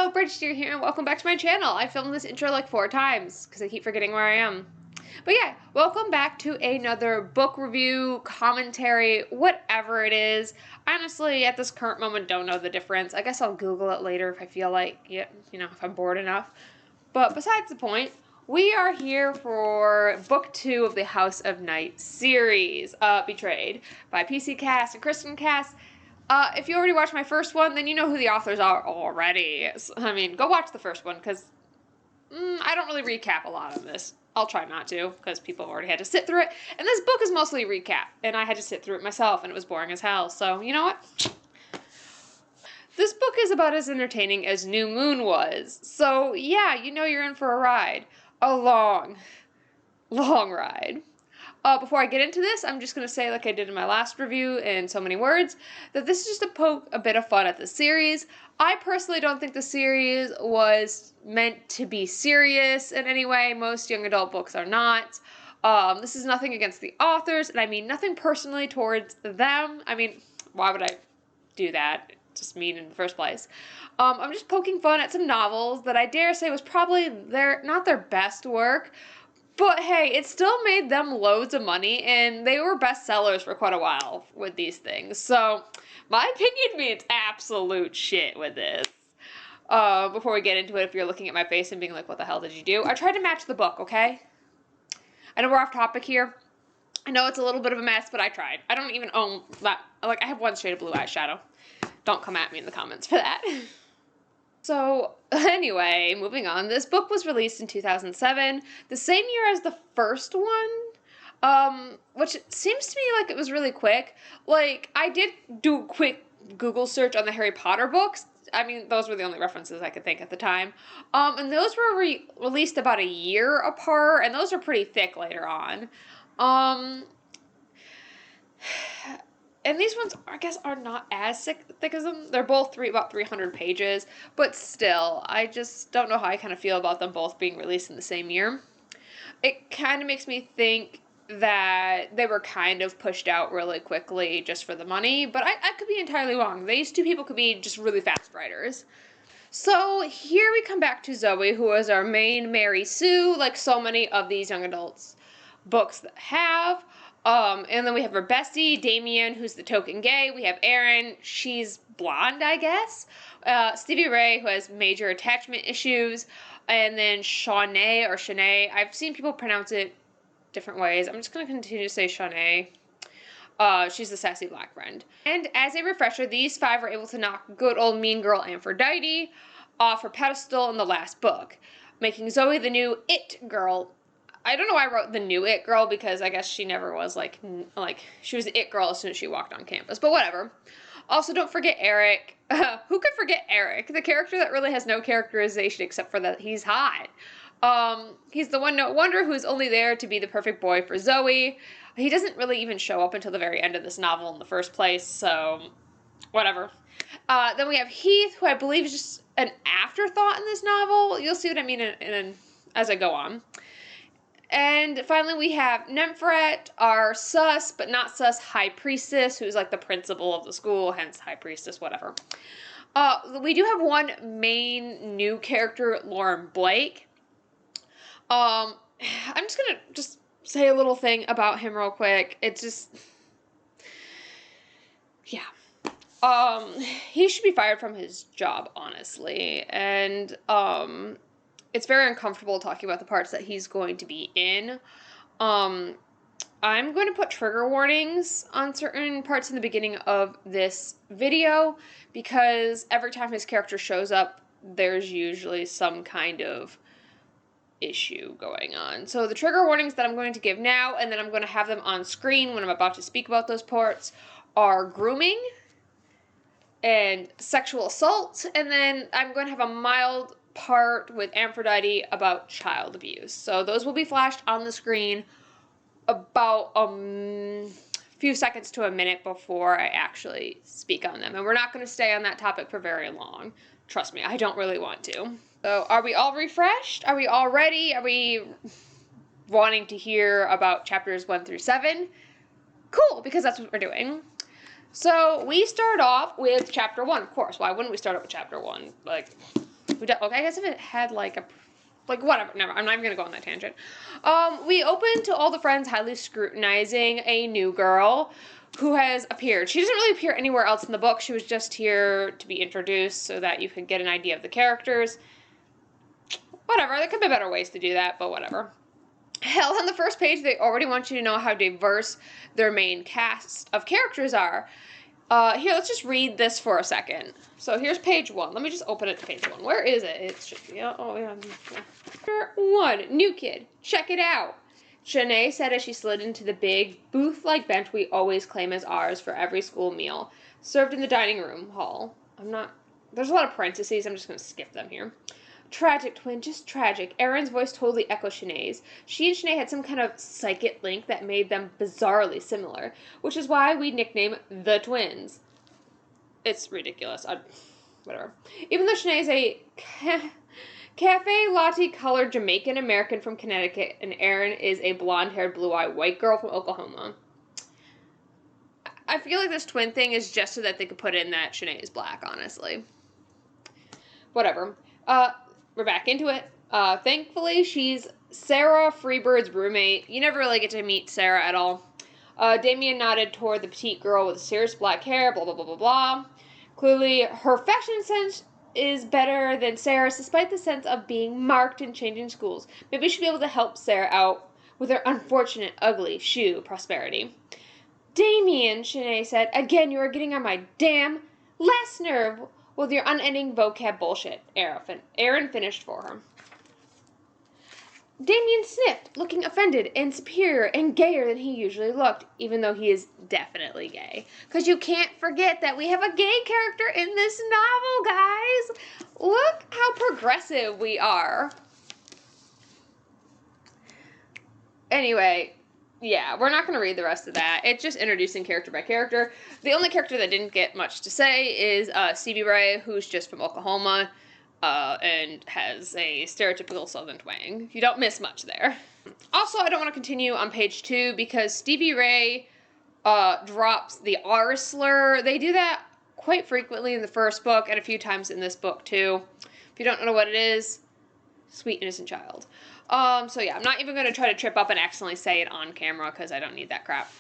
Hello, Bridget here, and welcome back to my channel. I filmed this intro like 4 times because I keep forgetting where I am. But yeah, welcome back to another book review, commentary, whatever it is. Honestly, at this current moment, don't know the difference. I guess I'll Google it later if I feel like it, if I'm bored enough. But besides the point, we are here for book 2 of the House of Night series, Betrayed, by PC Cast and Kristen Cast. If you already watched my first one, then you know who the authors are already. I mean, go watch the first one, because I don't really recap a lot of this. I'll try not to, because people have already had to sit through it. And this book is mostly a recap, and I had to sit through it myself, and it was boring as hell. So, you know what? This book is about as entertaining as New Moon was. So, yeah, you know you're in for a ride. A long, long ride. Before I get into this, I'm just going to say, like I did in my last review in so many words, that this is just to poke a bit of fun at the series. I personally don't think the series was meant to be serious in any way. Most young adult books are not. This is nothing against the authors, and I mean nothing personally towards them. I mean, why would I do that? It's just mean in the first place. I'm just poking fun at some novels that I dare say was probably not their best work. But hey, it still made them loads of money, and they were bestsellers for quite a while with these things. So, my opinion means absolute shit with this. Before we get into it, if you're looking at my face and being like, what the hell did you do? I tried to match the book, okay? I know we're off topic here. I know it's a little bit of a mess, but I tried. I don't even own that. Like, I have one shade of blue eyeshadow. Don't come at me in the comments for that. So, anyway, moving on. This book was released in 2007, the same year as the first one, which seems to me like it was really quick. Like, I did do a quick Google search on the Harry Potter books. I mean, those were the only references I could think at the time. And those were released about a year apart, and those are pretty thick later on. And these ones, I guess, are not as thick as them. They're both about 300 pages. But still, I just don't know how I kind of feel about them both being released in the same year. It kind of makes me think that they were kind of pushed out really quickly just for the money. But I could be entirely wrong. These two people could be just really fast writers. So here we come back to Zoe, who is our main Mary Sue, like so many of these young adults books that have. And then we have her bestie, Damien, who's the token gay. We have Erin, she's blonde, I guess. Stevie Ray, who has major attachment issues. And then Shanae, or Shanae. I've seen people pronounce it different ways. I'm just going to continue to say Shanae. She's the sassy black friend. And as a refresher, these 5 were able to knock good old mean girl Aphrodite off her pedestal in the last book, making Zoe the new it girl. I don't know why I wrote the new it girl, because I guess she never was like she was the it girl as soon as she walked on campus, but whatever. Also, don't forget Eric. Who could forget Eric? The character that really has no characterization except for that he's hot. He's the one no wonder who's only there to be the perfect boy for Zoe. He doesn't really even show up until the very end of this novel in the first place, so whatever. Then we have Heath, who I believe is just an afterthought in this novel. You'll see what I mean as I go on. And finally, we have Nemphret, our sus, but not sus, high priestess, who's like the principal of the school, hence high priestess, whatever. We do have one main new character, Lauren Blake. I'm just gonna say a little thing about him real quick. It's just, yeah. He should be fired from his job, honestly, and, it's very uncomfortable talking about the parts that he's going to be in. I'm going to put trigger warnings on certain parts in the beginning of this video, because every time his character shows up, there's usually some kind of issue going on. So the trigger warnings that I'm going to give now, and then I'm going to have them on screen when I'm about to speak about those parts, are grooming and sexual assault, and then I'm going to have a mild part with Aphrodite about child abuse. So those will be flashed on the screen about a few seconds to a minute before I actually speak on them. And we're not going to stay on that topic for very long. Trust me, I don't really want to. So are we all refreshed? Are we all ready? Are we wanting to hear about chapters 1 through 7? Cool, because that's what we're doing. So we start off with chapter 1, of course. Why wouldn't we start off with chapter 1? Like, Okay, I guess if it had like whatever, never, I'm not even gonna go on that tangent. We open to all the friends highly scrutinizing a new girl who has appeared. She doesn't really appear anywhere else in the book. She was just here to be introduced so that you could get an idea of the characters. Whatever, there could be better ways to do that, but whatever. Hell, on the first page, they already want you to know how diverse their main cast of characters are. Here, let's just read this for a second. So here's page 1. Let me just open it to page 1. Where is it? It should be, oh yeah. 1, new kid. Check it out. Shanae said as she slid into the big, booth-like bench we always claim as ours for every school meal, served in the dining room hall. There's a lot of parentheses, I'm just going to skip them here. Tragic, twin, just tragic. Erin's voice totally echoed Shanae's. She and Shanae had some kind of psychic link that made them bizarrely similar, which is why we nickname the twins. It's ridiculous. Whatever. Even though Shanae's a cafe latte colored Jamaican American from Connecticut, and Erin is a blonde-haired, blue-eyed white girl from Oklahoma. I feel like this twin thing is just so that they could put in that Shanae is black, honestly. Whatever. We're back into it. Thankfully, she's Sarah Freebird's roommate. You never really get to meet Sarah at all. Damien nodded toward the petite girl with serious black hair, blah, blah, blah, blah, blah. Clearly, her fashion sense is better than Sarah's, despite the sense of being marked and changing schools. Maybe she'll be able to help Sarah out with her unfortunate, ugly shoe prosperity. Damien, Shanae said, again, you are getting on my damn last nerve with your unending vocab bullshit. Erin finished for her. Damien sniffed, looking offended and superior and gayer than he usually looked, even though he is definitely gay. Because you can't forget that we have a gay character in this novel, guys. Look how progressive we are. Anyway, yeah, we're not going to read the rest of that. It's just introducing character by character. The only character that didn't get much to say is Stevie Ray, who's just from Oklahoma. And has a stereotypical southern twang. You don't miss much there. Also, I don't want to continue on page 2 because Stevie Ray drops the R slur. They do that quite frequently in the first book and a few times in this book too. If you don't know what it is, sweet innocent child. So yeah, I'm not even going to try to trip up and accidentally say it on camera because I don't need that crap.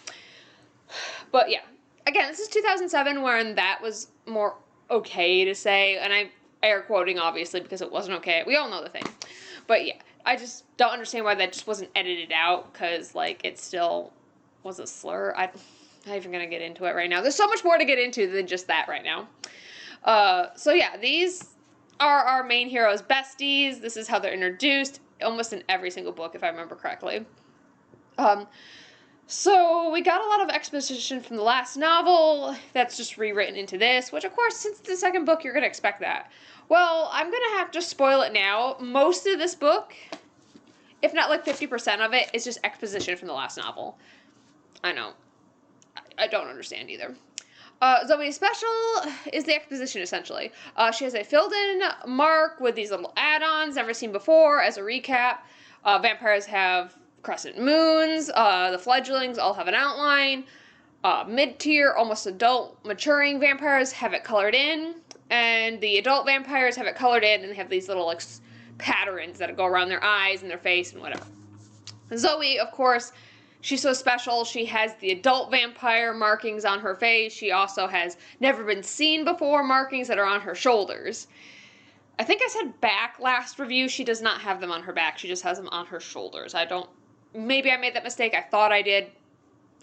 But yeah, again, this is 2007 when that was more okay to say, and I'm air quoting obviously because it wasn't okay. We all know the thing. But yeah, I just don't understand why that just wasn't edited out because like it still was a slur. I'm not even going to get into it right now. There's so much more to get into than just that right now. So yeah, these are our main heroes' besties. This is how they're introduced almost in every single book if I remember correctly. So we got a lot of exposition from the last novel that's just rewritten into this, which of course, since it's the second book, you're going to expect that. Well, I'm going to have to spoil it now. Most of this book, if not like 50% of it, is just exposition from the last novel. I know. I don't understand either. Zoe's special is the exposition, essentially. She has a filled-in mark with these little add-ons never seen before as a recap. Vampires have crescent moons. The fledglings all have an outline. Mid-tier, almost adult, maturing vampires have it colored in. And the adult vampires have it colored in and they have these little like patterns that go around their eyes and their face and whatever. Zoe, of course, she's so special. She has the adult vampire markings on her face. She also has never been seen before markings that are on her shoulders. I think I said back last review. She does not have them on her back. She just has them on her shoulders. Maybe I made that mistake. I thought I did.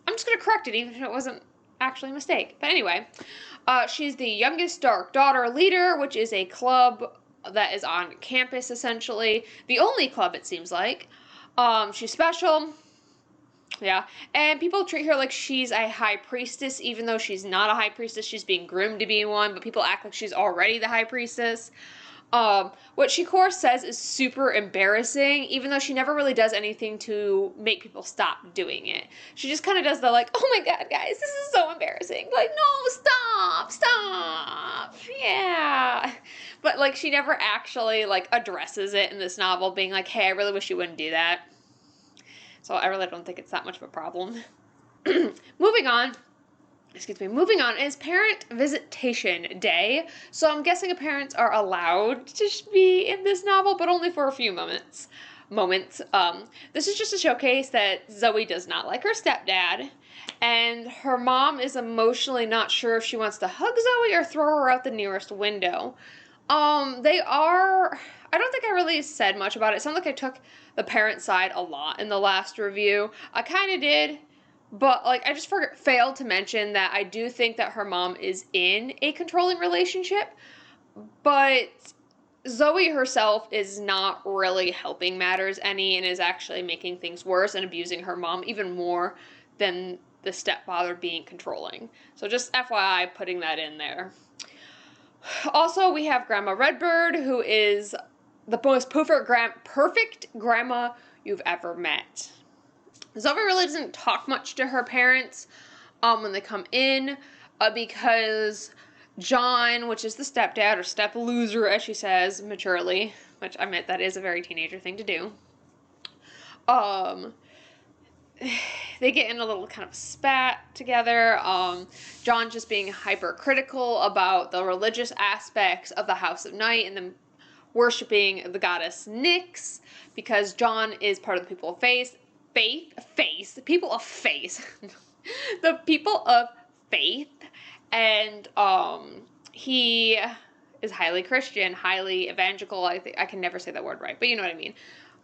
I'm just going to correct it even if it wasn't actually a mistake. But anyway, she's the youngest Dark Daughter leader, which is a club that is on campus, essentially. The only club, it seems like. She's special. Yeah. And people treat her like she's a high priestess, even though she's not a high priestess. She's being groomed to be one, but people act like she's already the high priestess. What she, of course, says is super embarrassing, even though she never really does anything to make people stop doing it. She just kind of does the, like, oh my god, guys, this is so embarrassing. Like, no, stop, yeah. But, like, she never actually, like, addresses it in this novel, being like, hey, I really wish you wouldn't do that. So I really don't think it's that much of a problem. Moving on. moving on is Parent Visitation Day. So I'm guessing parents are allowed to be in this novel, but only for a few moments. This is just a showcase that Zoe does not like her stepdad, and her mom is emotionally not sure if she wants to hug Zoe or throw her out the nearest window. I don't think I really said much about it. It sounded like I took the parent side a lot in the last review. I kind of did. But, like, I just failed to mention that I do think that her mom is in a controlling relationship, but Zoe herself is not really helping matters any and is actually making things worse and abusing her mom even more than the stepfather being controlling. So just FYI, putting that in there. Also, we have Grandma Redbird, who is the most perfect grandma you've ever met. Zoe really doesn't talk much to her parents when they come in because John, which is the stepdad or step loser, as she says maturely, which I admit that is a very teenager thing to do. They get in a little kind of spat together. John just being hypercritical about the religious aspects of the House of Night and them worshiping the goddess Nyx because John is part of the people of faith, the people of faith, the people of faith, and he is highly Christian, highly evangelical. I can never say that word right, but you know what I mean.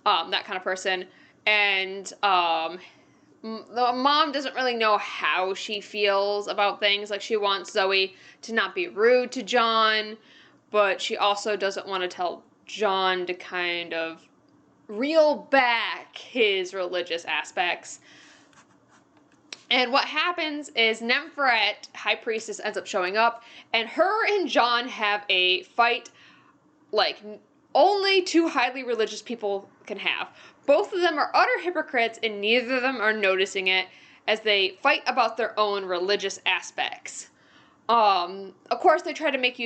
That kind of person, and the mom doesn't really know how she feels about things. Like, she wants Zoe to not be rude to John, but she also doesn't want to tell John to kind of reel back his religious aspects. And what happens is Nepheret, High Priestess, ends up showing up, and her and John have a fight like only two highly religious people can have. Both of them are utter hypocrites, and neither of them are noticing it as they fight about their own religious aspects. Of course, they try to make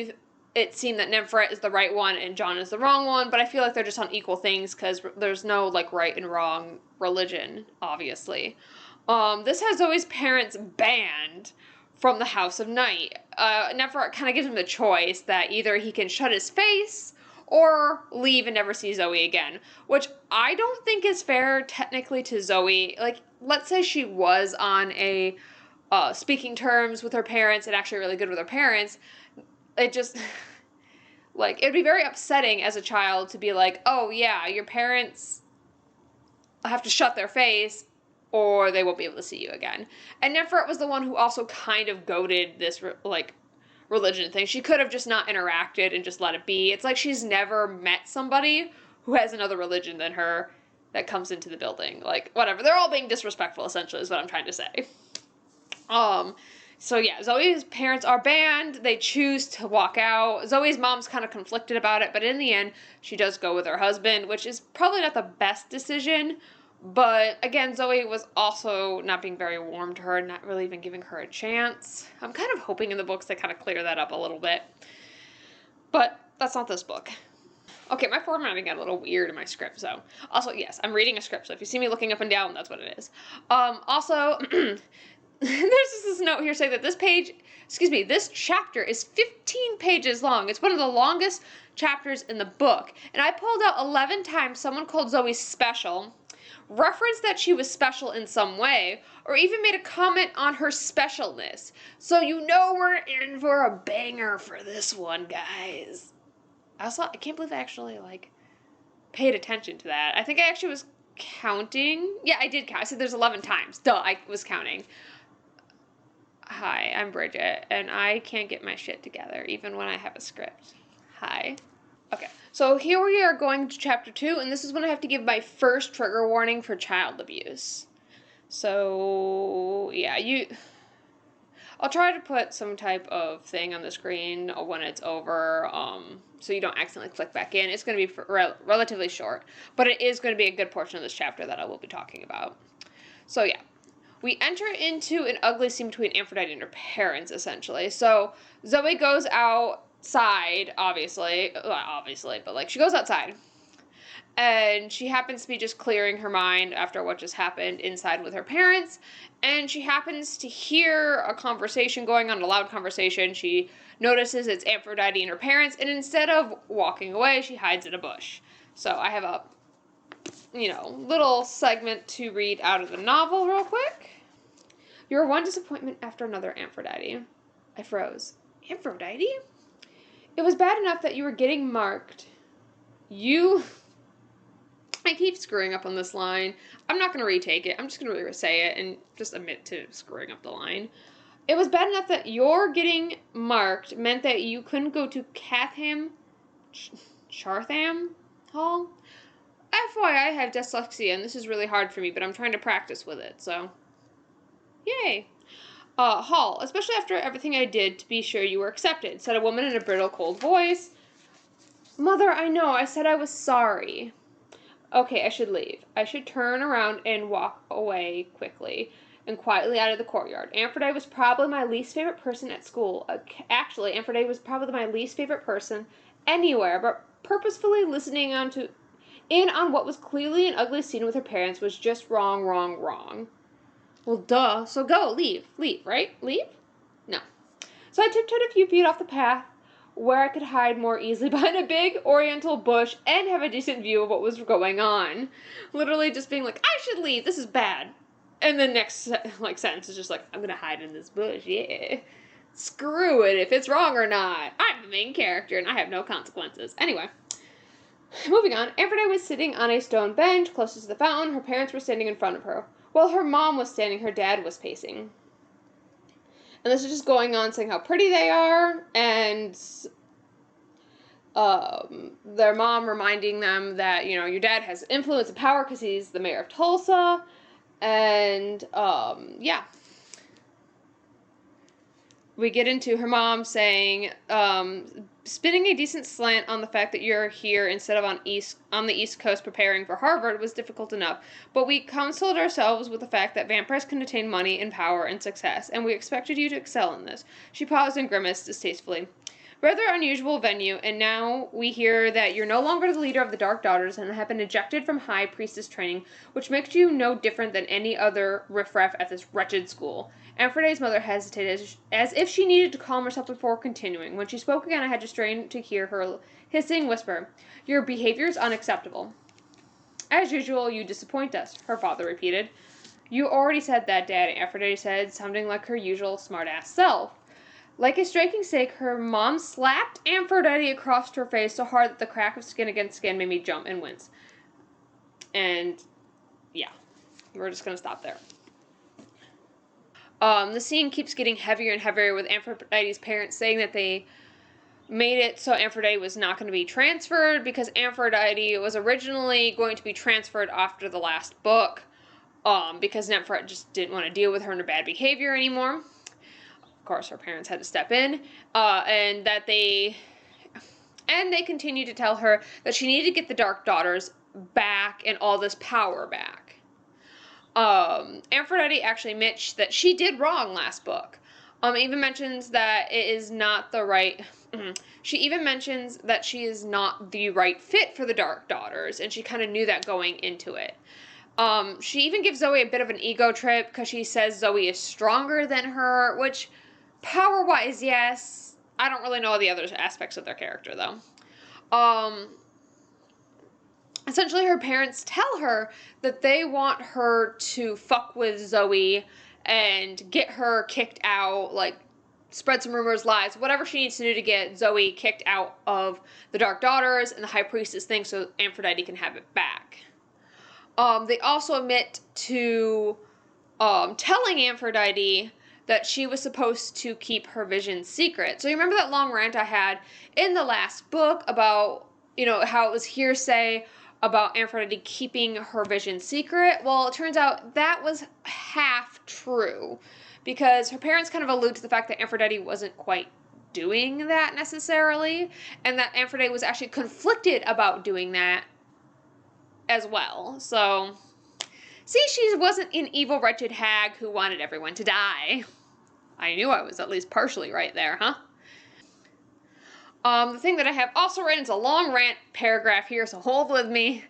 it seem that Nepheret is the right one and John is the wrong one, but I feel like they're just on equal things because there's no, like, right and wrong religion, obviously. This has Zoe's parents banned from the House of Night. Nepheret kind of gives him the choice that either he can shut his face or leave and never see Zoe again, which I don't think is fair technically to Zoe. Like, let's say she was on a speaking terms with her parents and actually really good with her parents. It just, like, it'd be very upsetting as a child to be like, oh yeah, your parents have to shut their face or they won't be able to see you again. And Nepheret was the one who also kind of goaded this, like, religion thing. She could have just not interacted and just let it be. It's like she's never met somebody who has another religion than her that comes into the building. Like, whatever. They're all being disrespectful, essentially, is what I'm trying to say. So yeah, Zoe's parents are banned. They choose to walk out. Zoe's mom's kind of conflicted about it, but in the end, she does go with her husband, which is probably not the best decision. But again, Zoe was also not being very warm to her, not really even giving her a chance. I'm kind of hoping in the books they kind of clear that up a little bit. But that's not this book. Okay, my formatting got a little weird in my script, so. Also, yes, I'm reading a script, so if you see me looking up and down, that's what it is. Also, there's just this note here saying that this chapter is 15 pages long. It's one of the longest chapters in the book. And I pulled out 11 times someone called Zoe special, referenced that she was special in some way, or even made a comment on her specialness. So you know we're in for a banger for this one, guys. I can't believe I actually, like, paid attention to that. I think I actually was counting. Yeah, I did count. I said there's 11 times. Duh, I was counting. Hi, I'm Bridget, and I can't get my shit together, even when I have a script. Hi. Okay, so here we are going to chapter 2, and this is when I have to give my first trigger warning for child abuse. So, yeah, I'll try to put some type of thing on the screen when it's over, so you don't accidentally click back in. It's going to be relatively short, but it is going to be a good portion of this chapter that I will be talking about. So, yeah. We enter into an ugly scene between Aphrodite and her parents, essentially. So, Zoe goes outside, obviously, but, like, she goes outside. and she happens to be just clearing her mind after what just happened inside with her parents, and she happens to hear a conversation going on, a loud conversation. She notices it's Aphrodite and her parents, and instead of walking away, she hides in a bush. So I have a, little segment to read out of the novel real quick. You're one disappointment after another, Aphrodite. I froze. Aphrodite? It was bad enough that you were getting marked. I keep screwing up on this line. I'm not going to retake it. I'm just going to say it and just admit to screwing up the line. It was bad enough that your getting marked meant that you couldn't go to Chartham Hall? FYI, I have dyslexia, and this is really hard for me, but I'm trying to practice with it, so. Yay. Hall, especially after everything I did to be sure you were accepted, said a woman in a brittle, cold voice. Mother, I know, I said I was sorry. Okay, I should leave. I should turn around and walk away quickly and quietly out of the courtyard. Aphrodite was probably my least favorite person at school. Actually, Aphrodite was probably my least favorite person anywhere, but purposefully listening in on what was clearly an ugly scene with her parents was just wrong. Well, duh. So go, leave, right? Leave? No. So I tiptoed a few feet off the path where I could hide more easily behind a big oriental bush and have a decent view of what was going on. Literally just being like, I should leave, this is bad. And the next sentence is just like, I'm gonna hide in this bush, yeah. Screw it if it's wrong or not. I'm the main character and I have no consequences. Anyway, moving on, Aphrodite was sitting on a stone bench closest to the fountain. Her parents were standing in front of her. While her mom was standing, her dad was pacing. And this is just going on saying how pretty they are, and their mom reminding them that, your dad has influence and power because he's the mayor of Tulsa, and, yeah. We get into her mom saying, spinning a decent slant on the fact that you're here instead of on the East Coast preparing for Harvard was difficult enough, but we consoled ourselves with the fact that vampires can attain money and power and success, and we expected you to excel in this. She paused and grimaced distastefully. Rather unusual venue, and now we hear that you're no longer the leader of the Dark Daughters and have been ejected from High Priestess training, which makes you no different than any other riffraff at this wretched school. Aphrodite's mother hesitated, as if she needed to calm herself before continuing. When she spoke again, I had to strain to hear her hissing whisper, Your behavior is unacceptable. As usual, you disappoint us, her father repeated. You already said that, Dad, Aphrodite said, sounding like her usual smart-ass self. Like a striking stake, her mom slapped Aphrodite across her face so hard that the crack of skin against skin made me jump and wince. And, yeah, we're just going to stop there. The scene keeps getting heavier and heavier with Aphrodite's parents saying that they made it so Aphrodite was not going to be transferred because Aphrodite was originally going to be transferred after the last book because Nephra just didn't want to deal with her and her bad behavior anymore. Of course, her parents had to step in, and they continued to tell her that she needed to get the Dark Daughters back and all this power back. Aphrodite actually admits that she did wrong last book. Even mentions that it is not the right. She even mentions that she is not the right fit for the Dark Daughters, and she kind of knew that going into it. She even gives Zoe a bit of an ego trip because she says Zoe is stronger than her, which, power-wise, yes. I don't really know the other aspects of their character, though. Essentially, her parents tell her that they want her to fuck with Zoe and get her kicked out, like, spread some rumors, lies, whatever she needs to do to get Zoe kicked out of the Dark Daughters and the High Priestess thing so Aphrodite can have it back. They also admit to telling Aphrodite that she was supposed to keep her vision secret. So you remember that long rant I had in the last book about, how it was hearsay about Aphrodite keeping her vision secret? Well, it turns out that was half true because her parents kind of allude to the fact that Aphrodite wasn't quite doing that necessarily, and that Aphrodite was actually conflicted about doing that as well. So, see, she wasn't an evil, wretched hag who wanted everyone to die. I knew I was at least partially right there, huh? The thing that I have also written is a long rant paragraph here, so hold with me.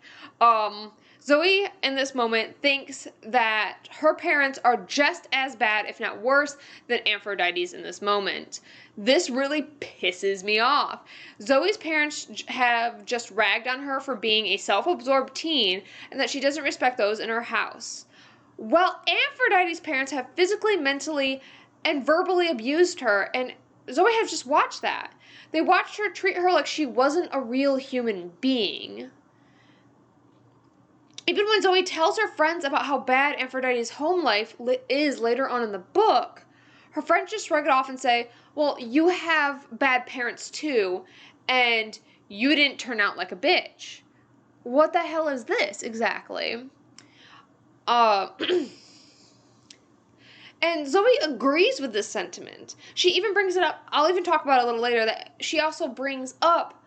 Zoe, in this moment, thinks that her parents are just as bad, if not worse, than Aphrodite's in this moment. This really pisses me off. Zoe's parents have just ragged on her for being a self-absorbed teen, and that she doesn't respect those in her house. Well, Aphrodite's parents have physically, mentally, and verbally abused her, and Zoe has just watched that. They watched her treat her like she wasn't a real human being. Even when Zoe tells her friends about how bad Aphrodite's home life is later on in the book, her friends just shrug it off and say, well, you have bad parents too, and you didn't turn out like a bitch. What the hell is this exactly? And Zoe agrees with this sentiment. She even brings it up, I'll even talk about it a little later, that she also brings up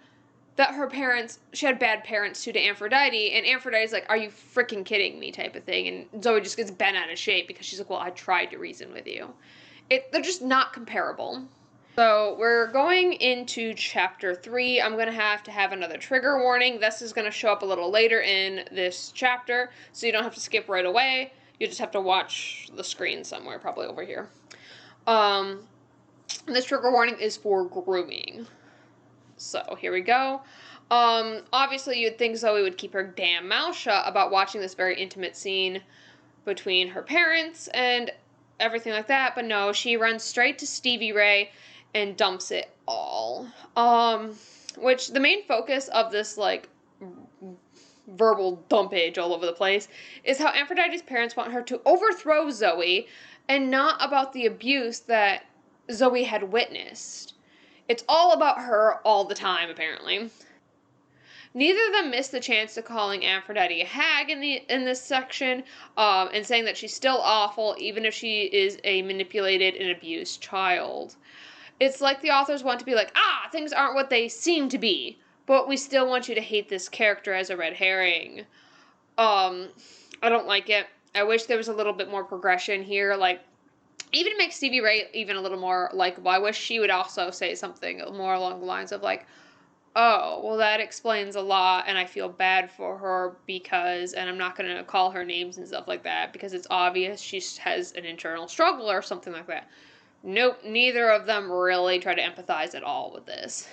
that her parents, she had bad parents too to Aphrodite, and Aphrodite's like, are you freaking kidding me type of thing, and Zoe just gets bent out of shape because she's like, well, I tried to reason with you. They're just not comparable. So we're going into chapter 3. I'm going to have another trigger warning. This is going to show up a little later in this chapter, so you don't have to skip right away. You just have to watch the screen somewhere, probably over here. This trigger warning is for grooming. So here we go. Obviously you'd think Zoe would keep her damn mouth shut about watching this very intimate scene between her parents and everything like that, but no, she runs straight to Stevie Ray and dumps it all. Which the main focus of this, like, verbal dumpage all over the place is how Aphrodite's parents want her to overthrow Zoe and not about the abuse that Zoe had witnessed. It's all about her all the time, apparently. Neither of them missed the chance to calling Aphrodite a hag in this section, and saying that she's still awful even if she is a manipulated and abused child. It's like the authors want to be like, things aren't what they seem to be, but we still want you to hate this character as a red herring. I don't like it. I wish there was a little bit more progression here, like, even to make Stevie Ray even a little more likable. I wish she would also say something more along the lines of like, oh, well, that explains a lot, and I feel bad for her because, and I'm not going to call her names and stuff like that, because it's obvious she has an internal struggle or something like that. Nope, neither of them really try to empathize at all with this.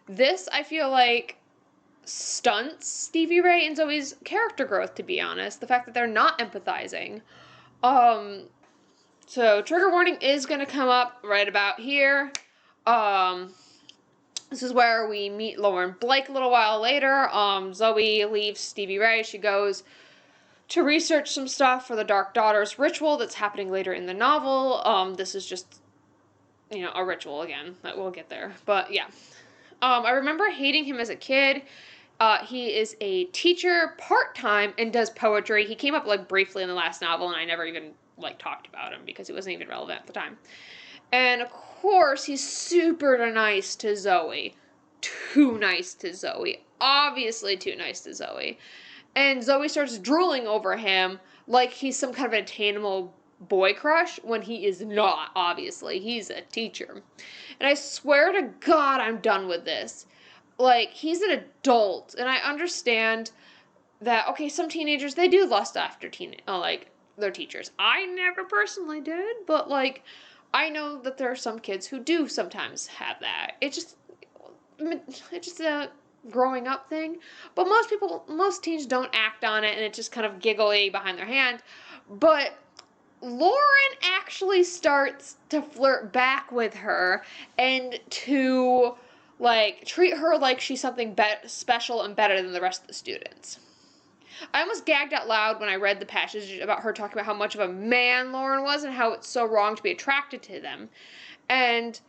This, I feel like, stunts Stevie Ray and Zoe's character growth, to be honest. The fact that they're not empathizing. So trigger warning is going to come up right about here. This is where we meet Lauren Blake a little while later. Zoe leaves Stevie Ray. She goes to research some stuff for the Dark Daughters ritual that's happening later in the novel. This is just, a ritual again. We'll get there. But yeah. I remember hating him as a kid. He is a teacher part-time and does poetry. He came up like briefly in the last novel, and I never even like talked about him because he wasn't even relevant at the time. And of course, he's super nice to Zoe. Too nice to Zoe. Obviously too nice to Zoe. And Zoe starts drooling over him like he's some kind of an attainable boy crush when he is not, obviously. He's a teacher. And I swear to God, I'm done with this. Like, he's an adult, and I understand that, okay, some teenagers, they do lust after their teachers. I never personally did, but, like, I know that there are some kids who do sometimes have that. It's just a growing up thing. But most teens don't act on it, and it's just kind of giggly behind their hand. But Lauren actually starts to flirt back with her and to, like, treat her like she's something special and better than the rest of the students. I almost gagged out loud when I read the passage about her talking about how much of a man Lauren was and how it's so wrong to be attracted to them. And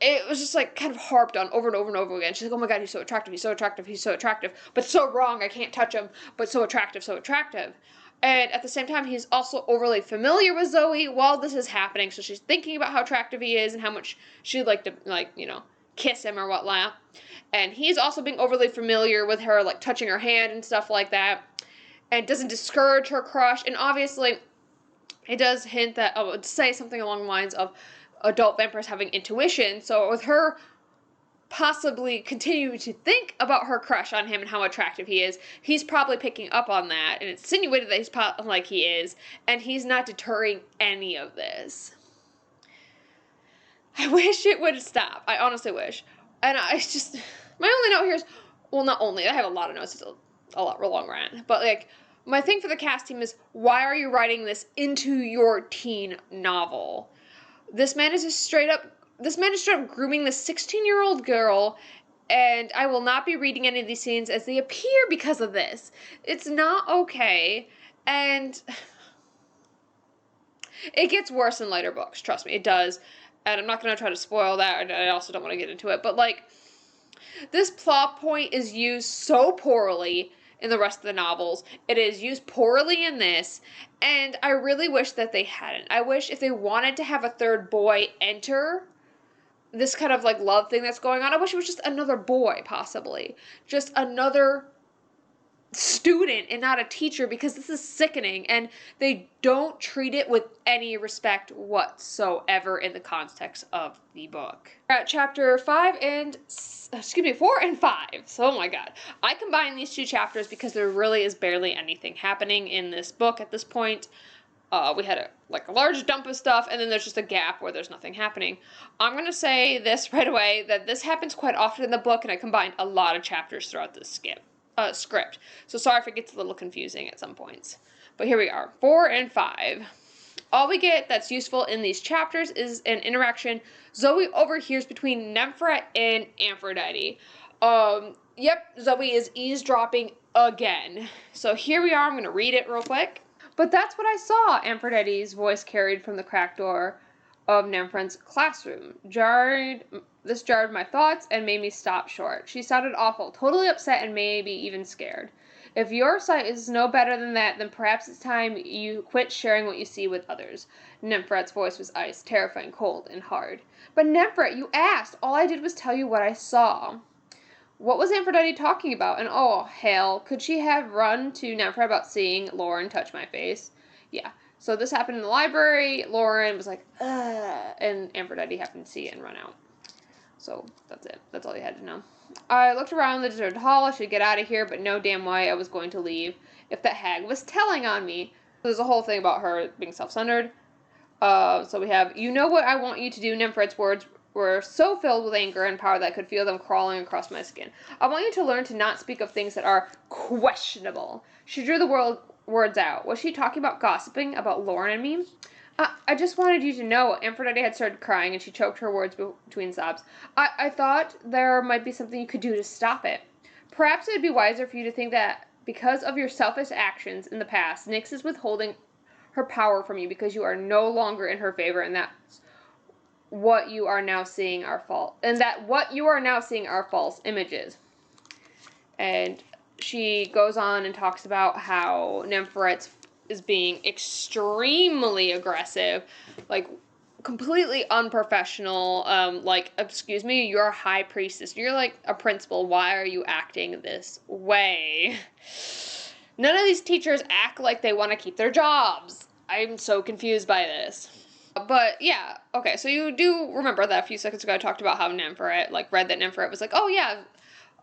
it was just, like, kind of harped on over and over and over again. She's like, oh my God, he's so attractive, he's so attractive, he's so attractive, but so wrong, I can't touch him, but so attractive, so attractive. And at the same time, he's also overly familiar with Zoe while this is happening, so she's thinking about how attractive he is and how much she'd like to, like, kiss him or whatnot. And he's also being overly familiar with her, like, touching her hand and stuff like that. And doesn't discourage her crush. And obviously, it does hint that, say something along the lines of, adult vampires having intuition. So with her possibly continuing to think about her crush on him and how attractive he is, he's probably picking up on that, and it's insinuated that he's like he is, and he's not deterring any of this. I wish it would stop. I honestly wish. And I just, my only note here is, well, not only, I have a lot of notes, it's a lot long rant, but like, my thing for the cast team is, why are you writing this into your teen novel? This man is straight up grooming this 16-year-old girl, and I will not be reading any of these scenes as they appear because of this. It's not okay, and it gets worse in later books, trust me, it does. And I'm not going to try to spoil that, and I also don't want to get into it, but, like, this plot point is used so poorly in the rest of the novels. It is used poorly in this, and I really wish that they hadn't. I wish if they wanted to have a third boy enter this kind of, like, love thing that's going on, I wish it was just another boy, possibly. Just another student and not a teacher, because this is sickening, and they don't treat it with any respect whatsoever in the context of the book. We're at chapter 4 and 5. So, oh my god. I combined these two chapters because there really is barely anything happening in this book at this point. We had a large dump of stuff, and then there's just a gap where there's nothing happening. I'm going to say this right away, that this happens quite often in the book, and I combined a lot of chapters throughout this script. So sorry if it gets a little confusing at some points. But here we are, 4 and 5. All we get that's useful in these chapters is an interaction Zoe overhears between Nephret and Aphrodite. Yep, Zoe is eavesdropping again. So here we are, I'm going to read it real quick. But that's what I saw, Aphrodite's voice carried from the cracked door of Nephret's classroom. This jarred my thoughts and made me stop short. She sounded awful, totally upset and maybe even scared. If your sight is no better than that, then perhaps it's time you quit sharing what you see with others. Nephret's voice was ice, terrifying, cold, and hard. But Nephret, you asked. All I did was tell you what I saw. What was Aphrodite talking about? And oh, hell, could she have run to Nephret about seeing Lauren touch my face? Yeah. So this happened in the library. Lauren was like, ugh, and Aphrodite happened to see it and run out. So that's it. That's all you had to know. I looked around the deserted hall. I should get out of here, but no damn way I was going to leave if that hag was telling on me. There's a whole thing about her being self-centered. So we have, you know what I want you to do. Nephret's words were so filled with anger and power that I could feel them crawling across my skin. I want you to learn to not speak of things that are questionable. She drew the words out. Was she talking about gossiping about Lauren and me? I just wanted you to know. Aphrodite had started crying, and she choked her words between sobs. I thought there might be something you could do to stop it. Perhaps it would be wiser for you to think that because of your selfish actions in the past, Nyx is withholding her power from you because you are no longer in her favor, and that's what you are now seeing are false. And that what you are now seeing are false images. And she goes on and talks about how Nephret is being extremely aggressive, like completely unprofessional, like, excuse me, you're a high priestess, you're like a principal, why are you acting this way? None of these teachers act like they want to keep their jobs. I'm so confused by this. But yeah, okay, so you do remember that a few seconds ago I talked about how Nephret, read that Nephret was like, oh yeah,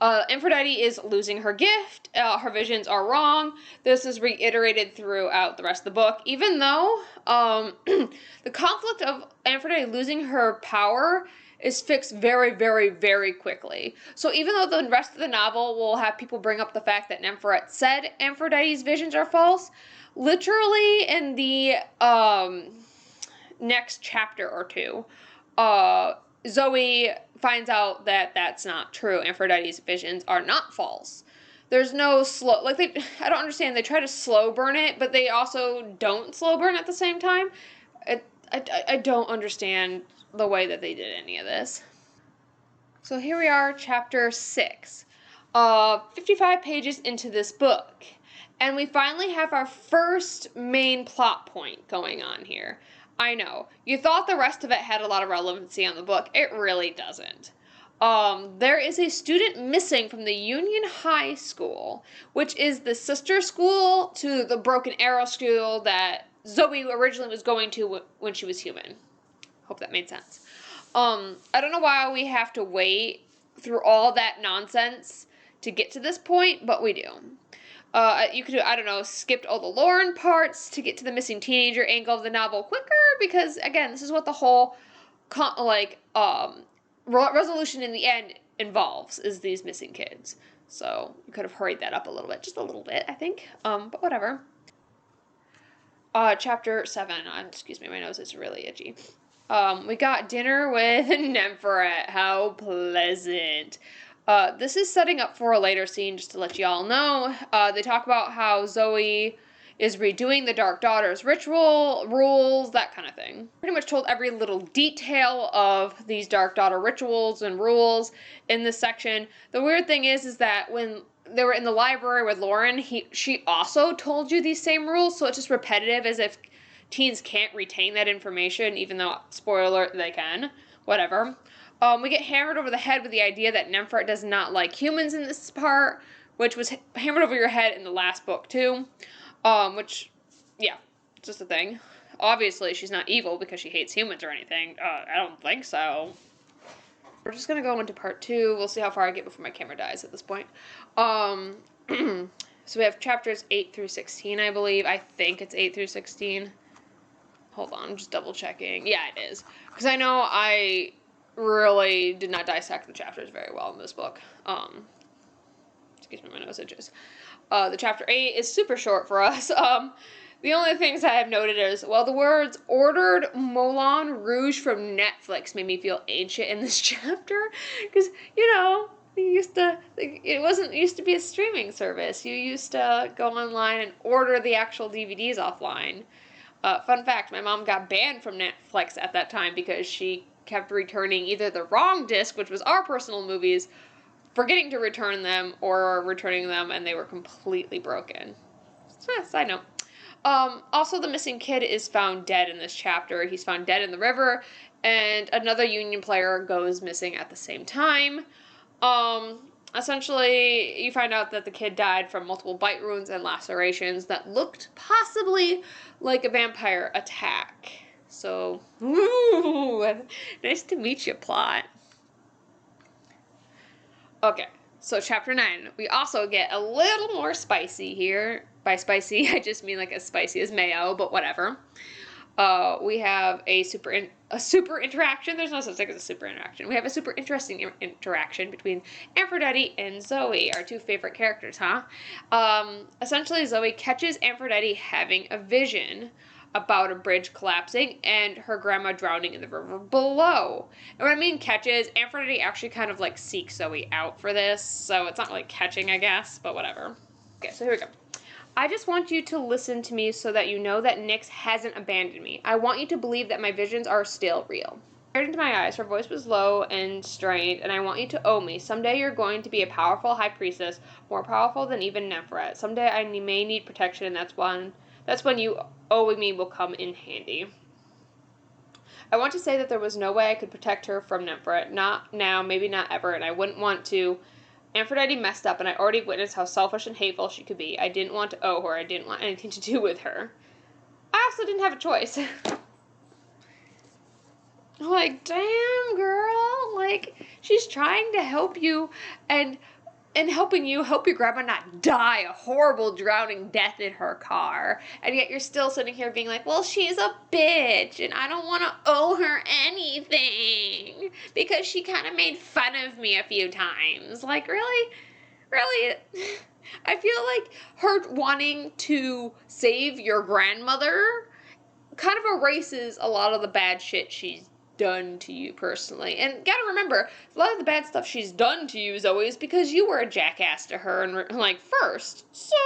Aphrodite is losing her gift, her visions are wrong. This is reiterated throughout the rest of the book, even though the conflict of Aphrodite losing her power is fixed very, very, very quickly. So even though the rest of the novel will have people bring up the fact that Nephret said Aphrodite's visions are false, literally in the next chapter or two, Zoe finds out that that's not true. Aphrodite's visions are not false. There's no slow, I don't understand, they try to slow burn it, but they also don't slow burn at the same time. I don't understand the way that they did any of this. So here we are, chapter 6. 55 pages into this book. And we finally have our first main plot point going on here. I know. You thought the rest of it had a lot of relevancy on the book. It really doesn't. There is a student missing from the Union High School, which is the sister school to the Broken Arrow School that Zoe originally was going to when she was human. Hope that made sense. I don't know why we have to wait through all that nonsense to get to this point, but we do. You could, I don't know, skipped all the Lauren parts to get to the missing teenager angle of the novel quicker, because, again, this is what the whole, resolution in the end involves, is these missing kids. So, you could have hurried that up a little bit, just a little bit, I think, but whatever. Chapter 7, excuse me, my nose is really itchy. We got dinner with Nephret. How pleasant. This is setting up for a later scene, just to let y'all know. They talk about how Zoe is redoing the Dark Daughters ritual, rules, that kind of thing. Pretty much told every little detail of these Dark Daughter rituals and rules in this section. The weird thing is that when they were in the library with Lauren, she also told you these same rules, so it's just repetitive, as if teens can't retain that information, even though, spoiler alert, they can. Whatever. We get hammered over the head with the idea that Nephret does not like humans in this part, which was hammered over your head in the last book, too. Which, yeah, it's just a thing. Obviously, she's not evil because she hates humans or anything. I don't think so. We're just gonna go into part 2. We'll see how far I get before my camera dies at this point. So we have chapters 8 through 16, I believe. I think it's 8 through 16. Hold on, I'm just double checking. Yeah, it is. Because I know I really did not dissect the chapters very well in this book. Excuse me, my nose itches. The chapter 8 is super short for us. The only things I have noted is, well, the words ordered Moulin Rouge from Netflix made me feel ancient in this chapter. Because, you know, it used to be a streaming service. You used to go online and order the actual DVDs offline. Fun fact, my mom got banned from Netflix at that time because she kept returning either the wrong disc, which was our personal movies, forgetting to return them, or returning them and they were completely broken. Side note. Also, the missing kid is found dead in this chapter. He's found dead in the river, and another Union player goes missing at the same time. Essentially, you find out that the kid died from multiple bite wounds and lacerations that looked possibly like a vampire attack. So, ooh, nice to meet you, plot. Okay, so chapter 9. We also get a little more spicy here. By spicy, I just mean like as spicy as mayo, but whatever. We have a super interaction. There's no such thing as a super interaction. We have a super interesting interaction between Aphrodite and Zoe, our two favorite characters, huh? Essentially, Zoe catches Aphrodite having a vision about a bridge collapsing and her grandma drowning in the river below. And when I mean catches, Aphrodite actually kind of like seeks Zoe out for this, so it's not really catching, I guess, but whatever. Okay, so here we go. I just want you to listen to me so that you know that Nyx hasn't abandoned me. I want you to believe that my visions are still real. She stared into my eyes. Her voice was low and strained, and I want you to owe me. Someday you're going to be a powerful high priestess, more powerful than even Nephret. Someday I may need protection, and that's when you owing me will come in handy. I want to say that there was no way I could protect her from Nephret. Not now, maybe not ever, and I wouldn't want to. Aphrodite messed up, and I already witnessed how selfish and hateful she could be. I didn't want to owe her. I didn't want anything to do with her. I also didn't have a choice. Like, damn, girl. Like, she's trying to help you, and helping you help your grandma not die a horrible drowning death in her car. And yet you're still sitting here being like, well, she's a bitch, and I don't want to owe her anything because she kind of made fun of me a few times. Like, really? Really? I feel like her wanting to save your grandmother kind of erases a lot of the bad shit she's done to you personally. And gotta remember, a lot of the bad stuff she's done to you is always because you were a jackass to her and like first. So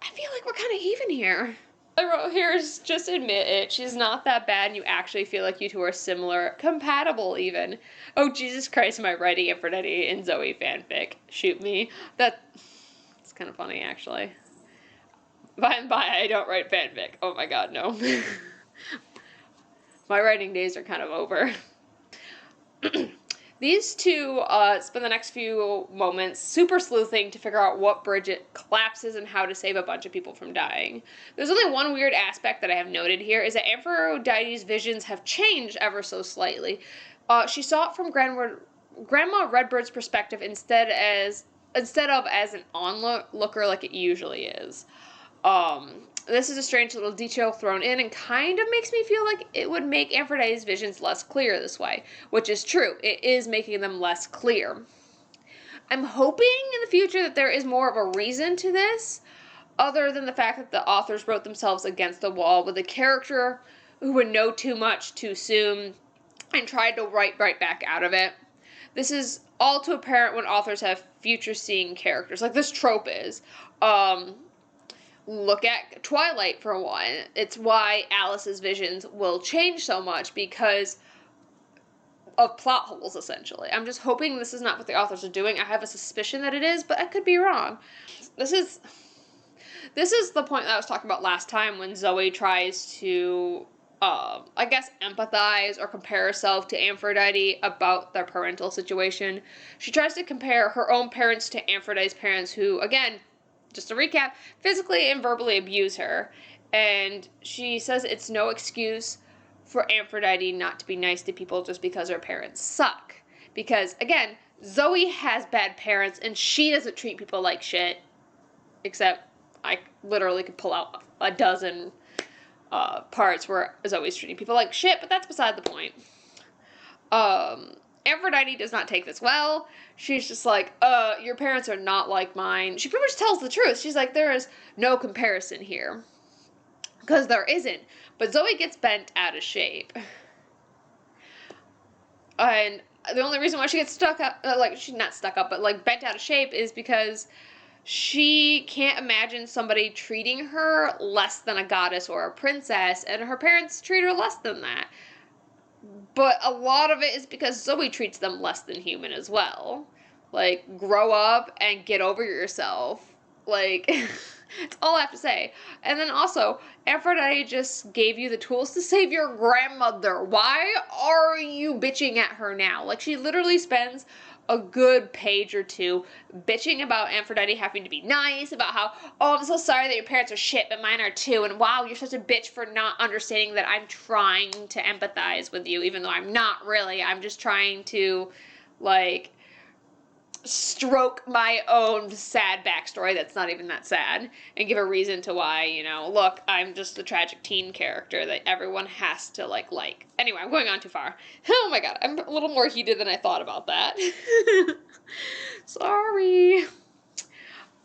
I feel like we're kind of even here. I wrote here is just admit it. She's not that bad and you actually feel like you two are similar, compatible even. Oh Jesus Christ, am I writing Aphrodite and Zoe fanfic? Shoot me. It's kind of funny actually. By and by, I don't write fanfic. Oh my god, no. My writing days are kind of over. These two spend the next few moments super sleuthing to figure out what bridge it collapses and how to save a bunch of people from dying. There's only one weird aspect that I have noted here, is that Aphrodite's visions have changed ever so slightly. She saw it from Grandma Redbird's perspective instead of as an onlooker like it usually is. This is a strange little detail thrown in and kind of makes me feel like it would make Aphrodite's visions less clear this way, which is true. It is making them less clear. I'm hoping in the future that there is more of a reason to this, other than the fact that the authors wrote themselves against the wall with a character who would know too much too soon and tried to write right back out of it. This is all too apparent when authors have future-seeing characters, like this trope is. Look at Twilight for one. It's why Alice's visions will change so much because of plot holes, essentially. I'm just hoping this is not what the authors are doing. I have a suspicion that it is, but I could be wrong. This is the point that I was talking about last time when Zoe tries to, I guess, empathize or compare herself to Aphrodite about their parental situation. She tries to compare her own parents to Aphrodite's parents who, again, just to recap, physically and verbally abuse her. And she says it's no excuse for Aphrodite not to be nice to people just because her parents suck. Because, again, Zoe has bad parents and she doesn't treat people like shit. Except I literally could pull out a dozen parts where Zoe's treating people like shit, but that's beside the point. Aphrodite does not take this well. She's just like, your parents are not like mine. She pretty much tells the truth. She's like, there is no comparison here. Because there isn't. But Zoe gets bent out of shape. And the only reason why she gets stuck up, she's not stuck up, but like bent out of shape is because she can't imagine somebody treating her less than a goddess or a princess, and her parents treat her less than that. But a lot of it is because Zoe treats them less than human as well. Like, grow up and get over yourself. Like, it's all I have to say. And then also, Aphrodite just gave you the tools to save your grandmother. Why are you bitching at her now? Like, she literally spends a good page or two bitching about Aphrodite having to be nice, about how, oh, I'm so sorry that your parents are shit, but mine are too, and wow, you're such a bitch for not understanding that I'm trying to empathize with you, even though I'm not really. I'm just trying to, like, stroke my own sad backstory that's not even that sad, and give a reason to why, you know, look, I'm just a tragic teen character that everyone has to, like. Anyway, I'm going on too far. Oh my god, I'm a little more heated than I thought about that. Sorry.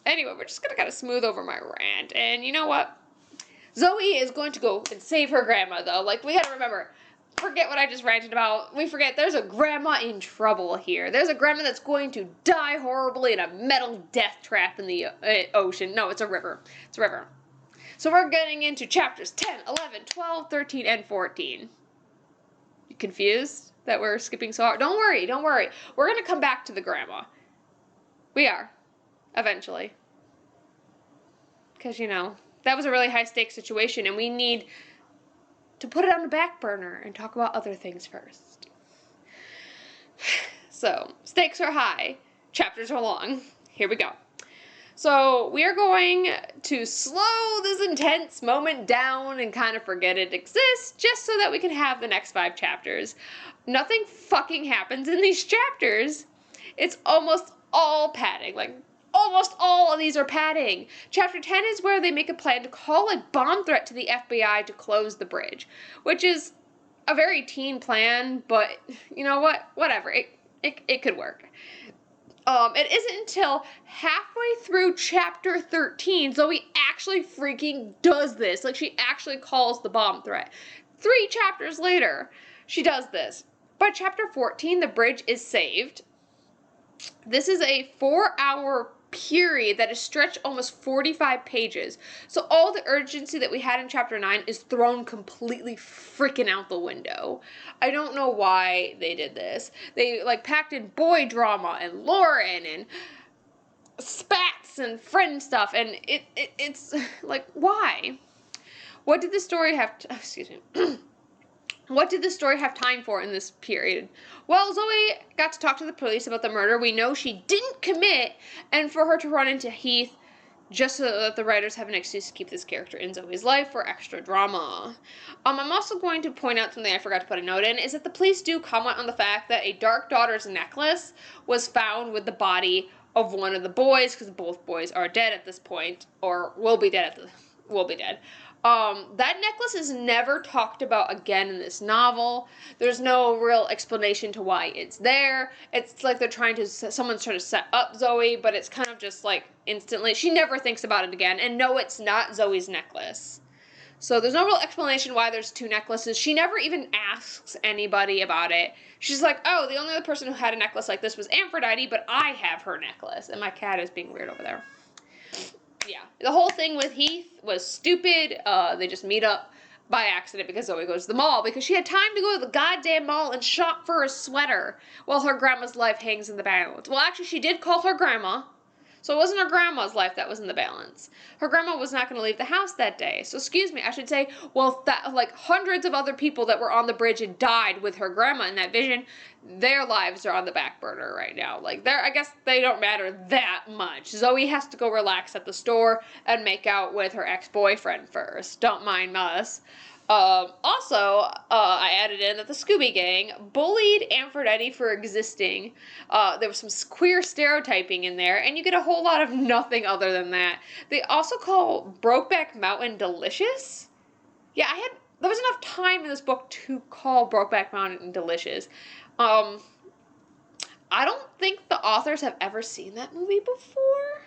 Anyway, we're just gonna kind of smooth over my rant, and you know what? Zoe is going to go and save her grandma, though. Like, we gotta remember, forget what I just ranted about. We forget there's a grandma in trouble here. There's a grandma that's going to die horribly in a metal death trap in the ocean. No, it's a river. It's a river. So we're getting into chapters 10, 11, 12, 13, and 14. You confused that we're skipping so hard? Don't worry, don't worry. We're going to come back to the grandma. We are. Eventually. Because, you know, that was a really high-stakes situation, and we need to put it on the back burner and talk about other things first. So, stakes are high, chapters are long. Here we go. So, we are going to slow this intense moment down and kind of forget it exists, just so that we can have the next 5 chapters. Nothing fucking happens in these chapters. It's almost all padding, like, almost all of these are padding. Chapter 10 is where they make a plan to call a bomb threat to the FBI to close the bridge, which is a very teen plan, but you know what? Whatever. It could work. It isn't until halfway through chapter 13 Zoe actually freaking does this. Like, she actually calls the bomb threat. 3 chapters later, she does this. By chapter 14, the bridge is saved. This is a 4-hour period that is stretched almost 45 pages. So all the urgency that we had in chapter 9 is thrown completely freaking out the window. I don't know why they did this. They, like, packed in boy drama and Lauren and spats and friend stuff, and it's like, why? What did the story have to, excuse me. What did the story have time for in this period? Well, Zoe got to talk to the police about the murder we know she didn't commit, and for her to run into Heath just so that the writers have an excuse to keep this character in Zoe's life for extra drama. I'm also going to point out something I forgot to put a note in, is that the police do comment on the fact that a Dark Daughter's necklace was found with the body of one of the boys, because both boys are dead at this point, or will be dead. That necklace is never talked about again in this novel. There's no real explanation to why it's there. It's like someone's trying to set up Zoe, but it's kind of just like instantly. She never thinks about it again, and no, it's not Zoe's necklace. So there's no real explanation why there's two necklaces. She never even asks anybody about it. She's like, oh, the only other person who had a necklace like this was Aphrodite, but I have her necklace. And my cat is being weird over there. Yeah, the whole thing with Heath was stupid. They just meet up by accident because Zoe goes to the mall because she had time to go to the goddamn mall and shop for a sweater while her grandma's life hangs in the balance. Well, actually, she did call her grandma, so it wasn't her grandma's life that was in the balance. Her grandma was not going to leave the house that day. So, excuse me, I should say, well, like hundreds of other people that were on the bridge and died with her grandma in that vision, their lives are on the back burner right now. Like, I guess they don't matter that much. Zoe has to go relax at the store and make out with her ex-boyfriend first. Don't mind us. I added in that the Scooby Gang bullied Aphrodite for existing. There was some queer stereotyping in there, and you get a whole lot of nothing other than that. They also call Brokeback Mountain delicious. Yeah, there was enough time in this book to call Brokeback Mountain delicious. I don't think the authors have ever seen that movie before.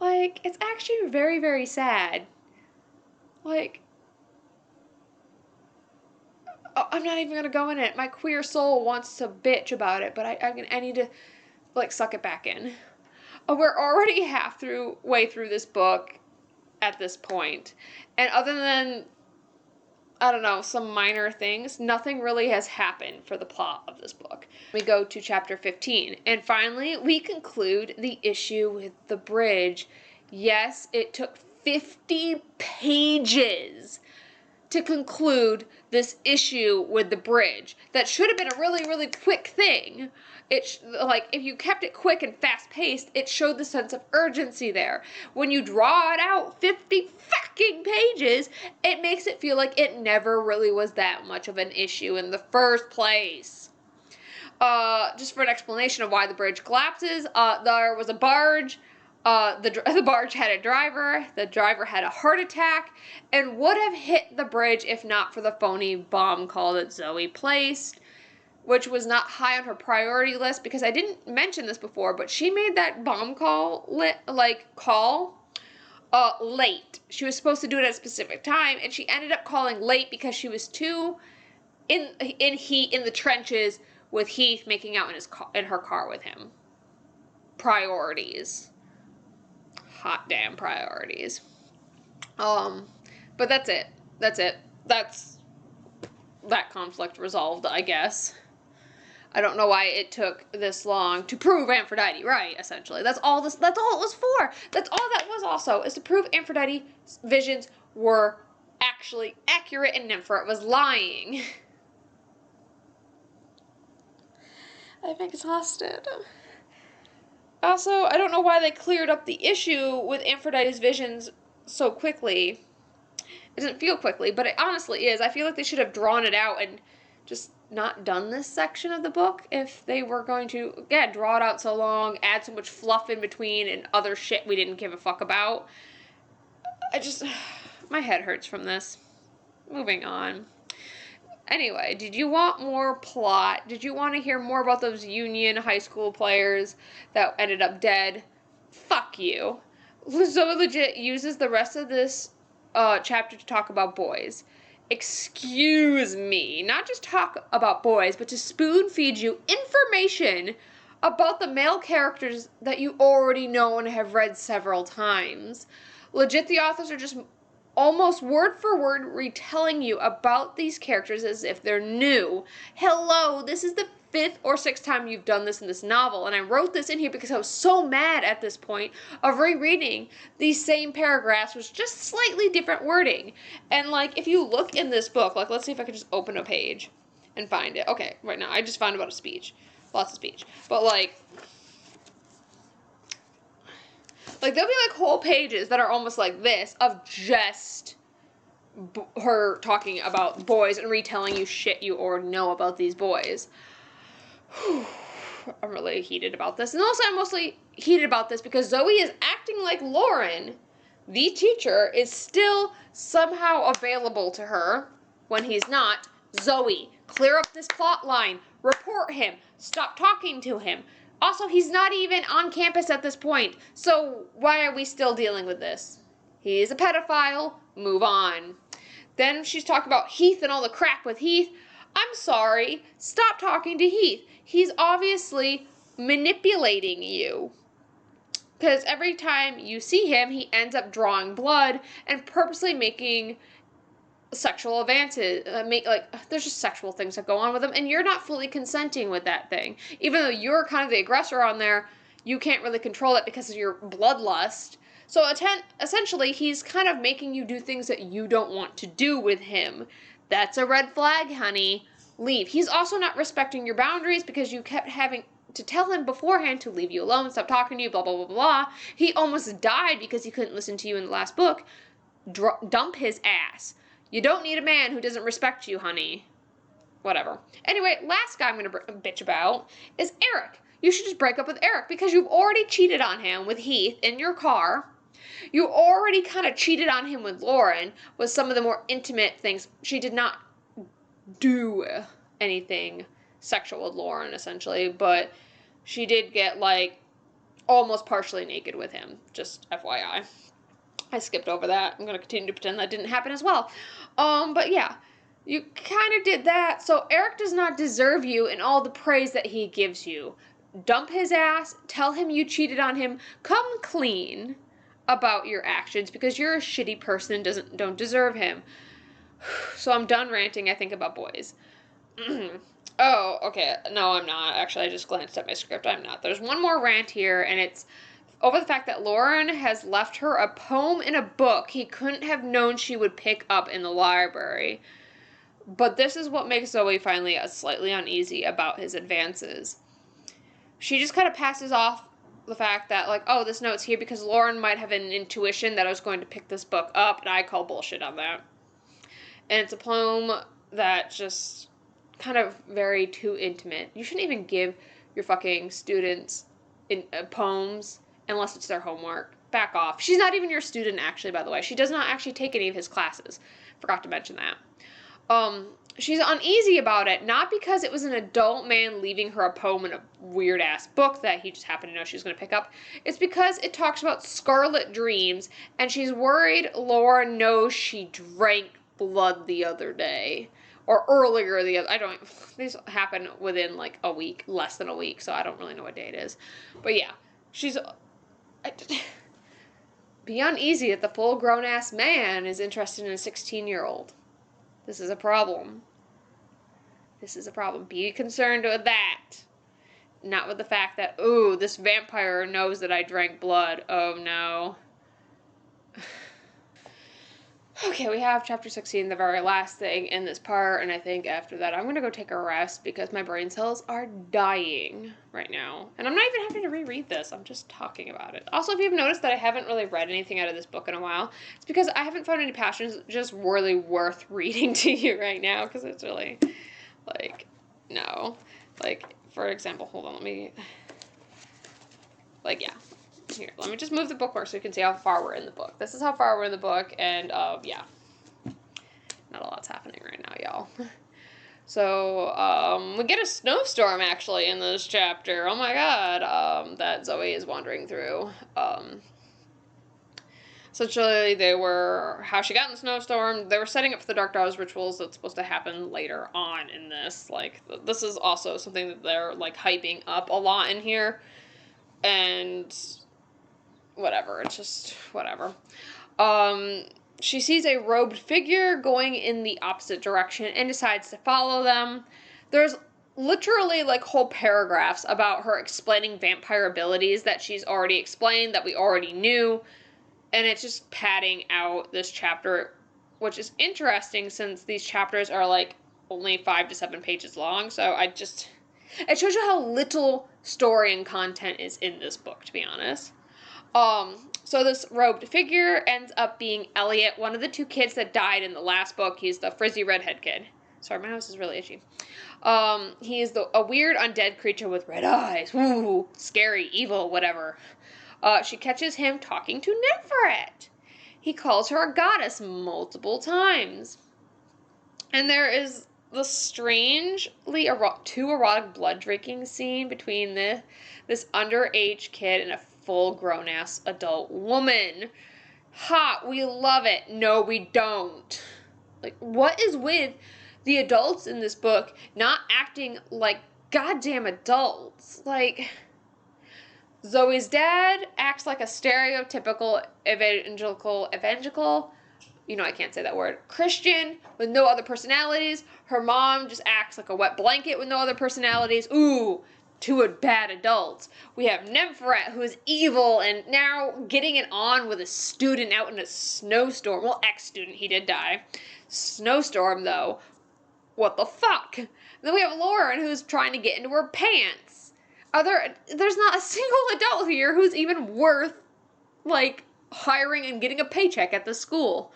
Like, it's actually very, very sad. Like, I'm not even going to go in it. My queer soul wants to bitch about it, but I need to, like, suck it back in. We're already way through this book at this point. And other than, I don't know, some minor things, nothing really has happened for the plot of this book. We go to chapter 15. And finally, we conclude the issue with the bridge. Yes, it took 50 pages to conclude this issue with the bridge. That should have been a really, really quick thing. Like, if you kept it quick and fast-paced, it showed the sense of urgency there. When you draw it out 50 fucking pages, it makes it feel like it never really was that much of an issue in the first place. Just for an explanation of why the bridge collapses, there was a barge. The barge had a driver. The driver had a heart attack and would have hit the bridge if not for the phony bomb call that Zoe placed, which was not high on her priority list because I didn't mention this before, but she made that bomb call late. She was supposed to do it at a specific time, and she ended up calling late because she was too in the trenches with Heath making out in her car with him. Priorities. Hot damn priorities. But that's it. That's that conflict resolved, I guess. I don't know why it took this long to prove Aphrodite right, essentially. That's all it was for. That's all that was also, is to prove Aphrodite's visions were actually accurate and Nympha was lying. I'm exhausted. Also, I don't know why they cleared up the issue with Aphrodite's visions so quickly. It doesn't feel quickly, but it honestly is. I feel like they should have drawn it out and just not done this section of the book if they were going to, draw it out so long, add so much fluff in between and other shit we didn't give a fuck about. My head hurts from this. Moving on. Anyway, did you want more plot? Did you want to hear more about those Union high school players that ended up dead? Fuck you. Zoe legit uses the rest of this chapter to talk about boys. Excuse me. Not just talk about boys, but to spoon feed you information about the male characters that you already know and have read several times. Legit, the authors are just almost word for word retelling you about these characters as if they're new. Hello, this is the 5th or 6th time you've done this in this novel, and I wrote this in here because I was so mad at this point of rereading these same paragraphs with just slightly different wording. And, like, if you look in this book, like, let's see if I can just open a page and find it. Okay, right now, I just found about a speech. Lots of speech. But, like, there'll be, like, whole pages that are almost like this of just her talking about boys and retelling you shit you already know about these boys. I'm really heated about this. And also I'm mostly heated about this because Zoe is acting like Lauren, the teacher, is still somehow available to her when he's not. Zoe, clear up this plot line. Report him. Stop talking to him. Also, he's not even on campus at this point. So why are we still dealing with this? He is a pedophile. Move on. Then she's talking about Heath and all the crap with Heath. I'm sorry. Stop talking to Heath. He's obviously manipulating you. Because every time you see him, he ends up drawing blood and purposely making sexual advances. There's just sexual things that go on with him, and you're not fully consenting with that thing. Even though you're kind of the aggressor on there, you can't really control it because of your bloodlust. So essentially, he's kind of making you do things that you don't want to do with him. That's a red flag, honey. Leave. He's also not respecting your boundaries because you kept having to tell him beforehand to leave you alone, stop talking to you, blah, blah, blah, blah. He almost died because he couldn't listen to you in the last book. Dump his ass. You don't need a man who doesn't respect you, honey. Whatever. Anyway, last guy I'm going to bitch about is Eric. You should just break up with Eric because you've already cheated on him with Heath in your car. You already kind of cheated on him with Lauren with some of the more intimate things. She did not do anything sexual with Lauren, essentially, but she did get, like, almost partially naked with him. Just FYI. I skipped over that. I'm going to continue to pretend that didn't happen as well. But yeah, you kind of did that. So Eric does not deserve you and all the praise that he gives you. Dump his ass. Tell him you cheated on him. Come clean about your actions because you're a shitty person and don't deserve him. So I'm done ranting, I think, about boys. Oh, okay. No, I'm not. Actually, I just glanced at my script. I'm not. There's one more rant here, and it's over the fact that Lauren has left her a poem in a book he couldn't have known she would pick up in the library. But this is what makes Zoe finally slightly uneasy about his advances. She just kind of passes off the fact that, like, oh, this note's here because Lauren might have an intuition that I was going to pick this book up, and I call bullshit on that. And it's a poem that just kind of very too intimate. You shouldn't even give your fucking students poems unless it's their homework. Back off. She's not even your student, actually, by the way. She does not actually take any of his classes. Forgot to mention that. She's uneasy about it, not because it was an adult man leaving her a poem in a weird-ass book that he just happened to know she was going to pick up. It's because it talks about scarlet dreams, and she's worried Laura knows she drank blood the other day. Or earlier these happen within, like, a week, less than a week, so I don't really know what day it is. But yeah, be uneasy that the full-grown-ass man is interested in a 16-year-old. This is a problem. This is a problem. Be concerned with that. Not with the fact that, ooh, this vampire knows that I drank blood. Oh, no. Okay, we have chapter 16, the very last thing in this part, and I think after that I'm going to go take a rest because my brain cells are dying right now. And I'm not even having to reread this, I'm just talking about it. Also, if you've noticed that I haven't really read anything out of this book in a while, it's because I haven't found any passions just really worth reading to you right now, because it's really, like, no. Like, for example, hold on, yeah. Here, let me just move the bookmark so you can see how far we're in the book. This is how far we're in the book, and, yeah. Not a lot's happening right now, y'all. So, we get a snowstorm, actually, in this chapter. Oh my god, that Zoe is wandering through. Essentially, how she got in the snowstorm, they were setting up for the Dark Daughters rituals that's supposed to happen later on in this. Like, this is also something that they're, like, hyping up a lot in here. And whatever, it's just whatever. She sees a robed figure going in the opposite direction and decides to follow them. There's literally like whole paragraphs about her explaining vampire abilities that she's already explained, that we already knew, and it's just padding out this chapter, which is interesting since these chapters are like only 5 to 7 pages long. So it shows you how little story and content is in this book, to be honest. So this robed figure ends up being Elliot, one of the 2 kids that died in the last book. He's the frizzy redhead kid. Sorry, my house is really itchy. He is a weird undead creature with red eyes. Ooh, scary, evil, whatever. She catches him talking to Nymphoret. He calls her a goddess multiple times. And there is the strangely too erotic blood drinking scene between this underage kid and a full-grown-ass adult woman. Hot, we love it. No, we don't. Like, what is with the adults in this book not acting like goddamn adults? Like, Zoe's dad acts like a stereotypical evangelical, you know, I can't say that word, Christian with no other personalities. Her mom just acts like a wet blanket with no other personalities. Ooh, 2 bad adults. We have Nymphoret, who is evil and now getting it on with a student out in a snowstorm. Well, ex-student, he did die. Snowstorm, though. What the fuck? And then we have Lauren, who's trying to get into her pants. There's not a single adult here who's even worth, like, hiring and getting a paycheck at the school.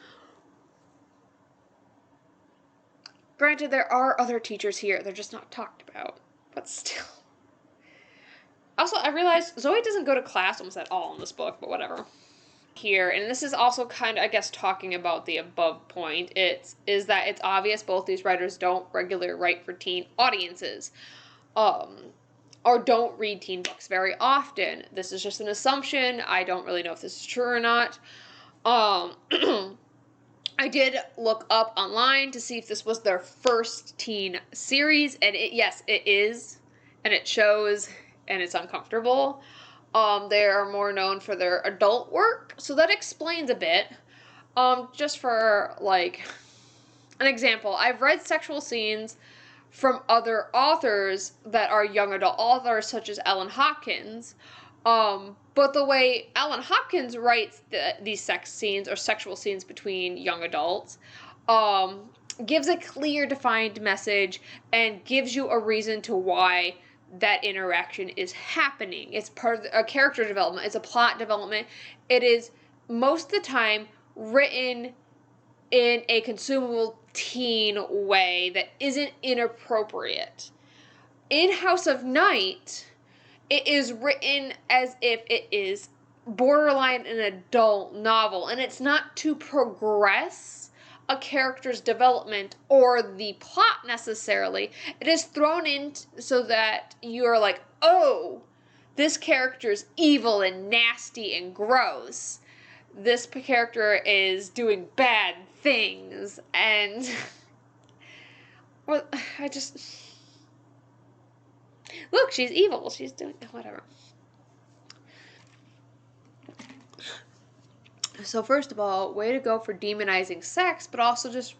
Granted, there are other teachers here. They're just not talked about. But still. Also, I realized Zoe doesn't go to class almost at all in this book, but whatever. Here, and this is also kind of, I guess, talking about the above point, is that it's obvious both these writers don't regularly write for teen audiences. Or don't read teen books very often. This is just an assumption. I don't really know if this is true or not. I did look up online to see if this was their first teen series, and yes, it is, and it shows, and it's uncomfortable. They are more known for their adult work, so that explains a bit. Just for, like, an example, I've read sexual scenes from other authors that are young adult authors, such as Ellen Hopkins. But the way Ellen Hopkins writes these sex scenes or sexual scenes between young adults gives a clear, defined message and gives you a reason to why that interaction is happening. It's part of a character development. It's a plot development. It is, most of the time, written in a consumable teen way that isn't inappropriate. In House of Night, it is written as if it is borderline an adult novel, and it's not to progress a character's development or the plot necessarily. It is thrown in so that you're like, oh, this character's evil and nasty and gross. This character is doing bad things, and well, look, she's evil. She's doing whatever. So first of all, way to go for demonizing sex, but also just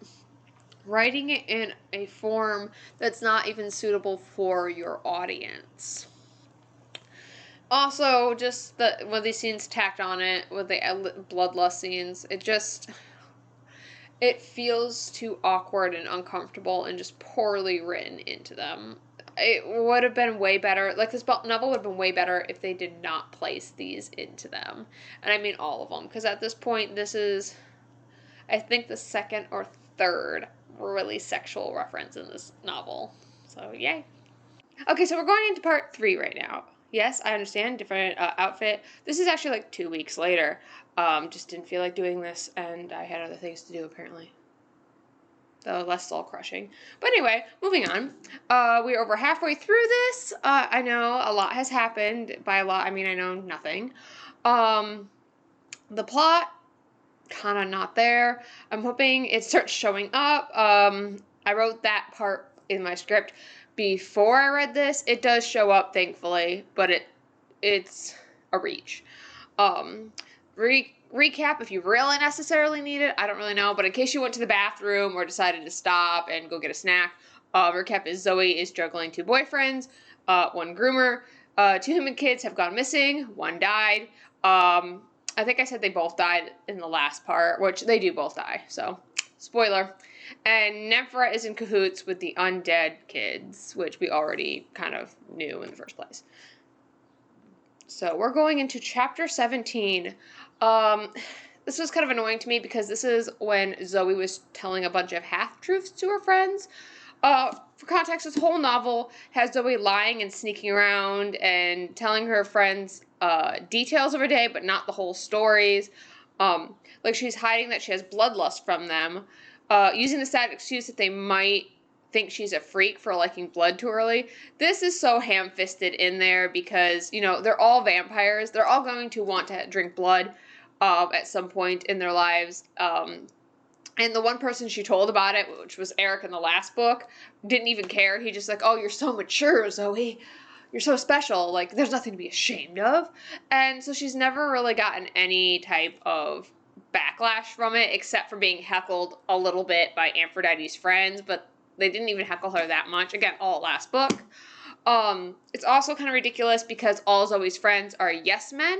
writing it in a form that's not even suitable for your audience. Also, just when these scenes tacked on it, with the bloodlust scenes, it feels too awkward and uncomfortable and just poorly written into them. It would have been way better, like, this novel would have been way better if they did not place these into them. And I mean all of them, because at this point, this is, I think, the second or third really sexual reference in this novel. So, yay. Okay, so we're going into part 3 right now. Yes, I understand, different outfit. This is actually like 2 weeks later. Just didn't feel like doing this, and I had other things to do, apparently. Though less soul crushing. But anyway, moving on. We're over halfway through this. I know a lot has happened. By a lot, I mean I know nothing. The plot, kind of not there. I'm hoping it starts showing up. I wrote that part in my script before I read this. It does show up, thankfully, but it's a reach. Recap if you really necessarily need it. I don't really know, but in case you went to the bathroom or decided to stop and go get a snack, Recap is Zoe is juggling 2 boyfriends, 1 groomer, 2 human kids have gone missing, 1 died. I think I said they both died in the last part, which they do both die, so spoiler. And Nemphra is in cahoots with the undead kids, which we already kind of knew in the first place. So we're going into chapter 17. This was kind of annoying to me because this is when Zoe was telling a bunch of half-truths to her friends. For context, this whole novel has Zoe lying and sneaking around and telling her friends details of her day, but not the whole stories. Like she's hiding that she has bloodlust from them, using the sad excuse that they might think she's a freak for liking blood too early. This is so ham-fisted in there because, you know, they're all vampires. They're all going to want to drink blood at some point in their lives. And the one person she told about it, which was Eric in the last book, didn't even care. He just like, oh, you're so mature, Zoe. You're so special. Like, there's nothing to be ashamed of. And so she's never really gotten any type of backlash from it, except for being heckled a little bit by Aphrodite's friends, but they didn't even heckle her that much. Again, all last book. It's also kind of ridiculous because all Zoe's friends are yes men.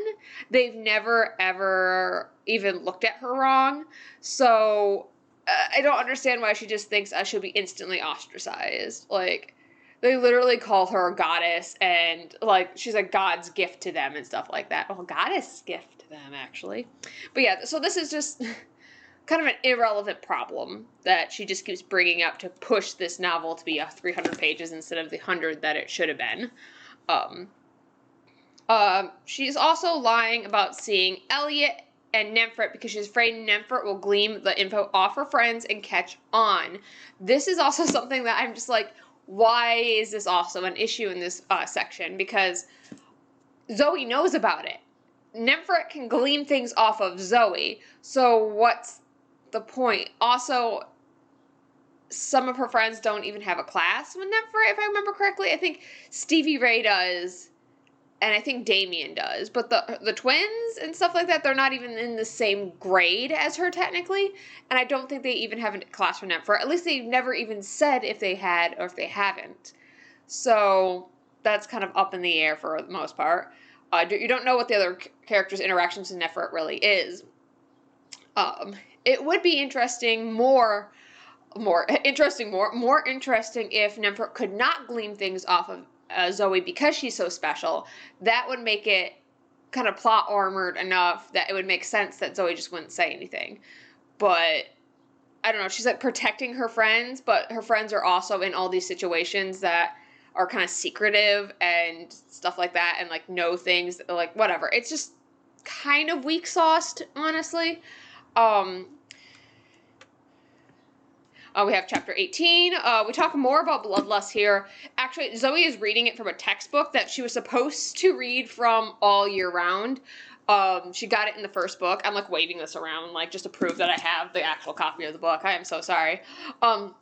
They've never, ever even looked at her wrong. So, I don't understand why she just thinks I should be instantly ostracized. Like, they literally call her a goddess and, like, she's a god's gift to them and stuff like that. Oh, goddess gift to them, actually. But yeah, so this is just kind of an irrelevant problem that she just keeps bringing up to push this novel to be 300 pages instead of the 100 that it should have been. She's also lying about seeing Elliot and Nemphra because she's afraid Nemphra will glean the info off her friends and catch on. This is also something that I'm just like, why is this also an issue in this section? Because Zoe knows about it. Nemphra can glean things off of Zoe, so what's the point? Also, some of her friends don't even have a class with Nemphra, if I remember correctly. I think Stevie Ray does, and I think Damien does. But the twins and stuff like that, they're not even in the same grade as her, technically. And I don't think they even have a class for Nemphra. At least they've never even said if they had or if they haven't. So that's kind of up in the air for the most part. You don't know what the other characters' interactions with Nemphra really is. It would be interesting, more interesting if Nemphra could not glean things off of Zoe because she's so special. That would make it kind of plot armored enough that it would make sense that Zoe just wouldn't say anything. But I don't know, she's like protecting her friends, but her friends are also in all these situations that are kind of secretive and stuff like that, and like know things that, like, whatever. It's just kind of weak sauced, honestly. We have chapter 18. We talk more about bloodlust here. Actually, Zoe is reading it from a textbook that she was supposed to read from all year round. She got it in the first book. I'm like waving this around like just to prove that I have the actual copy of the book. I am so sorry. But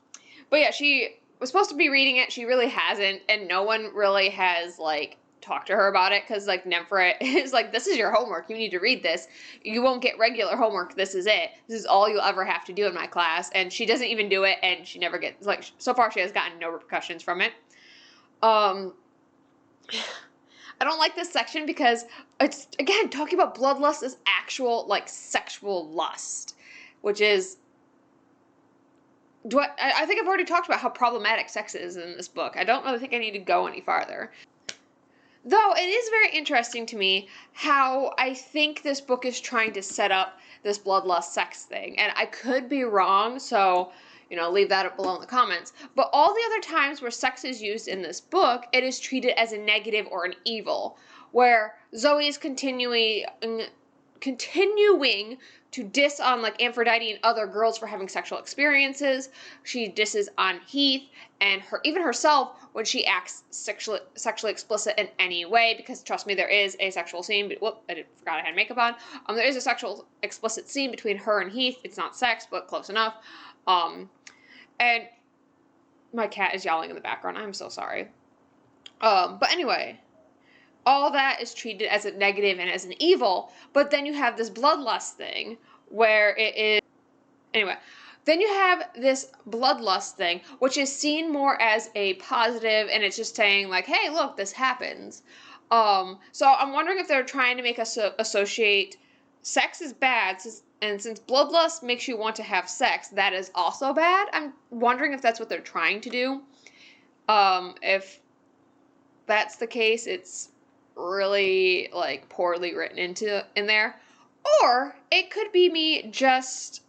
yeah, she was supposed to be reading it. She really hasn't, and no one really has like talked to her about it because like Nemphra is like, this is your homework. You need to read this. You won't get regular homework. This is it. This is all you'll ever have to do in my class. And she doesn't even do it, and she never gets, like, so far she has gotten no repercussions from it. I don't like this section because it's, again, talking about bloodlust is actual, like, sexual lust, which is, I think I've already talked about how problematic sex is in this book. I don't really think I need to go any farther. Though it is very interesting to me how I think this book is trying to set up this bloodlust sex thing. And I could be wrong, so, you know, leave that up below in the comments. But all the other times where sex is used in this book, it is treated as a negative or an evil. Where Zoe is continuing to diss on like Aphrodite and other girls for having sexual experiences. She disses on Heath and even herself when she acts sexually explicit in any way, because trust me, there is a sexual scene. Whoop, I forgot I had makeup on. There is a sexual explicit scene between her and Heath. It's not sex, but close enough. And my cat is yelling in the background. I'm so sorry. But anyway, all that is treated as a negative and as an evil, but then you have this bloodlust thing where it is, anyway, Then you have this bloodlust thing, which is seen more as a positive, and it's just saying like, hey, look, this happens. So I'm wondering if they're trying to make us associate sex is bad, and since bloodlust makes you want to have sex, that is also bad. I'm wondering if that's what they're trying to do. If that's the case, it's really like poorly written in there. Or it could be me just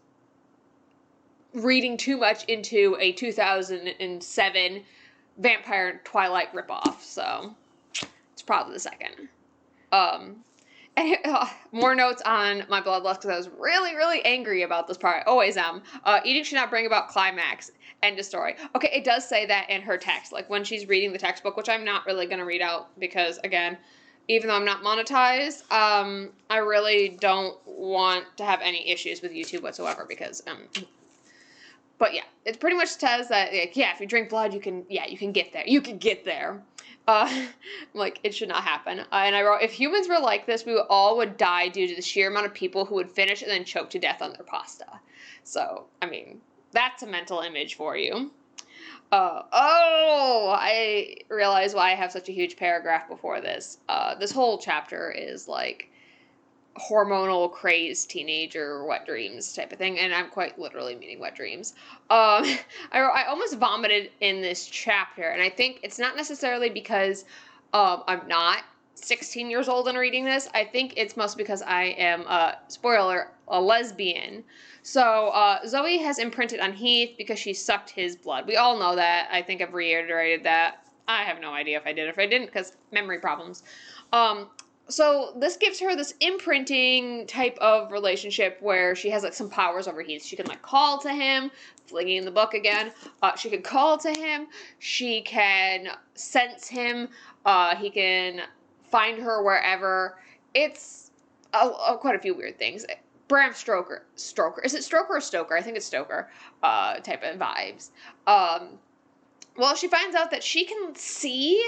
reading too much into a 2007 Vampire Twilight ripoff. So it's probably the second. And more notes on my bloodlust because I was really, really angry about this part. I always am. Eating should not bring about climax. End of story. Okay, it does say that in her text. Like when she's reading the textbook, which I'm not really going to read out because, again, even though I'm not monetized, I really don't want to have any issues with YouTube whatsoever because, but yeah, it pretty much says that, like, yeah, if you drink blood, you can get there. You can get there. Like, it should not happen. And I wrote, if humans were like this, we all would die due to the sheer amount of people who would finish and then choke to death on their pasta. So, I mean, that's a mental image for you. I realize why I have such a huge paragraph before this. This whole chapter is like hormonal crazed teenager wet dreams type of thing, and I'm quite literally meaning wet dreams. I almost vomited in this chapter, and I think it's not necessarily because I'm not 16 years old and reading this. I think it's mostly because I am, spoiler, a lesbian. So Zoe has imprinted on Heath because she sucked his blood. We all know that. I think I've reiterated that. I have no idea if I did or if I didn't because memory problems. So this gives her this imprinting type of relationship where she has like some powers over Heath. She can like call to him, flinging the book again. She can call to him. She can sense him. He can find her wherever. It's quite a few weird things. Bram Stoker. Is it Stoker or Stoker? I think it's Stoker. Type of vibes. Well, she finds out that she can see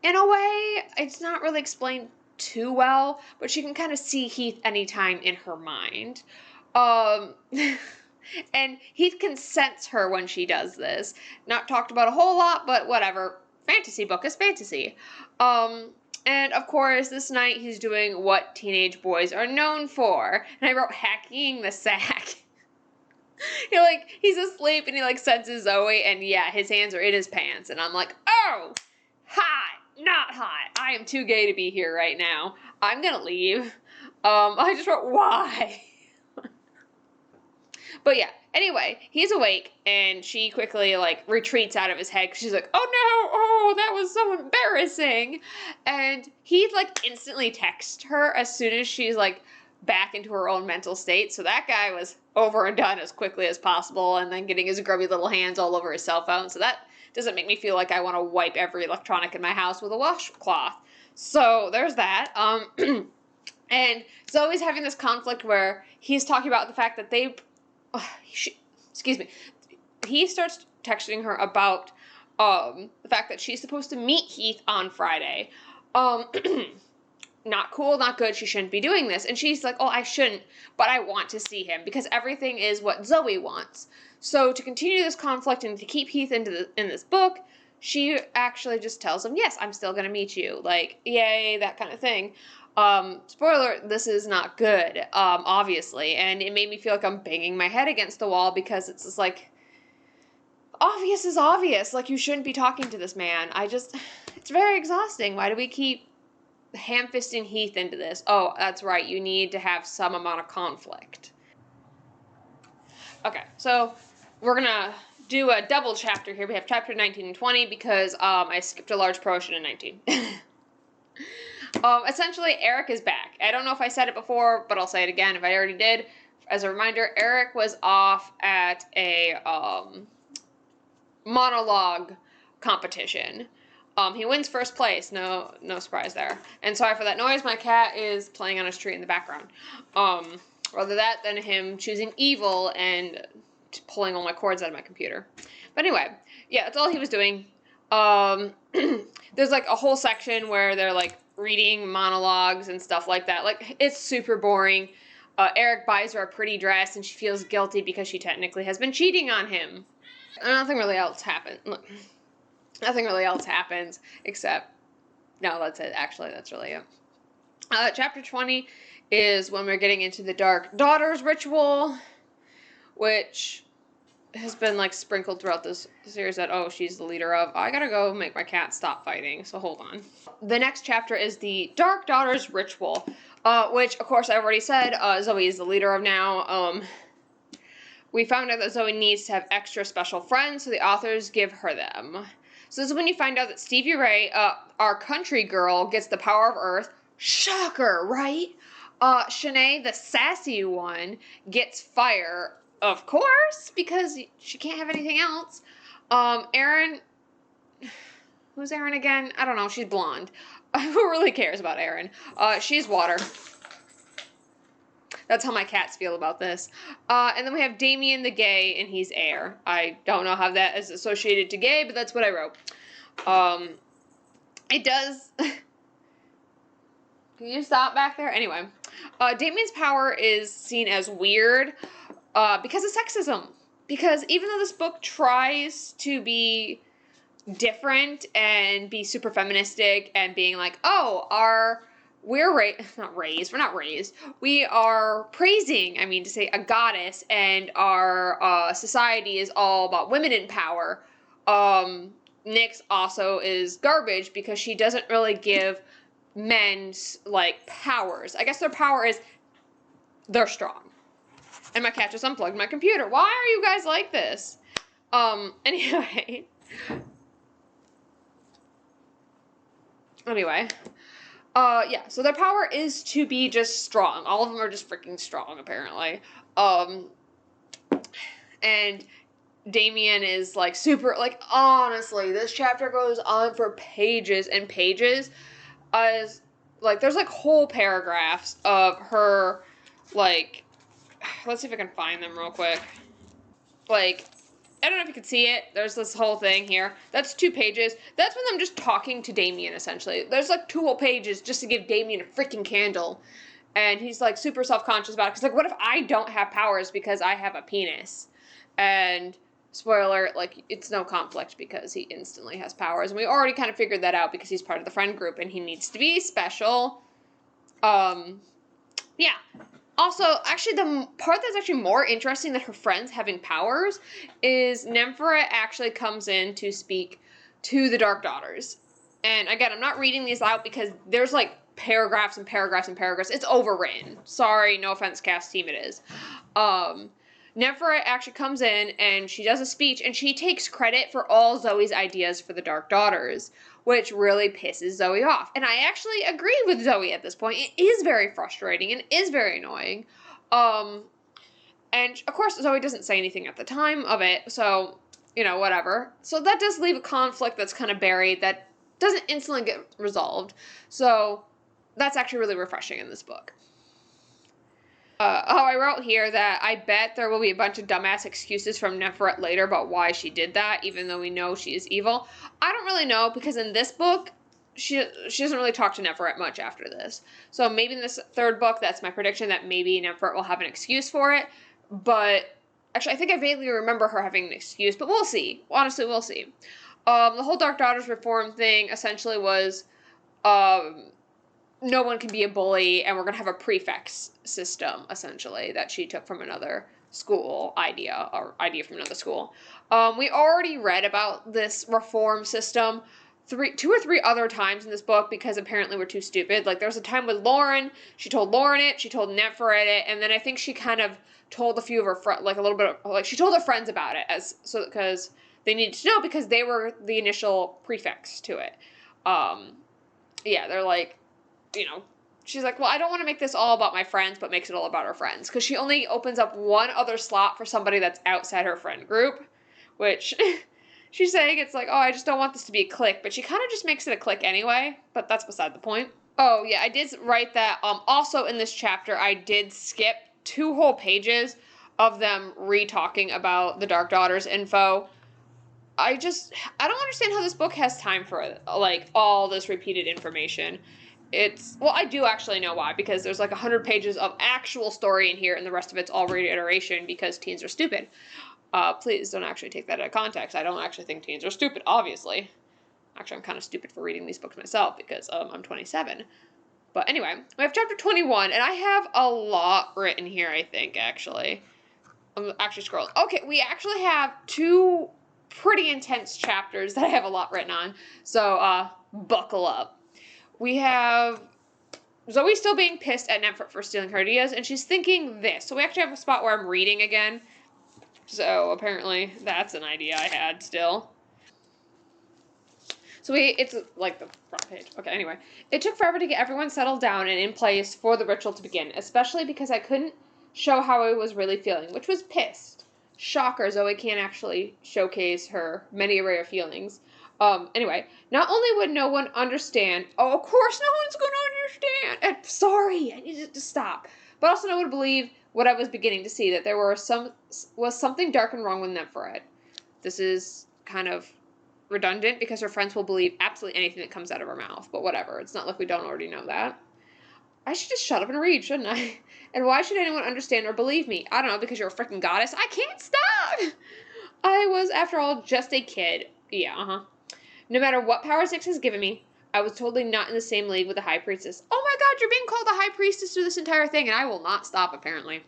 in a way. It's not really explained too well, but she can kind of see Heath anytime in her mind. And Heath can sense her when she does this. Not talked about a whole lot, but whatever. Fantasy book is fantasy. And of course, this night he's doing what teenage boys are known for. And I wrote hacking the sack. He's asleep and he like senses Zoe, and yeah, his hands are in his pants. And I'm like, oh, hot. Not hot. I am too gay to be here right now. I'm gonna leave. I just wrote, why? But yeah, anyway, he's awake, and she quickly, like, retreats out of his head, 'cause she's like, oh no, oh, that was so embarrassing. And he, like, instantly texts her as soon as she's, like, back into her own mental state. So that guy was over and done as quickly as possible, and then getting his grubby little hands all over his cell phone. So that doesn't make me feel like I want to wipe every electronic in my house with a washcloth. So there's that. And Zoe's having this conflict where he's talking about the fact that he starts texting her about the fact that she's supposed to meet Heath on Friday. Not cool, not good, she shouldn't be doing this. And she's like, oh, I shouldn't, but I want to see him because everything is what Zoe wants. So to continue this conflict and to keep Heath in this book, she actually just tells him, yes, I'm still going to meet you. Like, yay, that kind of thing. Spoiler, this is not good, obviously. And it made me feel like I'm banging my head against the wall because it's just like, obvious is obvious. Like, you shouldn't be talking to this man. It's very exhausting. Why do we keep ham-fisting Heath into this? Oh, that's right. You need to have some amount of conflict. Okay, so we're going to do a double chapter here. We have chapter 19 and 20 because I skipped a large portion in 19. Essentially, Eric is back. I don't know if I said it before, but I'll say it again if I already did. As a reminder, Eric was off at a monologue competition. He wins first place. No surprise there. And sorry for that noise. My cat is playing on a tree in the background. Rather that than him choosing evil and pulling all my cords out of my computer. But anyway, yeah, that's all he was doing. There's like a whole section where they're like reading monologues and stuff like that. Like, it's super boring. Eric buys her a pretty dress and she feels guilty because she technically has been cheating on him. And nothing really else happens. Nothing really else happens except, no, that's it. Actually, that's really it. Chapter 20 is when we're getting into the Dark Daughters ritual, which has been like sprinkled throughout this series that, oh, she's the leader of. I gotta go make my cat stop fighting, so hold on. The next chapter is the Dark Daughters ritual, which of course I already said Zoe is the leader of now. We found out that Zoe needs to have extra special friends, so the authors give her them. So this is when you find out that Stevie Ray, our country girl, gets the power of Earth. Shocker, right? Shanae, the sassy one, gets fire. Of course, because she can't have anything else. Erin, who's Erin again? I don't know, she's blonde. Who really cares about Erin? She's water. That's how my cats feel about this. And then we have Damien the gay, and he's air. I don't know how that is associated to gay, but that's what I wrote. It does... Can you stop back there? Anyway, Damien's power is seen as weird because of sexism. Because even though this book tries to be different and be super feministic and being like, oh, we're not raised. We are praising, I mean to say, a goddess, and our society is all about women in power. Nyx also is garbage because she doesn't really give men's, like, powers. I guess their power is they're strong. And my cat just unplugged my computer. Why are you guys like this? Anyway. Yeah, so their power is to be just strong. All of them are just freaking strong, apparently. And Damien is, like, super, like, honestly, this chapter goes on for pages and pages. Like, there's, like, whole paragraphs of her, like, let's see if I can find them real quick. Like, I don't know if you can see it. There's this whole thing here. That's 2 pages. That's when I'm just talking to Damien, essentially. There's, like, 2 whole pages just to give Damien a freaking candle. And he's, like, super self-conscious about it. Because, like, what if I don't have powers because I have a penis? And, spoiler, like, it's no conflict because he instantly has powers. And we already kind of figured that out because he's part of the friend group and he needs to be special. Yeah. Also, actually, the part that's actually more interesting than her friends having powers is Nymphra actually comes in to speak to the Dark Daughters. And again, I'm not reading these out because there's, like, paragraphs and paragraphs and paragraphs. It's overwritten. Sorry, no offense, cast team, it is. Nymphra actually comes in and she does a speech and she takes credit for all Zoe's ideas for the Dark Daughters, which really pisses Zoe off. And I actually agree with Zoe at this point. It is very frustrating and is very annoying. And of course Zoe doesn't say anything at the time of it, so, you know, whatever. So that does leave a conflict that's kind of buried that doesn't instantly get resolved. So that's actually really refreshing in this book. I wrote here that I bet there will be a bunch of dumbass excuses from Nefret later about why she did that, even though we know she is evil. I don't really know, because in this book, she doesn't really talk to Nefret much after this. So maybe in this 3rd book, that's my prediction, that maybe Nefret will have an excuse for it. But, actually, I think I vaguely remember her having an excuse, but we'll see. Honestly, we'll see. The whole Dark Daughters reform thing essentially was, no one can be a bully, and we're going to have a prefects system, essentially, that she took from another school idea, or idea from another school. We already read about this reform system 2 or 3 other times in this book, because apparently we're too stupid. Like, there was a time with Lauren, she told Lauren it, she told Nefret it, and then I think she kind of told a few of her friends, like, a little bit of, like, she told her friends about it, because they needed to know, because they were the initial prefects to it. Yeah, they're like, you know, she's like, well, I don't want to make this all about my friends, but makes it all about her friends. Because she only opens up one other slot for somebody that's outside her friend group, which she's saying it's like, oh, I just don't want this to be a clique. But she kind of just makes it a clique anyway, but that's beside the point. Oh, yeah, I did write that. Also in this chapter, I did skip 2 whole pages of them re-talking about the Dark Daughters info. I don't understand how this book has time for, like, all this repeated information. well, I do actually know why, because there's like 100 pages of actual story in here, and the rest of it's all reiteration because teens are stupid. Please don't actually take that out of context. I don't actually think teens are stupid, obviously. Actually, I'm kind of stupid for reading these books myself because I'm 27. But anyway, we have chapter 21, and I have a lot written here, I think, actually. I'm actually scrolling. Okay, we actually have 2 pretty intense chapters that I have a lot written on, so buckle up. We have Zoe still being pissed at Netflix for stealing her ideas, and she's thinking this. So we actually have a spot where I'm reading again. So apparently that's an idea I had still. So it's like the front page. Okay, anyway. It took forever to get everyone settled down and in place for the ritual to begin, especially because I couldn't show how I was really feeling, which was pissed. Shocker, Zoe can't actually showcase her many array of feelings. Anyway, not only would no one understand, of course no one's gonna understand. Sorry, I needed to stop. But also no one would believe what I was beginning to see, that there was something dark and wrong with Nephrit. This is kind of redundant because her friends will believe absolutely anything that comes out of her mouth, but whatever. It's not like we don't already know that. I should just shut up and read, shouldn't I? And why should anyone understand or believe me? I don't know, because you're a freaking goddess. I can't stop! I was, after all, just a kid. Yeah, No matter what Power 6 has given me, I was totally not in the same league with the High Priestess. Oh my god, you're being called the High Priestess through this entire thing, and I will not stop, apparently.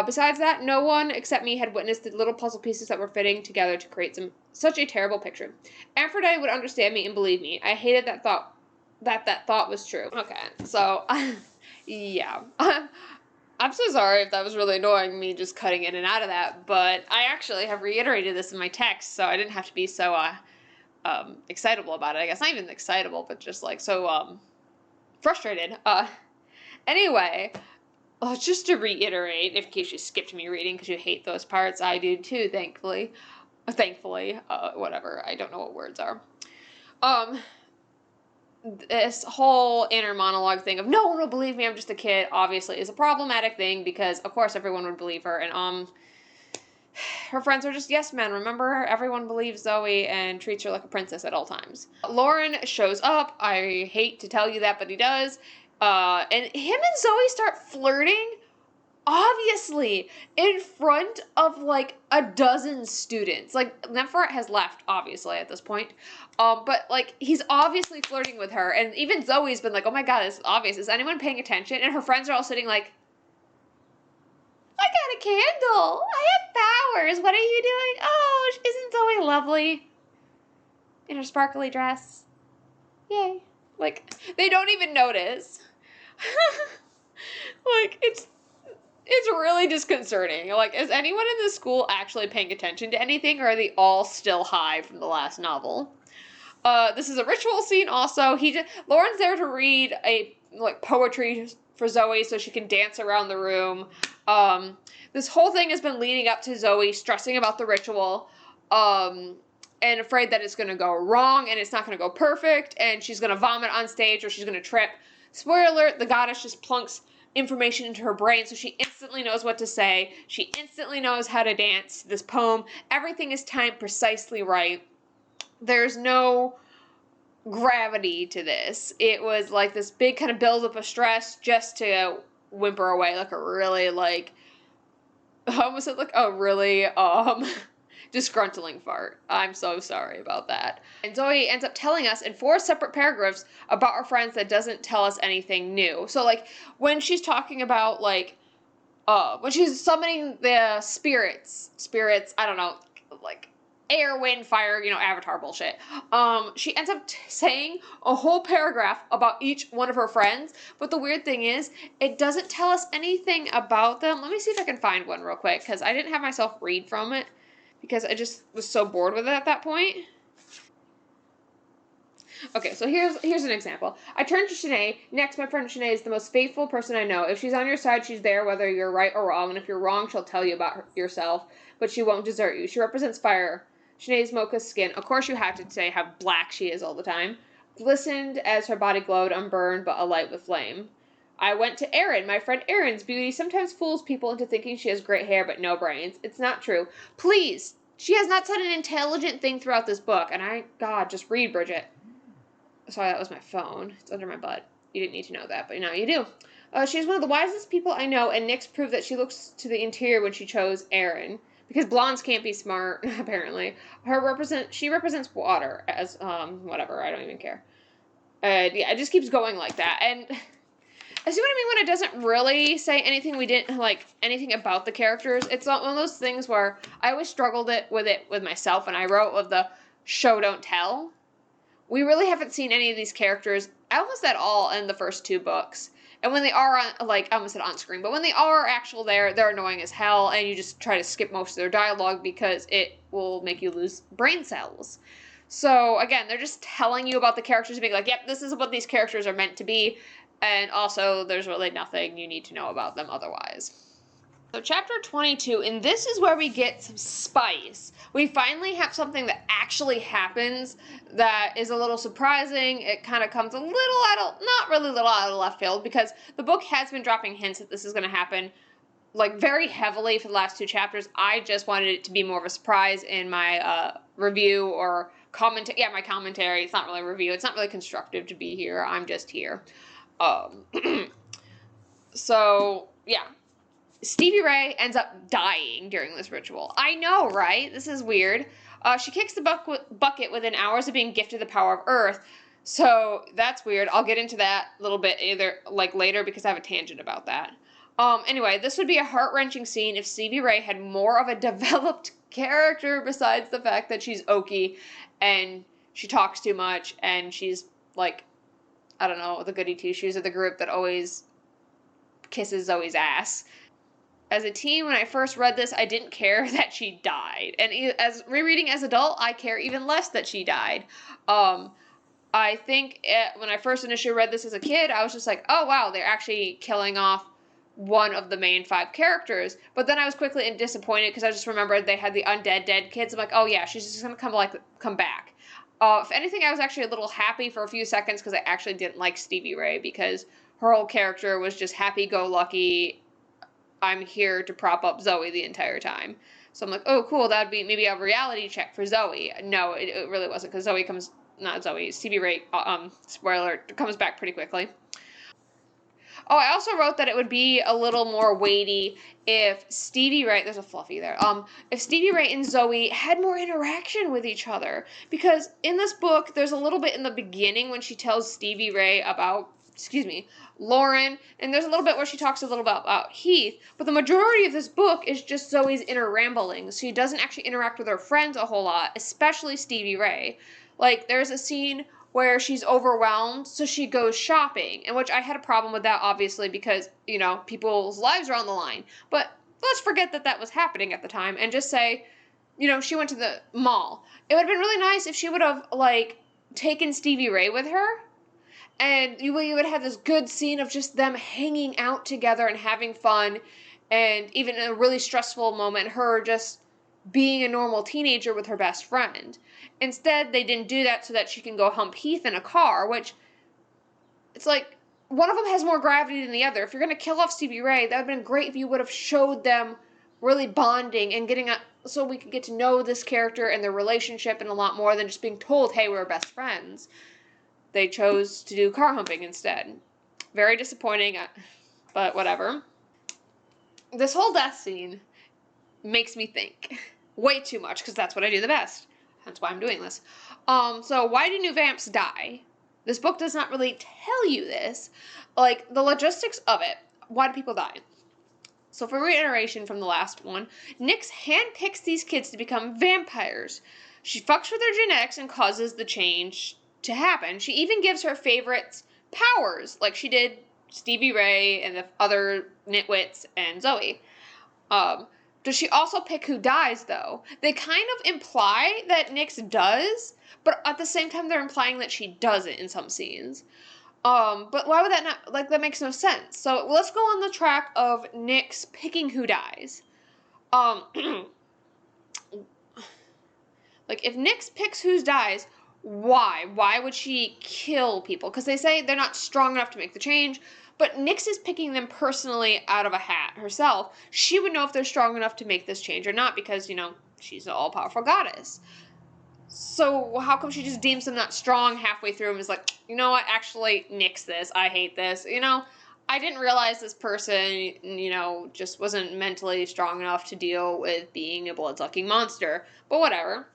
Besides that, no one except me had witnessed the little puzzle pieces that were fitting together to create such a terrible picture. Aphrodite would understand me and believe me. I hated that thought was true. Okay, so, yeah. I'm so sorry if that was really annoying, me just cutting in and out of that, but I actually have reiterated this in my text, so I didn't have to be so, excitable about it. I guess not even excitable, but just, like, so, frustrated. Anyway... just to reiterate, in case you skipped me reading because you hate those parts, I do too, thankfully. Whatever, I don't know what words are. This whole inner monologue thing of, no one will believe me, I'm just a kid, obviously is a problematic thing because, of course, everyone would believe her, and, her friends are just yes men. Remember, everyone believes Zoe and treats her like a princess at all times. Lauren shows up. I hate to tell you that, but he does. And him and Zoe start flirting, obviously, in front of, like, a dozen students. Like, Nephrit has left, obviously, at this point. But, like, he's obviously flirting with her. And even Zoe's been like, oh my god, this is obvious. Is anyone paying attention? And her friends are all sitting like, I got a candle. I have powers. What are you doing? Oh, isn't Zoe lovely? In her sparkly dress. Yay. Like, they don't even notice. Like, it's really disconcerting. Like, is anyone in the school actually paying attention to anything, or are they all still high from the last novel? This is a ritual scene also. Lauren's there to read poetry for Zoe so she can dance around the room. This whole thing has been leading up to Zoe stressing about the ritual, and afraid that it's going to go wrong and it's not going to go perfect and she's going to vomit on stage or she's going to trip. Spoiler alert, the goddess just plunks information into her brain so she instantly knows what to say. She instantly knows how to dance this poem. Everything is timed precisely right. There's no gravity to this. It was like this big kind of buildup of stress just to whimper away like a really, like, I almost said like a really, disgruntling fart. I'm so sorry about that. And Zoe ends up telling us in 4 separate paragraphs about our friends that doesn't tell us anything new. So, like, when she's talking about, like, when she's summoning the spirits, I don't know, like, air, wind, fire, Avatar bullshit. She ends up saying a whole paragraph about each one of her friends, but the weird thing is, it doesn't tell us anything about them. Let me see if I can find one real quick, because I didn't have myself read from it, because I just was so bored with it at that point. Okay, so here's an example. I turned to Shanae. Next, my friend Shanae is the most faithful person I know. If she's on your side, she's there whether you're right or wrong, and if you're wrong, she'll tell you about yourself, but she won't desert you. She represents fire. Shanae's mocha skin, of course you have to say how black she is all the time, glistened as her body glowed, unburned, but alight with flame. I went to Erin. My friend Erin's beauty sometimes fools people into thinking she has great hair but no brains. It's not true. Please! She has not said an intelligent thing throughout this book, and God, just read, Bridget. Sorry, that was my phone. It's under my butt. You didn't need to know that, but now you do. She's one of the wisest people I know, and Nyx proved that she looks to the interior when she chose Aaron. Because blondes can't be smart, apparently. She represents water as, whatever, I don't even care. Yeah, it just keeps going like that. And I see what I mean when it doesn't really say anything anything about the characters. It's not one of those things where I always struggled with it with myself when I wrote with the show don't tell. We really haven't seen any of these characters almost at all in the first 2 books. And when they are I almost said on screen, but when they are actual there, they're annoying as hell, and you just try to skip most of their dialogue because it will make you lose brain cells. So, again, they're just telling you about the characters and being like, yep, this is what these characters are meant to be, and also there's really nothing you need to know about them otherwise. So chapter 22, and this is where we get some spice. We finally have something that actually happens that is a little surprising. It kind of comes a little not really little out of left field, because the book has been dropping hints that this is going to happen very heavily for the last 2 chapters. I just wanted it to be more of a surprise in my review or commentary. Yeah, my commentary. It's not really a review. It's not really constructive to be here. I'm just here. So, yeah. Stevie Ray ends up dying during this ritual. I know, right? This is weird. She kicks the bucket within hours of being gifted the power of Earth. So that's weird. I'll get into that a little bit later because I have a tangent about that. Anyway, this would be a heart-wrenching scene if Stevie Ray had more of a developed character besides the fact that she's oaky and she talks too much and she's I don't know, the goody two-shoes of the group that always kisses Zoe's ass. As a teen, when I first read this, I didn't care that she died. And as rereading as adult, I care even less that she died. I think when I first initially read this as a kid, I was just like, oh wow, they're actually killing off one of the main 5 characters. But then I was quickly disappointed because I just remembered they had the undead dead kids. I'm like, oh yeah, she's just gonna come back. If anything, I was actually a little happy for a few seconds because I actually didn't like Stevie Ray because her whole character was just happy-go-lucky. I'm here to prop up Zoe the entire time. So I'm like, oh, cool, that'd be maybe a reality check for Zoe. No, it really wasn't, because Stevie Ray, spoiler, comes back pretty quickly. Oh, I also wrote that it would be a little more weighty if Stevie Ray, there's a fluffy there, if Stevie Ray and Zoe had more interaction with each other. Because in this book, there's a little bit in the beginning when she tells Stevie Ray about, Lauren, and there's a little bit where she talks a little about Heath, but the majority of this book is just Zoe's inner ramblings. She doesn't actually interact with her friends a whole lot, especially Stevie Ray. There's a scene where she's overwhelmed, so she goes shopping, and which I had a problem with that, obviously, because, people's lives are on the line. But let's forget that was happening at the time, and just say, she went to the mall. It would have been really nice if she would have, taken Stevie Ray with her, and you would have this good scene of just them hanging out together and having fun, and even in a really stressful moment, her just being a normal teenager with her best friend. Instead, they didn't do that so that she can go hump Heath in a car, which, it's one of them has more gravity than the other. If you're going to kill off Stevie Ray, that would have been great if you would have showed them really bonding and so we could get to know this character and their relationship and a lot more than just being told, hey, we're best friends. They chose to do car humping instead. Very disappointing, but whatever. This whole death scene makes me think way too much, because that's what I do the best. That's why I'm doing this. So why do new vamps die? This book does not really tell you this. The logistics of it. Why do people die? So for reiteration from the last one, Nyx handpicks these kids to become vampires. She fucks with their genetics and causes the change to happen. She even gives her favorites powers, like she did Stevie Ray and the other nitwits and Zoe. Does she also pick who dies, though? They kind of imply that Nyx does, but at the same time they're implying that she doesn't in some scenes. But why would that not, that makes no sense. So let's go on the track of Nyx picking who dies. If Nyx picks who dies, why? Why would she kill people? Because they say they're not strong enough to make the change, but Nyx is picking them personally out of a hat herself. She would know if they're strong enough to make this change or not because, she's an all-powerful goddess. So how come she just deems him not strong halfway through and is like, you know what, actually, nix this. I hate this. You know, I didn't realize this person, you know, just wasn't mentally strong enough to deal with being a blood-sucking monster. But whatever.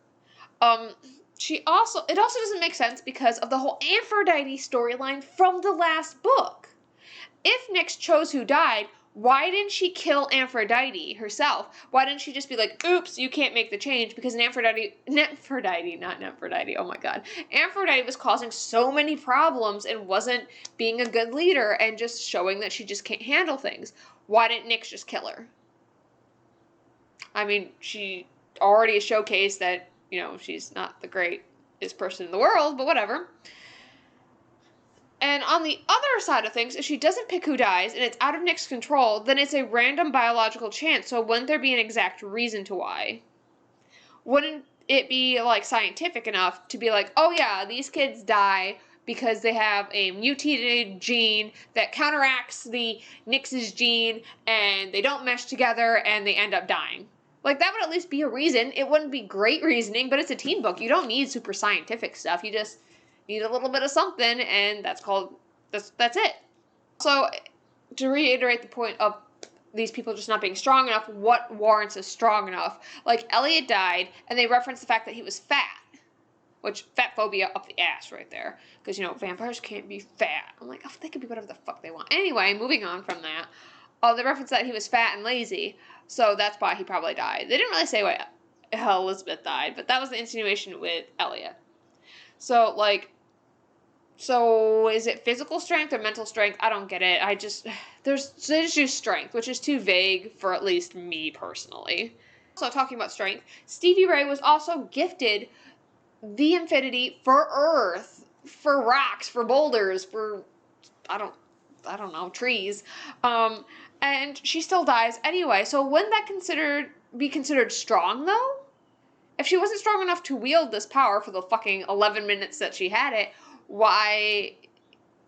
It also doesn't make sense because of the whole Aphrodite storyline from the last book. If Nyx chose who died, why didn't she kill Aphrodite herself? Why didn't she just be like, oops, you can't make the change? Because Aphrodite, oh my god. Aphrodite was causing so many problems and wasn't being a good leader and just showing that she just can't handle things. Why didn't Nyx just kill her? I mean, she already showcased that, you know, she's not the greatest person in the world, but whatever. And on the other side of things, if she doesn't pick who dies and it's out of Nyx's control, then it's a random biological chance. So wouldn't there be an exact reason to why? Wouldn't it be like scientific enough to be like, oh yeah, these kids die because they have a mutated gene that counteracts the Nyx's gene and they don't mesh together and they end up dying? Like, that would at least be a reason. It wouldn't be great reasoning, but it's a teen book. You don't need super scientific stuff. You just need a little bit of something, and that's it. So, to reiterate the point of these people just not being strong enough, what warrants is strong enough? Like, Elliot died, and they referenced the fact that he was fat. Which, fat phobia up the ass right there. Because, you know, vampires can't be fat. I'm like, oh, they can be whatever the fuck they want. Anyway, moving on from that. They referenced that he was fat and lazy. So that's why he probably died. They didn't really say why Elizabeth died, but that was the insinuation with Elliot. So, like, so is it physical strength or mental strength? I don't get it. They just use strength, which is too vague for at least me personally. Also, talking about strength, Stevie Ray was also gifted the Infinity for Earth, for rocks, for boulders, for, I don't know, trees. And she still dies anyway. So wouldn't that be considered strong, though? If she wasn't strong enough to wield this power for the fucking 11 minutes that she had it, why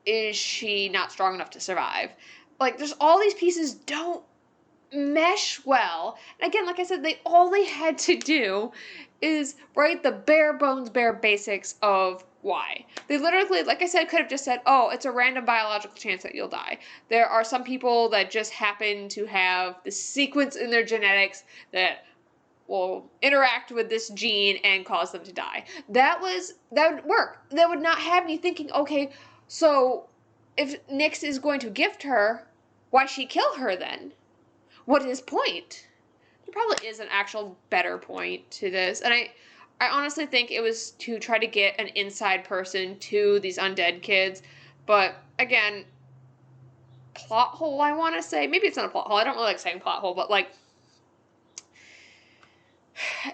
is she not strong enough to survive? Like, there's all these pieces don't mesh well. And again, like I said, all they had to do is write the bare bones, bare basics of why. They literally, like I said, could have just said, oh, it's a random biological chance that you'll die. There are some people that just happen to have the sequence in their genetics that will interact with this gene and cause them to die. That would work. That would not have me thinking, okay, so if Nyx is going to gift her, why she kill her then? What is point? There probably is an actual better point to this. And I honestly think it was to try to get an inside person to these undead kids. But again, plot hole, I want to say. Maybe it's not a plot hole. I don't really like saying plot hole, but like,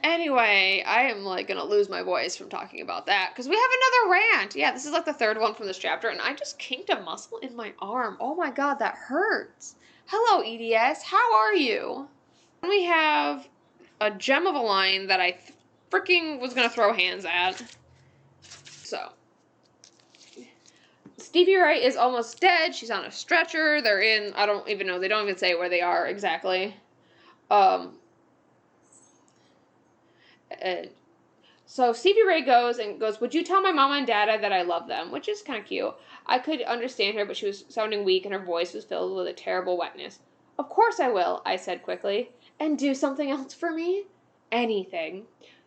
anyway, I am like gonna lose my voice from talking about that because we have another rant. Yeah, this is like the third one from this chapter, and I just kinked a muscle in my arm. Oh my god, that hurts. Hello, EDS. How are you? We have a gem of a line that I freaking was gonna throw hands at. So, Stevie Ray is almost dead. She's on a stretcher. I don't even know. They don't even say where they are exactly. So Stevie Ray goes, would you tell my mama and dada that I love them? Which is kind of cute. I could understand her, but she was sounding weak and her voice was filled with a terrible wetness. Of course I will, I said quickly. And do something else for me? Anything.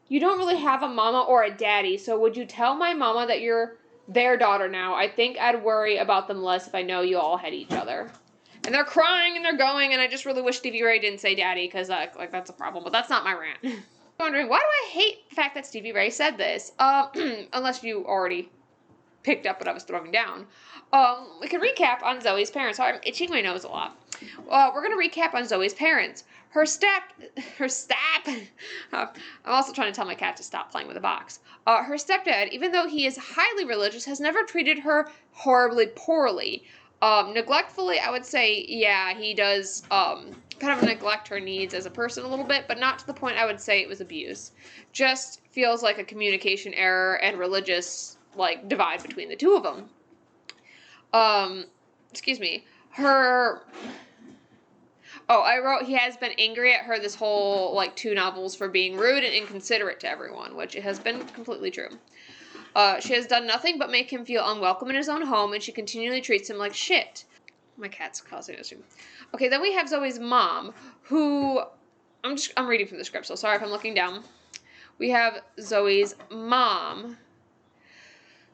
You don't really have a mama or a daddy, so would you tell my mama that you're their daughter now? I think I'd worry about them less if I know you all had each other. And they're crying and they're going, and I just really wish Stevie Ray didn't say daddy, because like that's a problem, but that's not my rant. Wondering, why do I hate the fact that Stevie Ray said this? Unless you already picked up what I was throwing down. We can recap on Zoe's parents. So I'm itching my nose a lot. We're going to recap on Zoe's parents. I'm also trying to tell my cat to stop playing with a box. Her stepdad, even though he is highly religious, has never treated her horribly poorly. Neglectfully, I would say, yeah, he does, kind of neglect her needs as a person a little bit, but not to the point I would say it was abuse. Just feels like a communication error and religious, like, divide between the two of them. Excuse me. Oh, I wrote he has been angry at her this whole, like, 2 novels for being rude and inconsiderate to everyone, which it has been completely true. She has done nothing but make him feel unwelcome in his own home, and she continually treats him like shit. My cat's causing us. Okay, then we have Zoe's mom, who I'm reading from the script, so sorry if I'm looking down. We have Zoe's mom,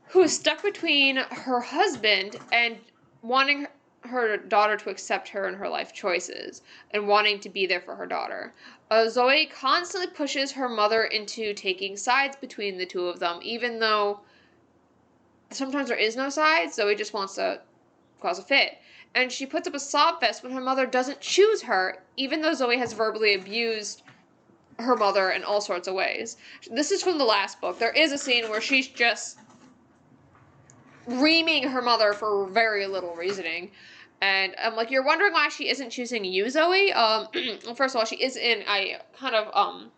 who is stuck between her husband and wanting her daughter to accept her and her life choices and wanting to be there for her daughter. Zoe constantly pushes her mother into taking sides between the two of them, even though sometimes there is no sides. Zoe just wants to cause a fit. And she puts up a sob fest when her mother doesn't choose her, even though Zoe has verbally abused her mother in all sorts of ways. This is from the last book. There is a scene where she's just reaming her mother for very little reasoning. And I'm like, you're wondering why she isn't choosing you, Zoe? First of all, she is in a kind of,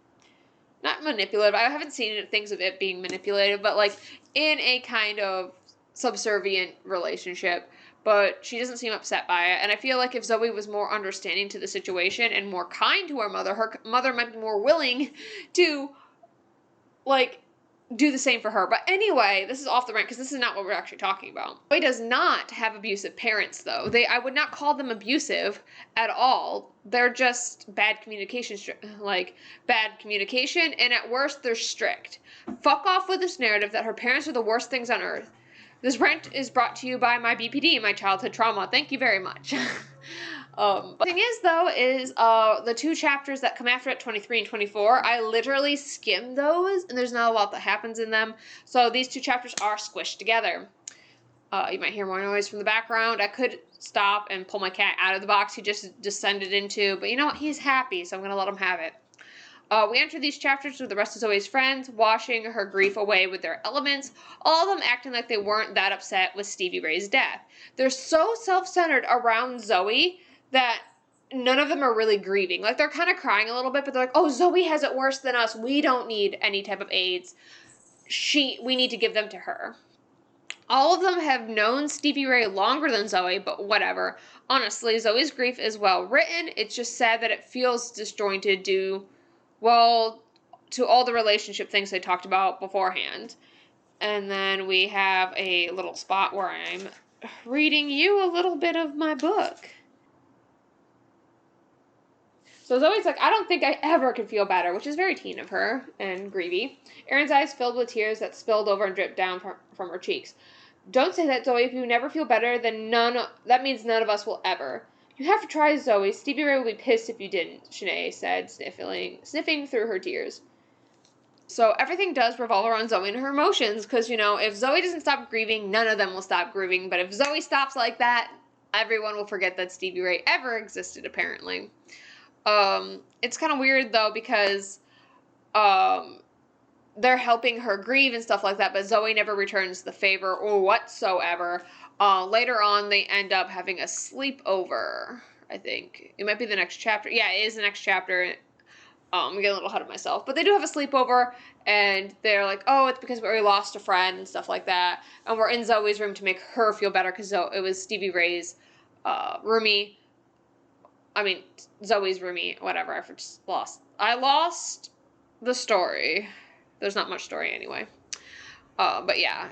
not manipulative. I haven't seen things of it being manipulative, but like in a kind of subservient relationship. But she doesn't seem upset by it. And I feel like if Zoe was more understanding to the situation and more kind to her mother might be more willing to, like, do the same for her. But anyway, this is off the rant because this is not what we're actually talking about. Zoe does not have abusive parents, though. I would not call them abusive at all. They're just bad communication, and at worst, they're strict. Fuck off with this narrative that her parents are the worst things on earth. This rant is brought to you by my BPD, my childhood trauma. Thank you very much. But the thing is, though, is the 2 chapters that come after it, 23 and 24, I literally skimmed those, and there's not a lot that happens in them. So these 2 chapters are squished together. You might hear more noise from the background. I could stop and pull my cat out of the box he just descended into, but you know what? He's happy, so I'm going to let him have it. We enter these chapters with the rest of Zoe's friends, washing her grief away with their elements, all of them acting like they weren't that upset with Stevie Ray's death. They're so self-centered around Zoe that none of them are really grieving. Like, they're kind of crying a little bit, but they're like, oh, Zoe has it worse than us. We don't need any type of aids. We need to give them to her. All of them have known Stevie Ray longer than Zoe, but whatever. Honestly, Zoe's grief is well written. It's just sad that it feels disjointed to all the relationship things they talked about beforehand. And then we have a little spot where I'm reading you a little bit of my book. So Zoe's like, I don't think I ever could feel better, which is very teen of her and grievy. Erin's eyes filled with tears that spilled over and dripped down from her cheeks. Don't say that, Zoe. If you never feel better, then that means none of us will ever. You have to try, Zoe. Stevie Ray will be pissed if you didn't, Shanae said, sniffing through her tears. So everything does revolve around Zoe and her emotions, because, if Zoe doesn't stop grieving, none of them will stop grieving. But if Zoe stops like that, everyone will forget that Stevie Ray ever existed, apparently. It's kind of weird, though, because they're helping her grieve and stuff like that, but Zoe never returns the favor or whatsoever. Later on, they end up having a sleepover, I think. It might be the next chapter. Yeah, it is the next chapter. I'm getting a little ahead of myself. But they do have a sleepover, and they're like, oh, it's because we lost a friend and stuff like that. And we're in Zoe's room to make her feel better, because it was Stevie Ray's roomie. I mean, Zoe's roomie, whatever. I lost the story. There's not much story anyway. But yeah.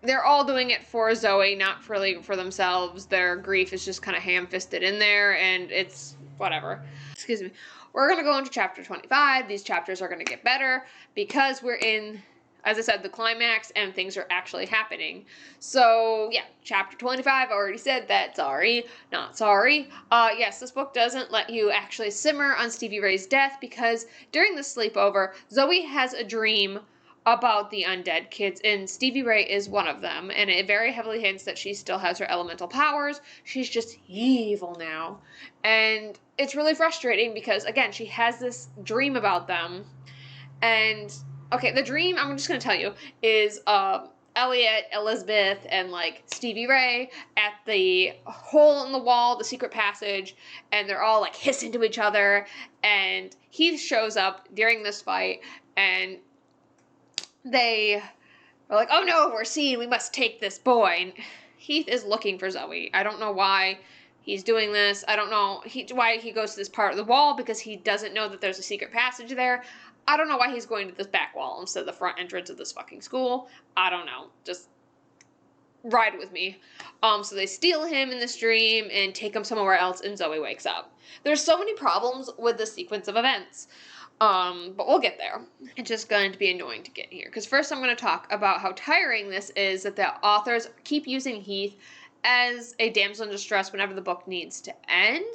They're all doing it for Zoe, not really for themselves. Their grief is just kind of ham-fisted in there, and it's whatever. Excuse me. We're going to go into chapter 25. These chapters are going to get better because we're in, as I said, the climax, and things are actually happening. So, yeah, chapter 25, I already said that. Sorry, not sorry. Yes, this book doesn't let you actually simmer on Stevie Ray's death, because during the sleepover, Zoe has a dream about the undead kids, and Stevie Ray is one of them, and it very heavily hints that she still has her elemental powers. She's just evil now, and it's really frustrating because, again, she has this dream about them, and, okay, the dream, I'm just gonna tell you, is, Elliot, Elizabeth, and, Stevie Ray at the hole in the wall, the secret passage, and they're all, hissing to each other, and Heath shows up during this fight, and they are like, oh no, we're seen, we must take this boy. And Heath is looking for Zoe. I don't know why he's doing this. I don't know why he goes to this part of the wall, because he doesn't know that there's a secret passage there. I don't know why he's going to this back wall instead of the front entrance of this fucking school. I don't know. Just ride with me. So they steal him in this dream and take him somewhere else, and Zoe wakes up. There's so many problems with the sequence of events. But we'll get there. It's just going to be annoying to get here. Because first I'm going to talk about how tiring this is that the authors keep using Heath as a damsel in distress whenever the book needs to end.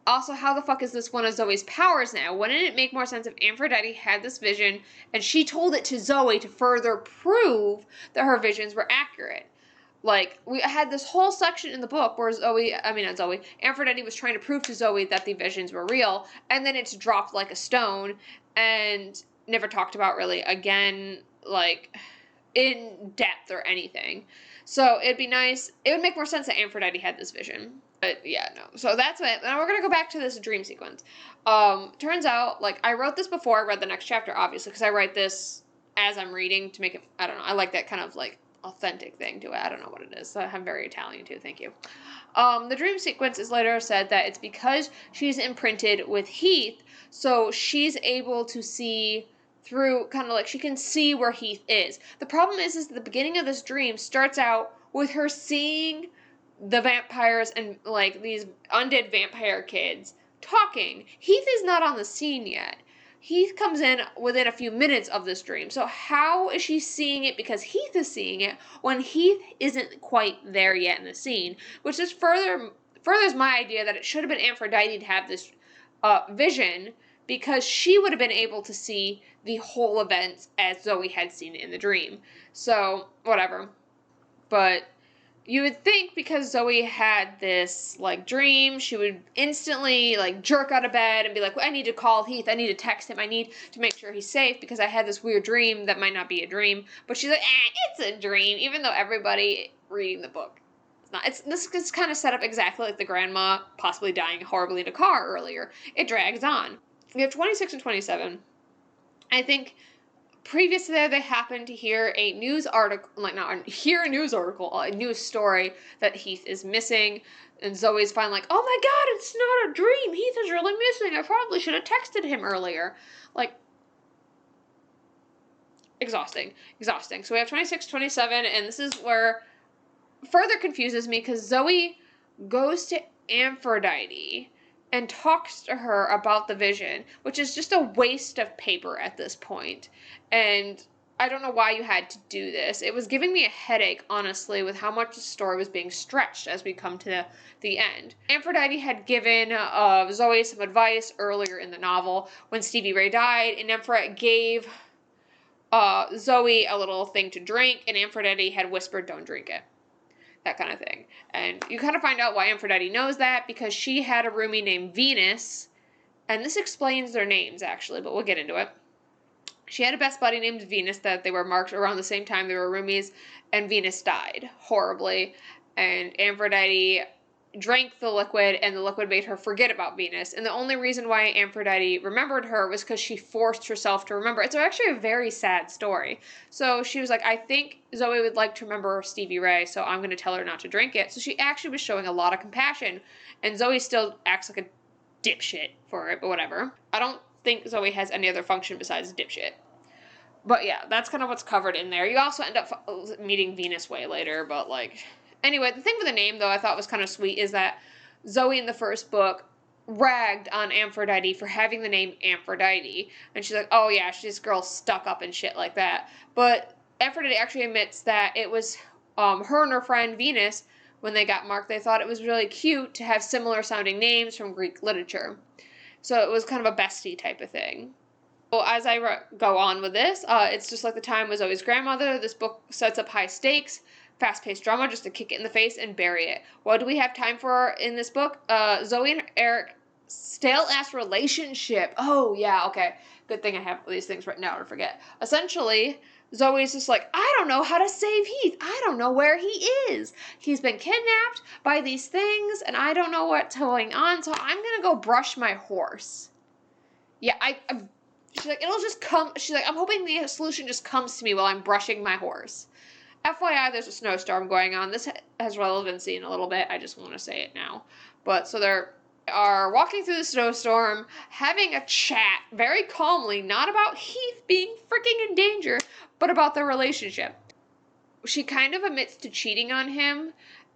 Also, how the fuck is this one of Zoe's powers now? Wouldn't it make more sense if Aphrodite had this vision and she told it to Zoe to further prove that her visions were accurate? Like, we had this whole section in the book where Aphrodite was trying to prove to Zoe that the visions were real, and then it's dropped like a stone and never talked about really again, like, in depth or anything. So it'd be nice, it would make more sense that Aphrodite had this vision. But yeah, no. So that's it. Now we're going to go back to this dream sequence. Turns out, like, I wrote this before I read the next chapter, obviously, because I write this as I'm reading to make it, I don't know, I like that kind of, like, authentic thing to it. I don't know what it is. I'm very Italian too. Thank you. The dream sequence is later said that it's because she's imprinted with Heath, so she's able to see through, kind of like, she can see where Heath is. The problem is the beginning of this dream starts out with her seeing the vampires and, like, these undead vampire kids talking. Heath is not on the scene yet. Heath comes in within a few minutes of this dream. So how is she seeing it because Heath is seeing it when Heath isn't quite there yet in the scene? Which just furthers my idea that it should have been Aphrodite to have this vision, because she would have been able to see the whole event as Zoe had seen it in the dream. So, whatever. But you would think because Zoe had this, like, dream, she would instantly, like, jerk out of bed and be like, well, I need to call Heath, I need to text him, I need to make sure he's safe because I had this weird dream that might not be a dream. But she's like, it's a dream, even though everybody reading the book, it's not. This is kind of set up exactly like the grandma possibly dying horribly in a car earlier. It drags on. We have 26 and 27. I think previous to that, they happened to hear a news article, a news story that Heath is missing, and Zoe's finally like, oh my god, it's not a dream, Heath is really missing, I probably should have texted him earlier. Like, exhausting. So we have 26, 27, and this is where further confuses me, because Zoe goes to Aphrodite and talks to her about the vision, which is just a waste of paper at this point. And I don't know why you had to do this. It was giving me a headache, honestly, with how much the story was being stretched as we come to the end. Aphrodite had given Zoe some advice earlier in the novel when Stevie Ray died, and Aphrodite gave Zoe a little thing to drink, and Aphrodite had whispered, don't drink it. That kind of thing. And you kind of find out why Aphrodite knows that, because she had a roomie named Venus, and this explains their names, actually, but we'll get into it. She had a best buddy named Venus that they were marked around the same time they were roomies, and Venus died horribly, and Aphrodite drank the liquid, and the liquid made her forget about Venus, and the only reason why Aphrodite remembered her was because she forced herself to remember. It's actually a very sad story. So she was like, I think Zoe would like to remember Stevie Ray, so I'm going to tell her not to drink it. So she actually was showing a lot of compassion, and Zoe still acts like a dipshit for it, but whatever. I don't think Zoe has any other function besides dipshit. But yeah, that's kind of what's covered in there. You also end up meeting Venus way later, but like... Anyway, the thing with the name, though, I thought was kind of sweet is that Zoe in the first book ragged on Aphrodite for having the name Aphrodite. And she's like, oh yeah, she's this girl stuck up and shit like that. But Aphrodite actually admits that it was her and her friend Venus, when they got marked, they thought it was really cute to have similar sounding names from Greek literature. So it was kind of a bestie type of thing. Well, as I go on with this, it's just like the time with Zoe's grandmother. This book sets up high stakes, fast-paced drama just to kick it in the face and bury it. What do we have time for in this book? Zoe and Eric, stale-ass relationship. Oh, yeah, okay. Good thing I have these things written down to forget. Essentially, Zoe's just like, I don't know how to save Heath. I don't know where he is. He's been kidnapped by these things, and I don't know what's going on, so I'm going to go brush my horse. Yeah, she's like, it'll just come. She's like, I'm hoping the solution just comes to me while I'm brushing my horse. FYI, there's a snowstorm going on. This has relevancy in a little bit. I just want to say it now. But so they're walking through the snowstorm, having a chat very calmly, not about Heath being freaking in danger, but about their relationship. She kind of admits to cheating on him,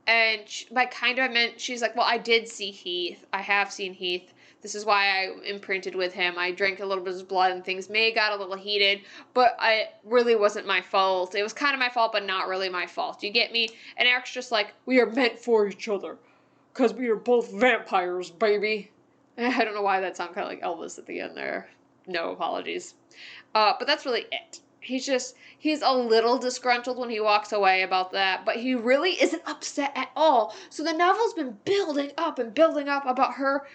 and by kind of I meant she's like, well, I did see Heath. I have seen Heath. This is why I imprinted with him. I drank a little bit of his blood and things may have got a little heated, but it really wasn't my fault. It was kind of my fault, but not really my fault. You get me? And Eric's just like, we are meant for each other. Because we are both vampires, baby. I don't know why that sounded kind of like Elvis at the end there. No apologies. But that's really it. He's a little disgruntled when he walks away about that, but he really isn't upset at all. So the novel's been building up about her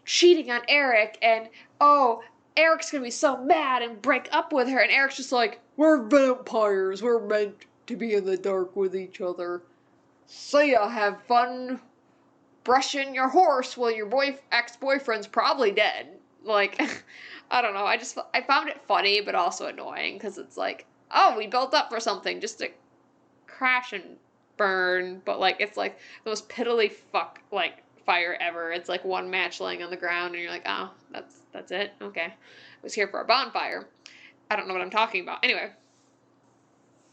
cheating on Eric, and oh, Eric's gonna be so mad and break up with her, and Eric's just like, we're vampires, we're meant to be in the dark with each other. See ya, have fun brushing your horse while your ex-boyfriend's probably dead. Like, I don't know, I found it funny, but also annoying, because it's like, oh, we built up for something just to crash and burn, but like, it's like the most piddly fire ever. It's like one match laying on the ground, and you're like, oh, that's it? Okay. I was here for a bonfire. I don't know what I'm talking about. Anyway.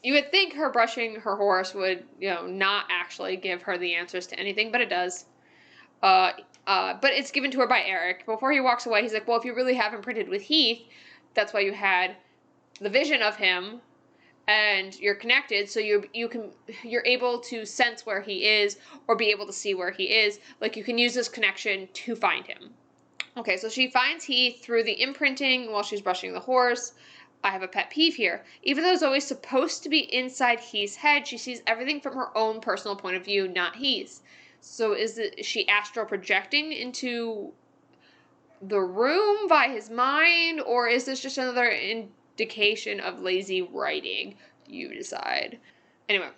You would think her brushing her horse would, not actually give her the answers to anything, but it does. But it's given to her by Eric. Before he walks away, he's like, well, if you really have imprinted with Heath, that's why you had the vision of him, and you're connected, so you're able to sense where he is, or be able to see where he is. Like, you can use this connection to find him. Okay, so she finds Heath through the imprinting while she's brushing the horse. I have a pet peeve here. Even though Zoe's supposed to be inside Heath's head, she sees everything from her own personal point of view, not Heath's. So is she astral projecting into the room by his mind, or is this just another indication of lazy writing? You decide. Anyway,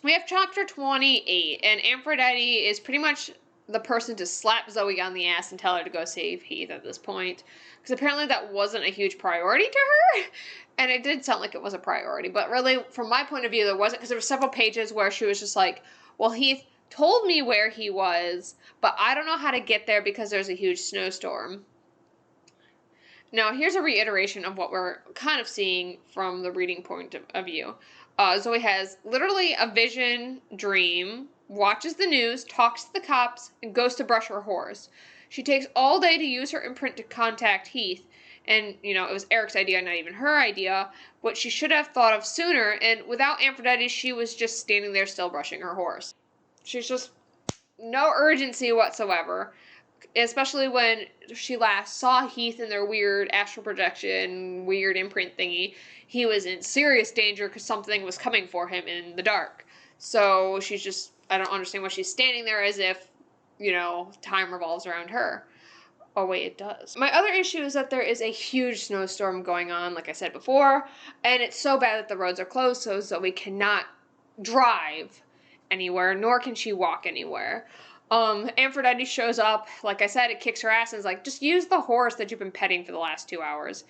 we have chapter 28, and Aphrodite is pretty much the person to slap Zoe on the ass and tell her to go save Heath at this point. Because apparently that wasn't a huge priority to her. And it did sound like it was a priority. But really, from my point of view, there wasn't. Because there were several pages where she was just like, well, Heath told me where he was, but I don't know how to get there because there's a huge snowstorm. Now, here's a reiteration of what we're kind of seeing from the reading point of view. Zoe has literally a vision dream, watches the news, talks to the cops, and goes to brush her horse. She takes all day to use her imprint to contact Heath, and, it was Eric's idea, not even her idea, what she should have thought of sooner, and without Aphrodite, she was just standing there still brushing her horse. She's just no urgency whatsoever, especially when she last saw Heath in their weird astral projection, weird imprint thingy. He was in serious danger because something was coming for him in the dark. So she's just, I don't understand why she's standing there as if, time revolves around her. Oh, wait, it does. My other issue is that there is a huge snowstorm going on, like I said before, and it's so bad that the roads are closed, so Zoe cannot drive anywhere, nor can she walk anywhere. Aphrodite shows up, like I said, it kicks her ass and is like, just use the horse that you've been petting for the last 2 hours.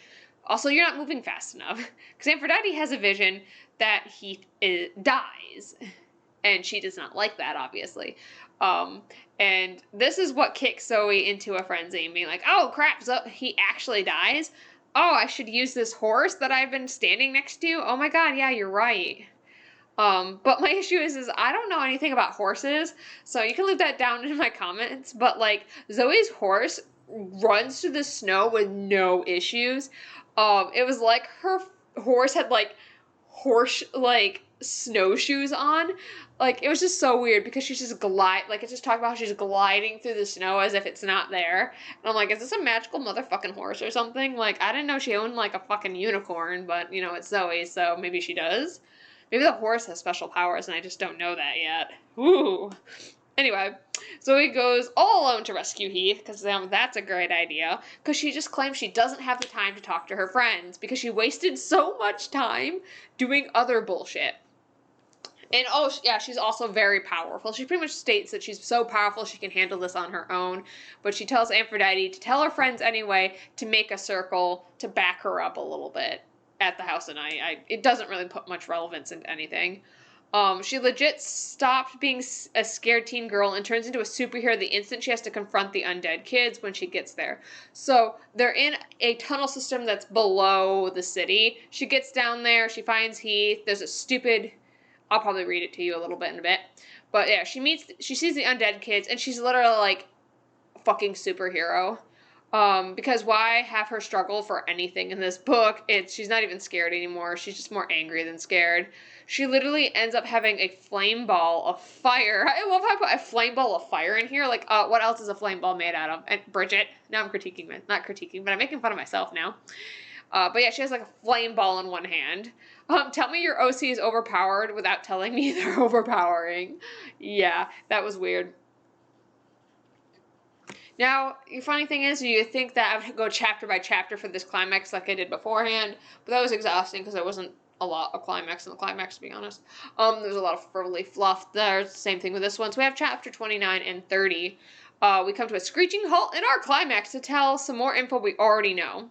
Also, you're not moving fast enough. Because Aphrodite has a vision that Heath dies. And she does not like that, obviously. And this is what kicks Zoe into a frenzy, being like, oh crap, he actually dies? Oh, I should use this horse that I've been standing next to? Oh my god, yeah, you're right. But my issue is I don't know anything about horses, so you can leave that down in my comments, but, Zoe's horse runs through the snow with no issues. It was like her horse had, snowshoes on. It was just so weird, because she's just it's just talking about how she's gliding through the snow as if it's not there. And I'm like, is this a magical motherfucking horse or something? I didn't know she owned, a fucking unicorn, but, it's Zoe, so maybe she does. Maybe the horse has special powers and I just don't know that yet. Ooh. Anyway, Zoe goes all alone to rescue Heath, because that's a great idea. Because she just claims she doesn't have the time to talk to her friends, because she wasted so much time doing other bullshit. And, oh, yeah, she's also very powerful. She pretty much states that she's so powerful she can handle this on her own. But she tells Aphrodite to tell her friends anyway to make a circle to back her up a little bit. at the house at night. It doesn't really put much relevance into anything. She legit stopped being a scared teen girl and turns into a superhero the instant she has to confront the undead kids when she gets there. So they're in a tunnel system that's below the city. She gets down there, she finds Heath. There's a stupid, I'll probably read it to you a little bit in a bit. But yeah, she sees the undead kids, and she's literally like a fucking superhero. Because why have her struggle for anything in this book? She's not even scared anymore. She's just more angry than scared. She literally ends up having a flame ball of fire. I love how I put a flame ball of fire in here. Like, what else is a flame ball made out of? And Bridget, now I'm critiquing, not critiquing, but I'm making fun of myself now. But yeah, she has like a flame ball in one hand. Tell me your OC is overpowered without telling me they're overpowering. Yeah, that was weird. Now, the funny thing is, you think that I would go chapter by chapter for this climax like I did beforehand, but that was exhausting because there wasn't a lot of climax in the climax, to be honest. There's a lot of frivolity fluff there. Same thing with this one. So we have chapter 29 and 30. We come to a screeching halt in our climax to tell some more info we already know.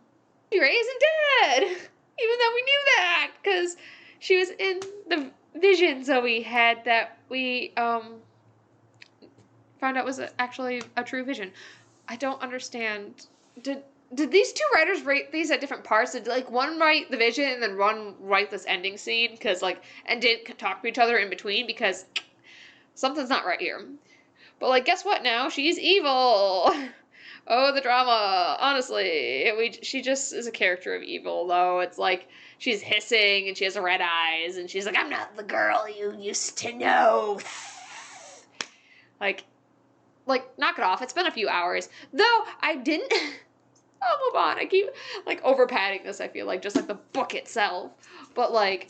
Ray isn't dead! Even though we knew that, because she was in the vision Zoe had that we, found out was actually a true vision. I don't understand. Did these two writers write these at different parts? Did like one write the vision and then one write this ending scene? Because like, and didn't talk to each other in between? Because something's not right here. But like, guess what now? She's evil! Oh, the drama. Honestly, she just is a character of evil, though. It's like, she's hissing and she has red eyes and she's like, I'm not the girl you used to know. Like, knock it off. It's been a few hours. Though, I didn't... I'll move on. I keep, like, over-padding this, I feel like, just like the book itself. But, like,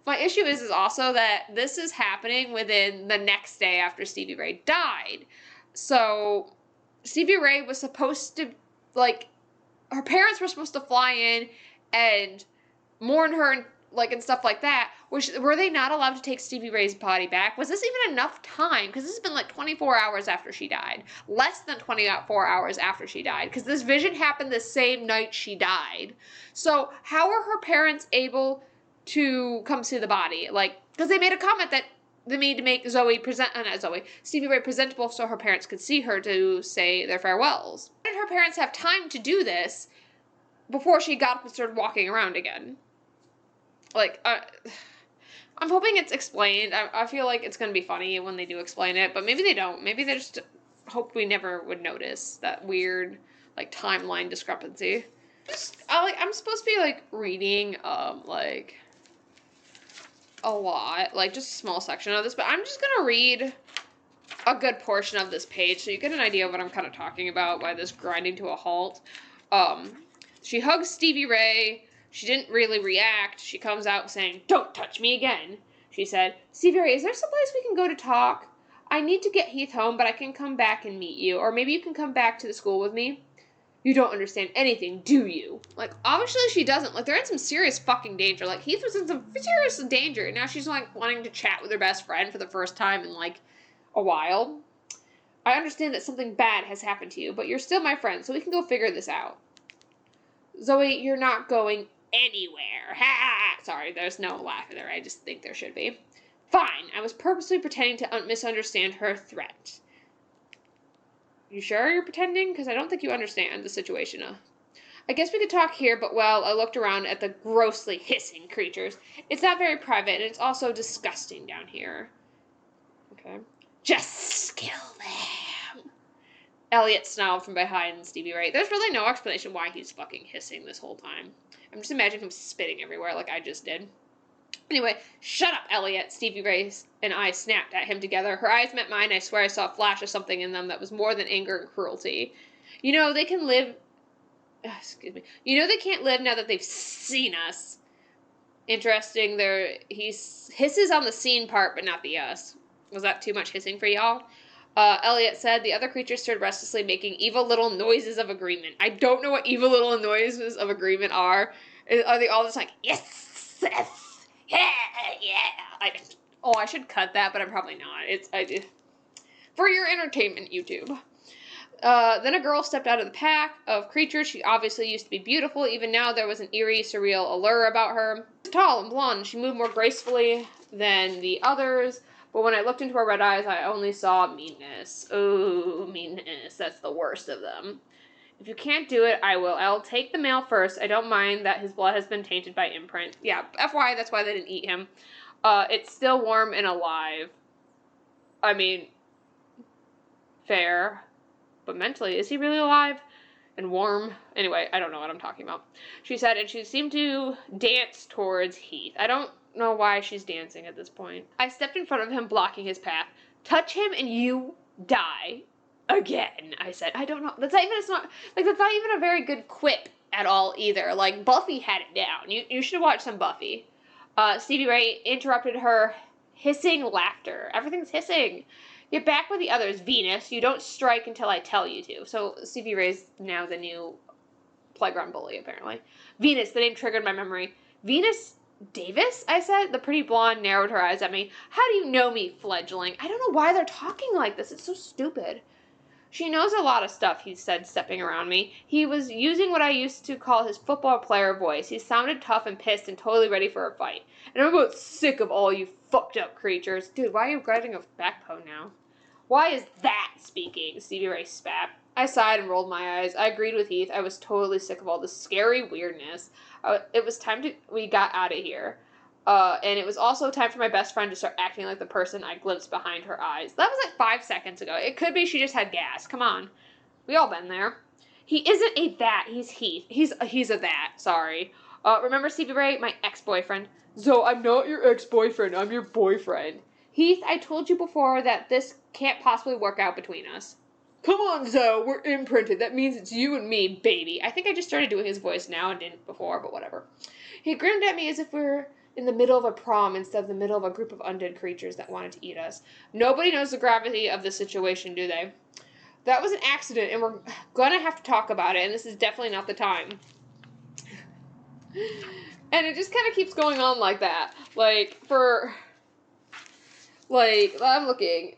my issue is also that this is happening within the next day after Stevie Ray died. So, Stevie Ray was supposed to, like, her parents were supposed to fly in and mourn her and, like, and stuff like that. Were they not allowed to take Stevie Ray's body back? Was this even enough time? Because this has been like 24 hours after she died. Less than 24 hours after she died. Because this vision happened the same night she died. So how are her parents able to come see the body? Like, because they made a comment that they need to make Stevie Ray presentable so her parents could see her to say their farewells. Why did her parents have time to do this before she got up and started walking around again? Like, I'm hoping it's explained. I feel like it's going to be funny when they do explain it, but maybe they don't. Maybe they just hope we never would notice that weird, like, timeline discrepancy. I'm supposed to be, like, reading, like, a lot. Like, just a small section of this, but I'm just going to read a good portion of this page so you get an idea of what I'm kind of talking about by this grinding to a halt. She hugs Stevie Ray. She didn't really react. She comes out saying, "Don't touch me again." She said, "Stevie Ray, is there someplace we can go to talk? I need to get Heath home, but I can come back and meet you. Or maybe you can come back to the school with me." "You don't understand anything, do you?" Like, obviously she doesn't. Like, they're in some serious fucking danger. Like, Heath was in some serious danger, and now she's, like, wanting to chat with her best friend for the first time in, like, a while. "I understand that something bad has happened to you, but you're still my friend, so we can go figure this out." "Zoe, you're not going anywhere." Ha! Sorry, there's no laugh there. I just think there should be. "Fine. I was purposely pretending to misunderstand her threat." "You sure you're pretending? Because I don't think you understand the situation. I guess we could talk here, but well, I looked around at the grossly hissing creatures. It's not very private, and it's also disgusting down here." Okay. "Just kill them." Elliot snarled from behind Stevie Ray. There's really no explanation why he's fucking hissing this whole time. I'm just imagining him spitting everywhere like I just did. Anyway, "Shut up, Elliot." Stevie Ray and I snapped at him together. Her eyes met mine. I swear I saw a flash of something in them that was more than anger and cruelty. You know, they can live... Excuse me. You know they can't live now that they've seen us. Interesting, he hisses on the seen part, but not the us. Was that too much hissing for y'all? Elliot said. The other creatures stood restlessly, making evil little noises of agreement. I don't know what evil little noises of agreement are. Are they all just like, yes, yes, yeah, yeah? I should cut that, but I'm probably not. For your entertainment, YouTube. Then a girl stepped out of the pack of creatures. She obviously used to be beautiful. Even now, there was an eerie, surreal allure about her. She was tall and blonde. She moved more gracefully than the others. But when I looked into her red eyes, I only saw meanness. Oh, meanness. That's the worst of them. If you can't do it, I will. I'll take the male first. I don't mind that his blood has been tainted by imprint. Yeah, FYI, that's why they didn't eat him. It's still warm and alive. I mean, fair. But mentally, is he really alive and warm? Anyway, I don't know what I'm talking about. She said, and she seemed to dance towards Heath. I don't know why she's dancing at this point. I stepped in front of him, blocking his path. Touch him and you die. Again, I said. I don't know. That's not even a very good quip at all either. Like, Buffy had it down. You should watch some Buffy. Stevie Ray interrupted her hissing laughter. Everything's hissing. Get back with the others, Venus. You don't strike until I tell you to. So Stevie Ray's now the new playground bully, apparently. Venus, the name triggered my memory. Venus Davis, I said. The pretty blonde narrowed her eyes at me. How do you know me, fledgling? I don't know why they're talking like this. It's so stupid. She knows a lot of stuff, he said, stepping around me. He was using what I used to call his football player voice. He sounded tough and pissed and totally ready for a fight. And I'm about sick of all you fucked up creatures. Dude, why are you grabbing a backbone now? Why is that speaking? Stevie Ray spat. I sighed and rolled my eyes. I agreed with Heath. I was totally sick of all this scary weirdness. It was time we got out of here. And it was also time for my best friend to start acting like the person I glimpsed behind her eyes. That was like 5 seconds ago. It could be she just had gas. Come on. We all been there. He isn't a that. He's Heath. He's a that. Sorry. Remember Stevie Ray? My ex-boyfriend. So I'm not your ex-boyfriend. I'm your boyfriend. Heath, I told you before that this can't possibly work out between us. Come on, Zoe. We're imprinted. That means it's you and me, baby. I think I just started doing his voice now and didn't before, but whatever. He grinned at me as if we're in the middle of a prom instead of the middle of a group of undead creatures that wanted to eat us. Nobody knows the gravity of the situation, do they? That was an accident, and we're gonna have to talk about it, and this is definitely not the time. And it just kind of keeps going on like that. I'm looking.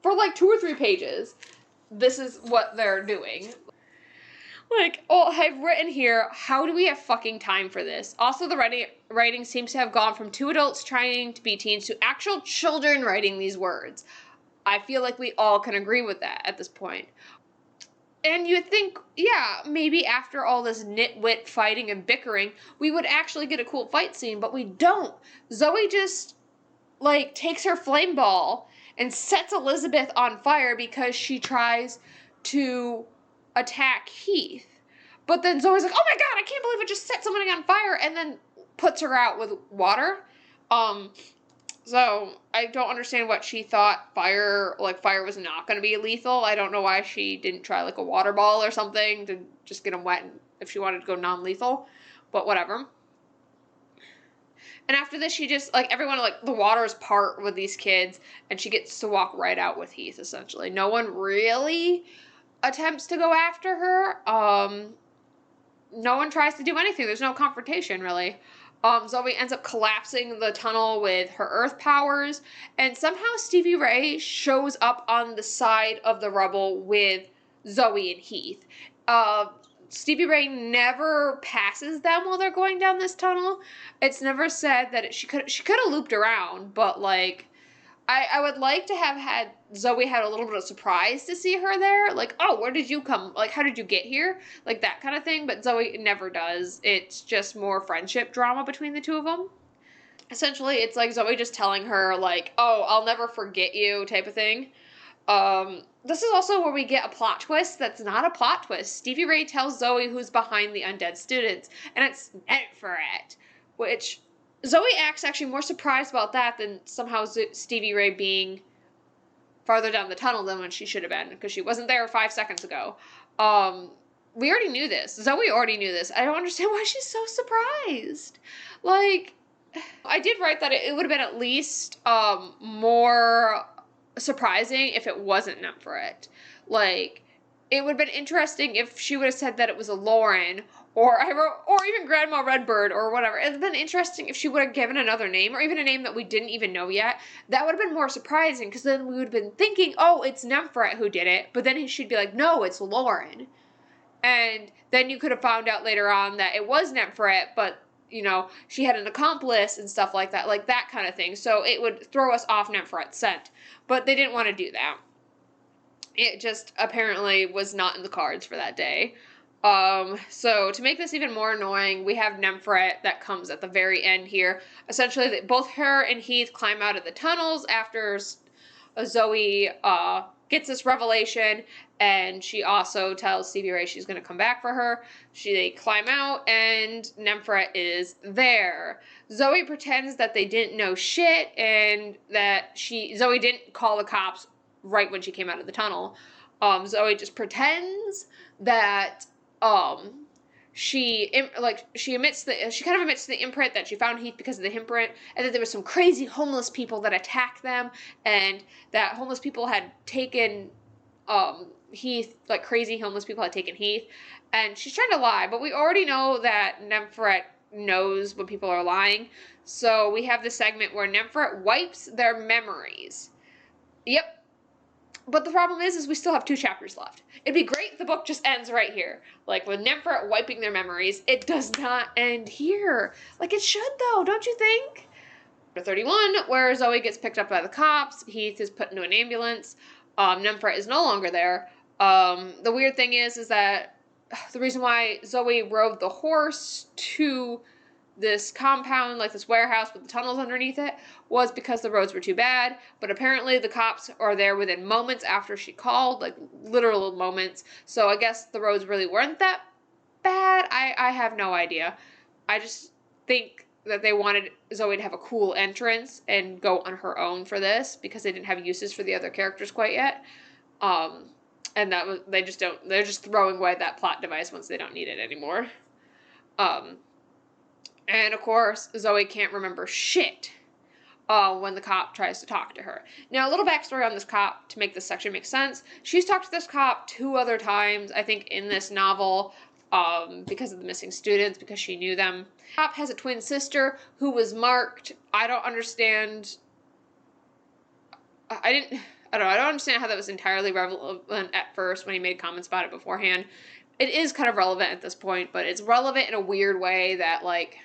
For 2 or 3 pages, this is what they're doing. I've written here, how do we have fucking time for this? Also, the writing seems to have gone from 2 adults trying to be teens to actual children writing these words. I feel like we all can agree with that at this point. And you'd think, yeah, maybe after all this nitwit fighting and bickering, we would actually get a cool fight scene, but we don't. Zoe just, takes her flame ball and sets Elizabeth on fire because she tries to attack Heath. But then Zoe's like, oh my god, I can't believe it just set somebody on fire, and then puts her out with water. So I don't understand what she thought fire was not going to be lethal. I don't know why she didn't try a water ball or something to just get them wet if she wanted to go non-lethal, but whatever. And after this, she just, everyone, the waters part with these kids, and she gets to walk right out with Heath, essentially. No one really attempts to go after her. No one tries to do anything. There's no confrontation, really. Zoe ends up collapsing the tunnel with her earth powers, and somehow Stevie Ray shows up on the side of the rubble with Zoe and Heath. Stevie Ray never passes them while they're going down this tunnel. It's never said that she could have looped around, but I would like to have had Zoe had a little bit of surprise to see her there. Oh, where did you come? How did you get here? That kind of thing. But Zoe never does. It's just more friendship drama between the two of them. Essentially, it's Zoe just telling her, oh, I'll never forget you type of thing. This is also where we get a plot twist that's not a plot twist. Stevie Ray tells Zoe who's behind the undead students, and it's Netferet, which Zoe acts actually more surprised about that than somehow Stevie Ray being farther down the tunnel than when she should have been, because she wasn't there 5 seconds ago. We already knew this. Zoe already knew this. I don't understand why she's so surprised. I did write that it would have been at least more surprising if it wasn't Netferet. It would have been interesting if she would have said that it was a Lauren, Or even Grandma Redbird or whatever. It'd been interesting if she would have given another name, or even a name that we didn't even know yet. That would have been more surprising, because then we would have been thinking, oh, it's Nemphret who did it, but then she'd be like, no, it's Lauren. And then you could have found out later on that it was Nemphret, but, you know, she had an accomplice and stuff like that kind of thing. So it would throw us off Nemphret's scent. But they didn't want to do that. It just apparently was not in the cards for that day. So to make this even more annoying, we have Nemphret that comes at the very end here. Essentially, both her and Heath climb out of the tunnels after Zoe gets this revelation, and she also tells Stevie Ray she's going to come back for her. They climb out, and Nemphret is there. Zoe pretends that they didn't know shit, and that Zoe didn't call the cops right when she came out of the tunnel. Zoe just pretends that she kind of emits the imprint that she found Heath because of the imprint, and that there was some crazy homeless people that attacked them, and that homeless people had taken Heath, like crazy homeless people had taken Heath, and she's trying to lie, but we already know that Nemphret knows when people are lying. So we have this segment where Nemphret wipes their memories. Yep. But the problem is we still have 2 chapters left. It'd be great if the book just ends right here. Like, with Nemphret wiping their memories, it does not end here. Like, it should, though, don't you think? Chapter 31, where Zoe gets picked up by the cops. Heath is put into an ambulance. Nemphret is no longer there. The weird thing is that the reason why Zoe rode the horse to this compound, like this warehouse with the tunnels underneath it, was because the roads were too bad. But apparently the cops are there within moments after she called, like literal moments. So I guess the roads really weren't that bad. I have no idea. I just think that they wanted Zoe to have a cool entrance and go on her own for this, because they didn't have uses for the other characters quite yet. And they're just throwing away that plot device once they don't need it anymore. And of course, Zoe can't remember shit when the cop tries to talk to her. Now, a little backstory on this cop to make this section make sense. She's talked to this cop 2 other times, I think, in this novel, because of the missing students, because she knew them. The cop has a twin sister who was marked. I don't understand. I don't understand how that was entirely relevant at first when he made comments about it beforehand. It is kind of relevant at this point, but it's relevant in a weird way that, like,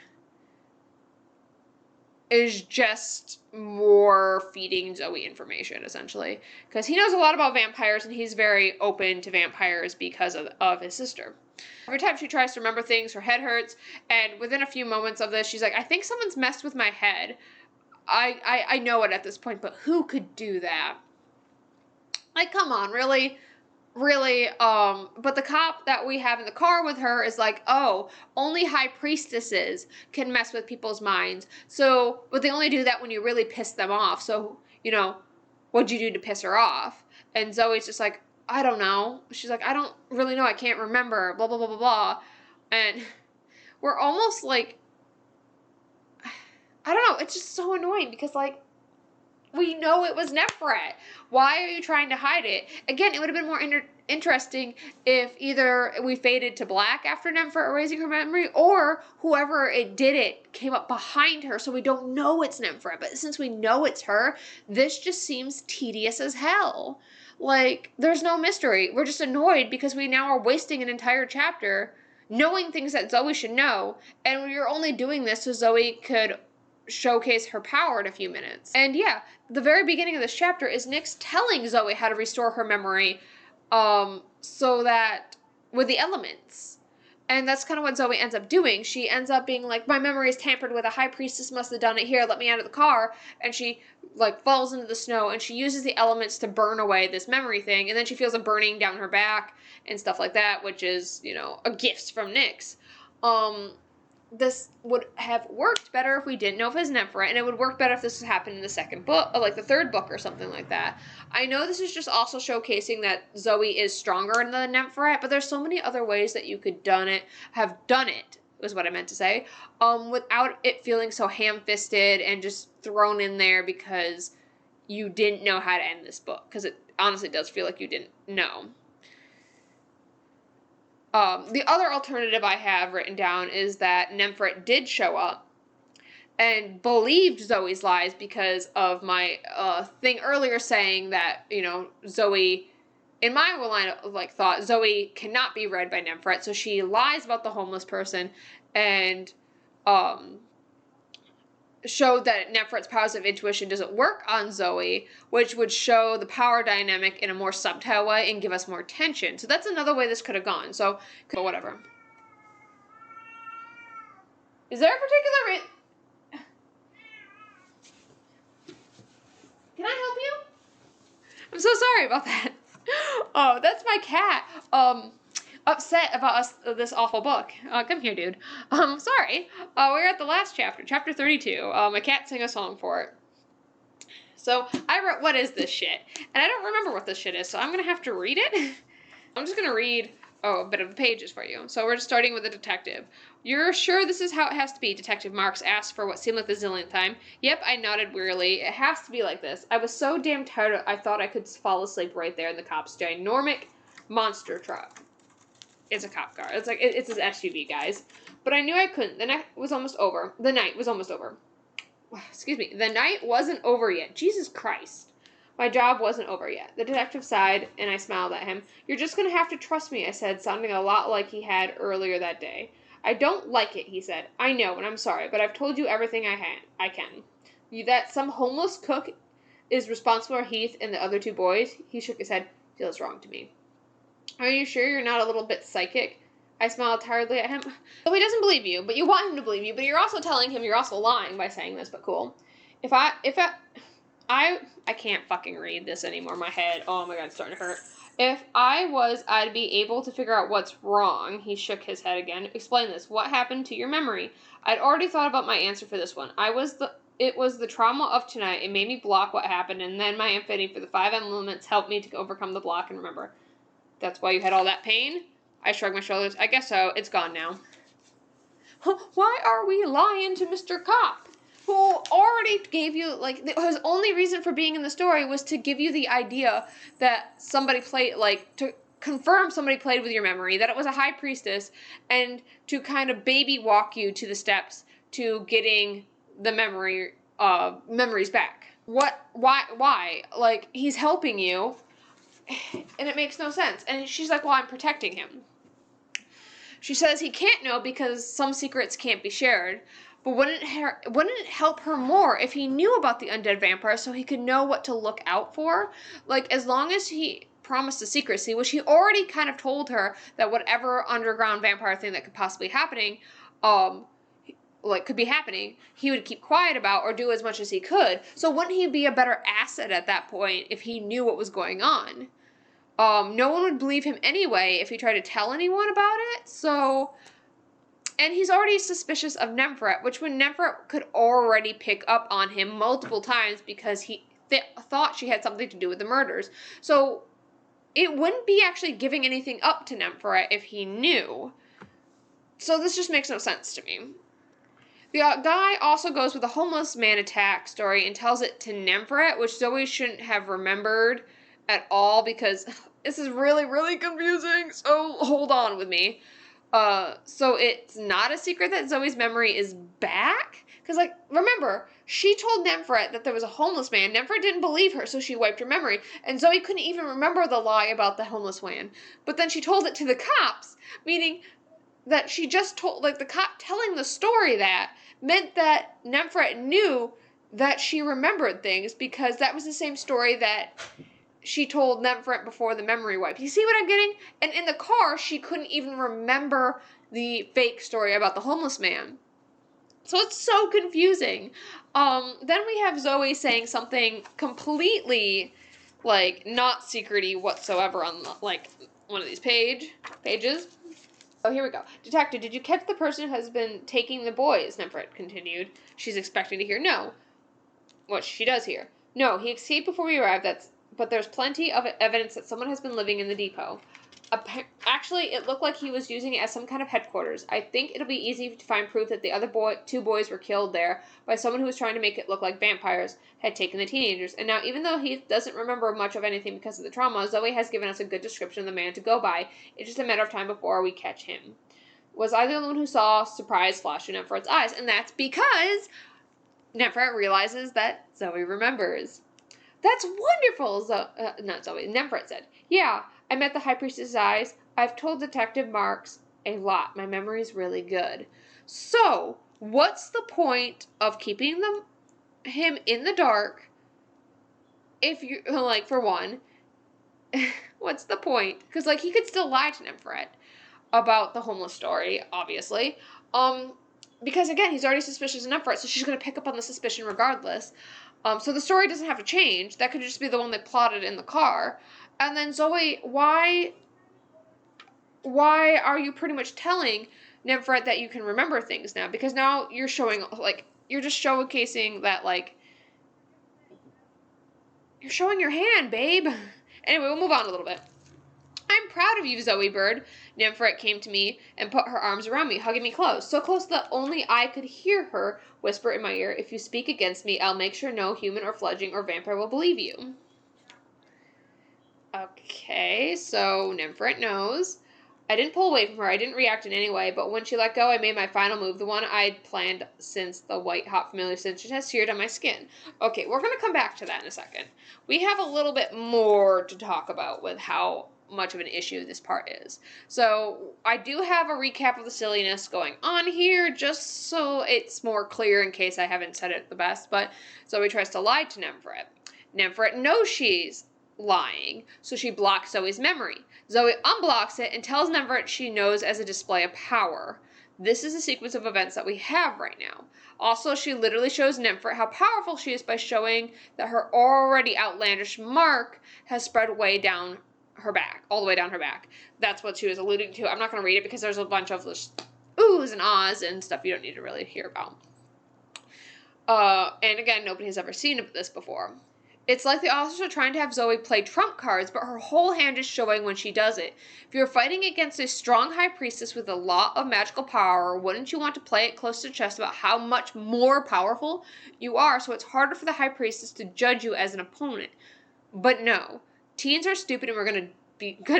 is just more feeding Zoe information, essentially. Because he knows a lot about vampires, and he's very open to vampires because of his sister. Every time she tries to remember things, her head hurts, and within a few moments of this, she's like, I think someone's messed with my head. I know it at this point, but who could do that? Like, come on, really? Really, but the cop that we have in the car with her is like, oh, only high priestesses can mess with people's minds. So, but they only do that when you really piss them off. So, you know, what'd you do to piss her off? And Zoe's just like, I don't know. She's like, I don't really know. I can't remember, blah, blah, blah, blah, blah. And we're almost like, I don't know. It's just so annoying because, like, we know it was Nemphret. Why are you trying to hide it? Again, it would have been more interesting if either we faded to black after Nemphret erasing her memory, or whoever it did it came up behind her so we don't know it's Nemphret. But since we know it's her, this just seems tedious as hell. Like, there's no mystery. We're just annoyed because we now are wasting an entire chapter knowing things that Zoe should know, and we're only doing this so Zoe could showcase her power in a few minutes. And yeah, the very beginning of this chapter is Nyx telling Zoe how to restore her memory, so that with the elements. And that's kind of what Zoe ends up doing. She ends up being like, my memory is tampered with, a high priestess must have done it, here, let me out of the car. And she, like, falls into the snow, and she uses the elements to burn away this memory thing, and then she feels a burning down her back and stuff like that, which is, you know, a gift from Nyx. This would have worked better if we didn't know if it was Nemphret, and it would work better if this happened in the second book, or like the third book or something like that. I know this is just also showcasing that Zoe is stronger than Nemphret, but there's so many other ways that you could have done it, is what I meant to say, without it feeling so ham-fisted and just thrown in there because you didn't know how to end this book, because it honestly does feel like you didn't know. The other alternative I have written down is that Nemphret did show up and believed Zoe's lies because of my thing earlier saying that, you know, Zoe, in my line of like thought, Zoe cannot be read by Nemphret, so she lies about the homeless person and showed that Nefret's powers of intuition doesn't work on Zoe, which would show the power dynamic in a more subtle way and give us more tension. So that's another way this could have gone. So, whatever. Is there a particular Can I help you? I'm so sorry about that. Oh, that's my cat. Upset about this awful book. Come here, dude. Sorry. We're at the last chapter, chapter 32. My cat sang a song for it. So I wrote, what is this shit? And I don't remember what this shit is, so I'm gonna have to read it. I'm just gonna read a bit of the pages for you. So we're just starting with the detective. You're sure this is how it has to be? Detective Marks asked for what seemed like the zillionth time. Yep, I nodded wearily. It has to be like this. I was so damn tired I thought I could fall asleep right there in the cop's ginormic monster truck. It's a cop car. It's like, it's his SUV, guys. But I knew I couldn't. The night was almost over. Excuse me. The night wasn't over yet. Jesus Christ. My job wasn't over yet. The detective sighed, and I smiled at him. You're just going to have to trust me, I said, sounding a lot like he had earlier that day. I don't like it, he said. I know, and I'm sorry, but I've told you everything I can. That some homeless cook is responsible for Heath and the other two boys? He shook his head. Feels wrong to me. Are you sure you're not a little bit psychic? I smiled tiredly at him. So he doesn't believe you, but you want him to believe you, but you're also telling him you're also lying by saying this, but cool. I can't fucking read this anymore, my head. Oh my god, it's starting to hurt. If I was, I'd be able to figure out what's wrong. He shook his head again. Explain this. What happened to your memory? I'd already thought about my answer for this one. It was the trauma of tonight. It made me block what happened, and then my affinity for the 5 elements helped me to overcome the block and remember. That's why you had all that pain? I shrugged my shoulders. I guess so. It's gone now. Why are we lying to Mr. Cop? Who already gave you, like, his only reason for being in the story was to give you the idea that somebody played, like, to confirm somebody played with your memory, that it was a high priestess, and to kind of baby walk you to the steps to getting the memories back. Why? Like, he's helping you, and it makes no sense. And she's like, well, I'm protecting him. She says he can't know because some secrets can't be shared. But wouldn't it help her more if he knew about the undead vampire so he could know what to look out for? Like, as long as he promised the secrecy, which he already kind of told her that whatever underground vampire thing that could possibly happening, could be happening, he would keep quiet about or do as much as he could. So wouldn't he be a better asset at that point if he knew what was going on? No one would believe him anyway if he tried to tell anyone about it, so... And he's already suspicious of Nemphret, which when Nemphret could already pick up on him multiple times because he thought she had something to do with the murders. So it wouldn't be actually giving anything up to Nemphret if he knew. So this just makes no sense to me. The guy also goes with the homeless man attack story and tells it to Nemphret, which Zoe shouldn't have remembered at all because this is really, really confusing. So hold on with me. So it's not a secret that Zoe's memory is back? Because, like, remember, she told Nemphret that there was a homeless man. Nemphret didn't believe her, so she wiped her memory. And Zoe couldn't even remember the lie about the homeless man. But then she told it to the cops, meaning that she just told, like, the cop telling the story that meant that Nemphret knew that she remembered things because that was the same story that she told Nemphret before the memory wipe. You see what I'm getting? And in the car, she couldn't even remember the fake story about the homeless man. So it's so confusing. Then we have Zoe saying something completely, like, not secret-y whatsoever on, like, one of these pages. Oh, here we go. Detective, did you catch the person who has been taking the boys? Nemphret continued. She's expecting to hear no. What she does hear. No, he escaped before we arrived. But there's plenty of evidence that someone has been living in the depot. Actually, it looked like he was using it as some kind of headquarters. I think it'll be easy to find proof that the other two boys were killed there by someone who was trying to make it look like vampires had taken the teenagers. And now, even though he doesn't remember much of anything because of the trauma, Zoe has given us a good description of the man to go by. It's just a matter of time before we catch him. Was I the only one who saw surprise flash in Nefert's eyes? And that's because Nefert realizes that Zoe remembers. That's wonderful, not Zoe, Nefert said. Yeah, I met the High Priestess's eyes. I've told Detective Marks a lot. My memory's really good. So, what's the point of keeping him in the dark if you, like, for one, what's the point? Because, like, he could still lie to Nefert about the homeless story, obviously. Because, again, he's already suspicious of Nefert, so she's going to pick up on the suspicion regardless. So the story doesn't have to change. That could just be the one they plotted in the car. And then Zoe, why are you pretty much telling Nefert that you can remember things now? Because now you're showing, like, you're just showcasing that, like, you're showing your hand, babe. Anyway, we'll move on a little bit. I'm proud of you, Zoe Bird. Nefert came to me and put her arms around me, hugging me close. So close that only I could hear her whisper in my ear, if you speak against me, I'll make sure no human or fledgling or vampire will believe you. Okay, so Nefert knows. I didn't pull away from her. I didn't react in any way, but when she let go, I made my final move, the one I'd planned since the white, hot, familiar sensation has seared on my skin. Okay, we're going to come back to that in a second. We have a little bit more to talk about with how much of an issue this part is. So, I do have a recap of the silliness going on here, just so it's more clear in case I haven't said it the best, but Zoe tries to lie to Nefert. Nefert knows she's lying, so she blocks Zoe's memory. Zoe unblocks it and tells Nefert she knows as a display of power. This is a sequence of events that we have right now. Also, she literally shows Nefert how powerful she is by showing that her already outlandish mark has spread way down her back, all the way down her back. That's what she was alluding to. I'm not going to read it because there's a bunch of oohs and ahs and stuff you don't need to really hear about. And again, nobody has ever seen this before. It's like the authors are trying to have Zoe play trump cards, but her whole hand is showing when she does it. If you're fighting against a strong high priestess with a lot of magical power, wouldn't you want to play it close to the chest about how much more powerful you are, so it's harder for the high priestess to judge you as an opponent? But no. Teens are stupid and we're going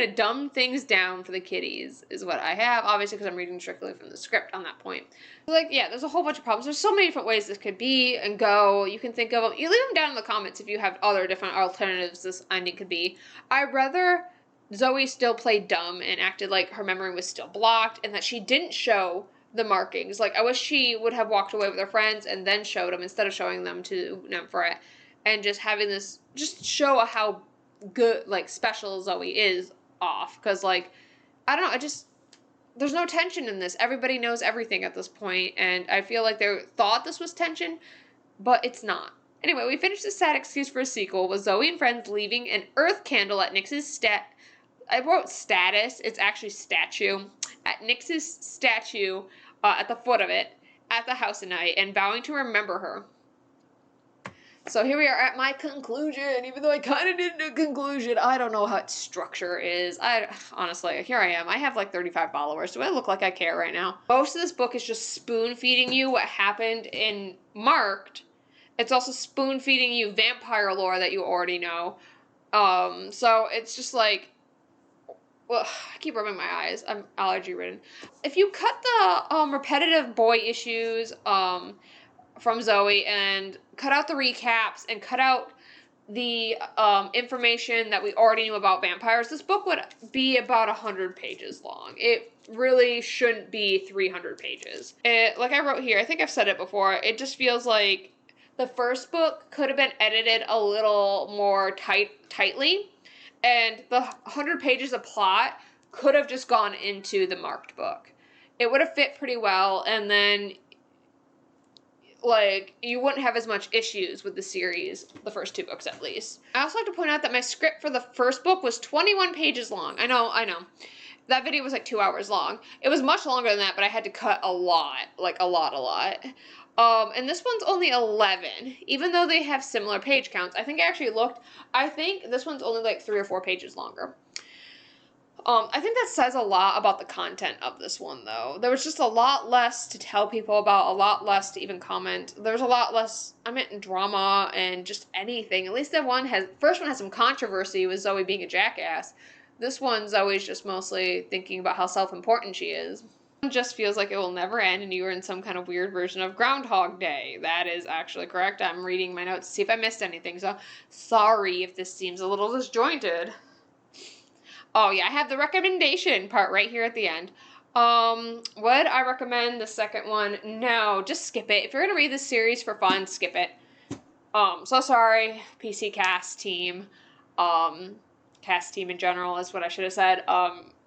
to dumb things down for the kiddies, is what I have, obviously, because I'm reading strictly from the script on that point. Like, yeah, there's a whole bunch of problems. There's so many different ways this could be and go. You can think of them. You leave them down in the comments if you have other different alternatives this ending could be. I'd rather Zoe still played dumb and acted like her memory was still blocked and that she didn't show the markings. Like, I wish she would have walked away with her friends and then showed them instead of showing them to Nefert and just having this, just show how good, like, special Zoe is off, because, like, I don't know, there's no tension in this. Everybody knows everything at this point, and I feel like they thought this was tension, but it's not. Anyway, we finished the sad excuse for a sequel with Zoe and friends leaving an earth candle at Nyx's I wrote status, it's actually statue, at Nyx's statue, at the foot of it, at the house at night, and vowing to remember her. So here we are at my conclusion, even though I kind of did a conclusion. I don't know how its structure is. Honestly, here I am. I have like 35 followers. Do I look like I care right now? Most of this book is just spoon-feeding you what happened in Marked. It's also spoon-feeding you vampire lore that you already know. So it's just like, well, I keep rubbing my eyes. I'm allergy-ridden. If you cut the repetitive boy issues, from Zoe and cut out the recaps and cut out the information that we already knew about vampires, this book would be about 100 pages long. It really shouldn't be 300 pages. Like I wrote here, I think I've said it before, it just feels like the first book could have been edited a little more tightly, and the 100 pages of plot could have just gone into the Marked book. It would have fit pretty well, and then like, you wouldn't have as much issues with the series, the first two books at least. I also like to point out that my script for the first book was 21 pages long. I know. That video was like 2 hours long. It was much longer than that, but I had to cut a lot. Like, a lot. And this one's only 11, even though they have similar page counts. I think I actually looked. I think this one's only like 3 or 4 pages longer. I think that says a lot about the content of this one, though. There was just a lot less to tell people about, a lot less to even comment. There's a lot less, I meant drama and just anything. At least first one has some controversy with Zoe being a jackass. This one's always just mostly thinking about how self-important she is. It just feels like it will never end and you are in some kind of weird version of Groundhog Day. That is actually correct. I'm reading my notes to see if I missed anything, so sorry if this seems a little disjointed. Oh yeah, I have the recommendation part right here at the end. Would I recommend the second one? No, just skip it. If you're gonna read this series for fun, skip it. So sorry, PC cast team. Cast team in general is what I should have said.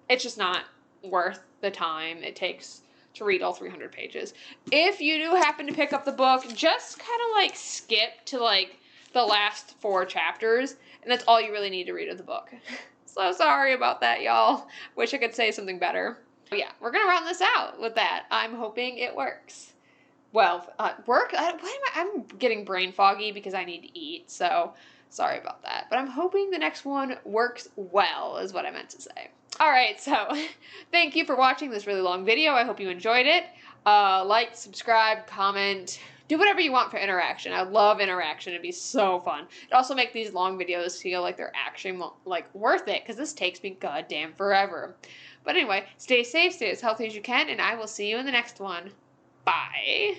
It's just not worth the time it takes to read all 300 pages. If you do happen to pick up the book, just kind of like skip to like the last 4 chapters, and that's all you really need to read of the book. So sorry about that, y'all. Wish I could say something better. But yeah, we're gonna round this out with that. I'm hoping it works. Well, work? I'm getting brain foggy because I need to eat, so sorry about that. But I'm hoping the next one works well, is what I meant to say. Alright, so thank you for watching this really long video. I hope you enjoyed it. Like, subscribe, comment, do whatever you want for interaction. I love interaction. It'd be so fun. It also makes these long videos feel like they're actually like worth it, because this takes me goddamn forever. But anyway, stay safe, stay as healthy as you can, and I will see you in the next one. Bye.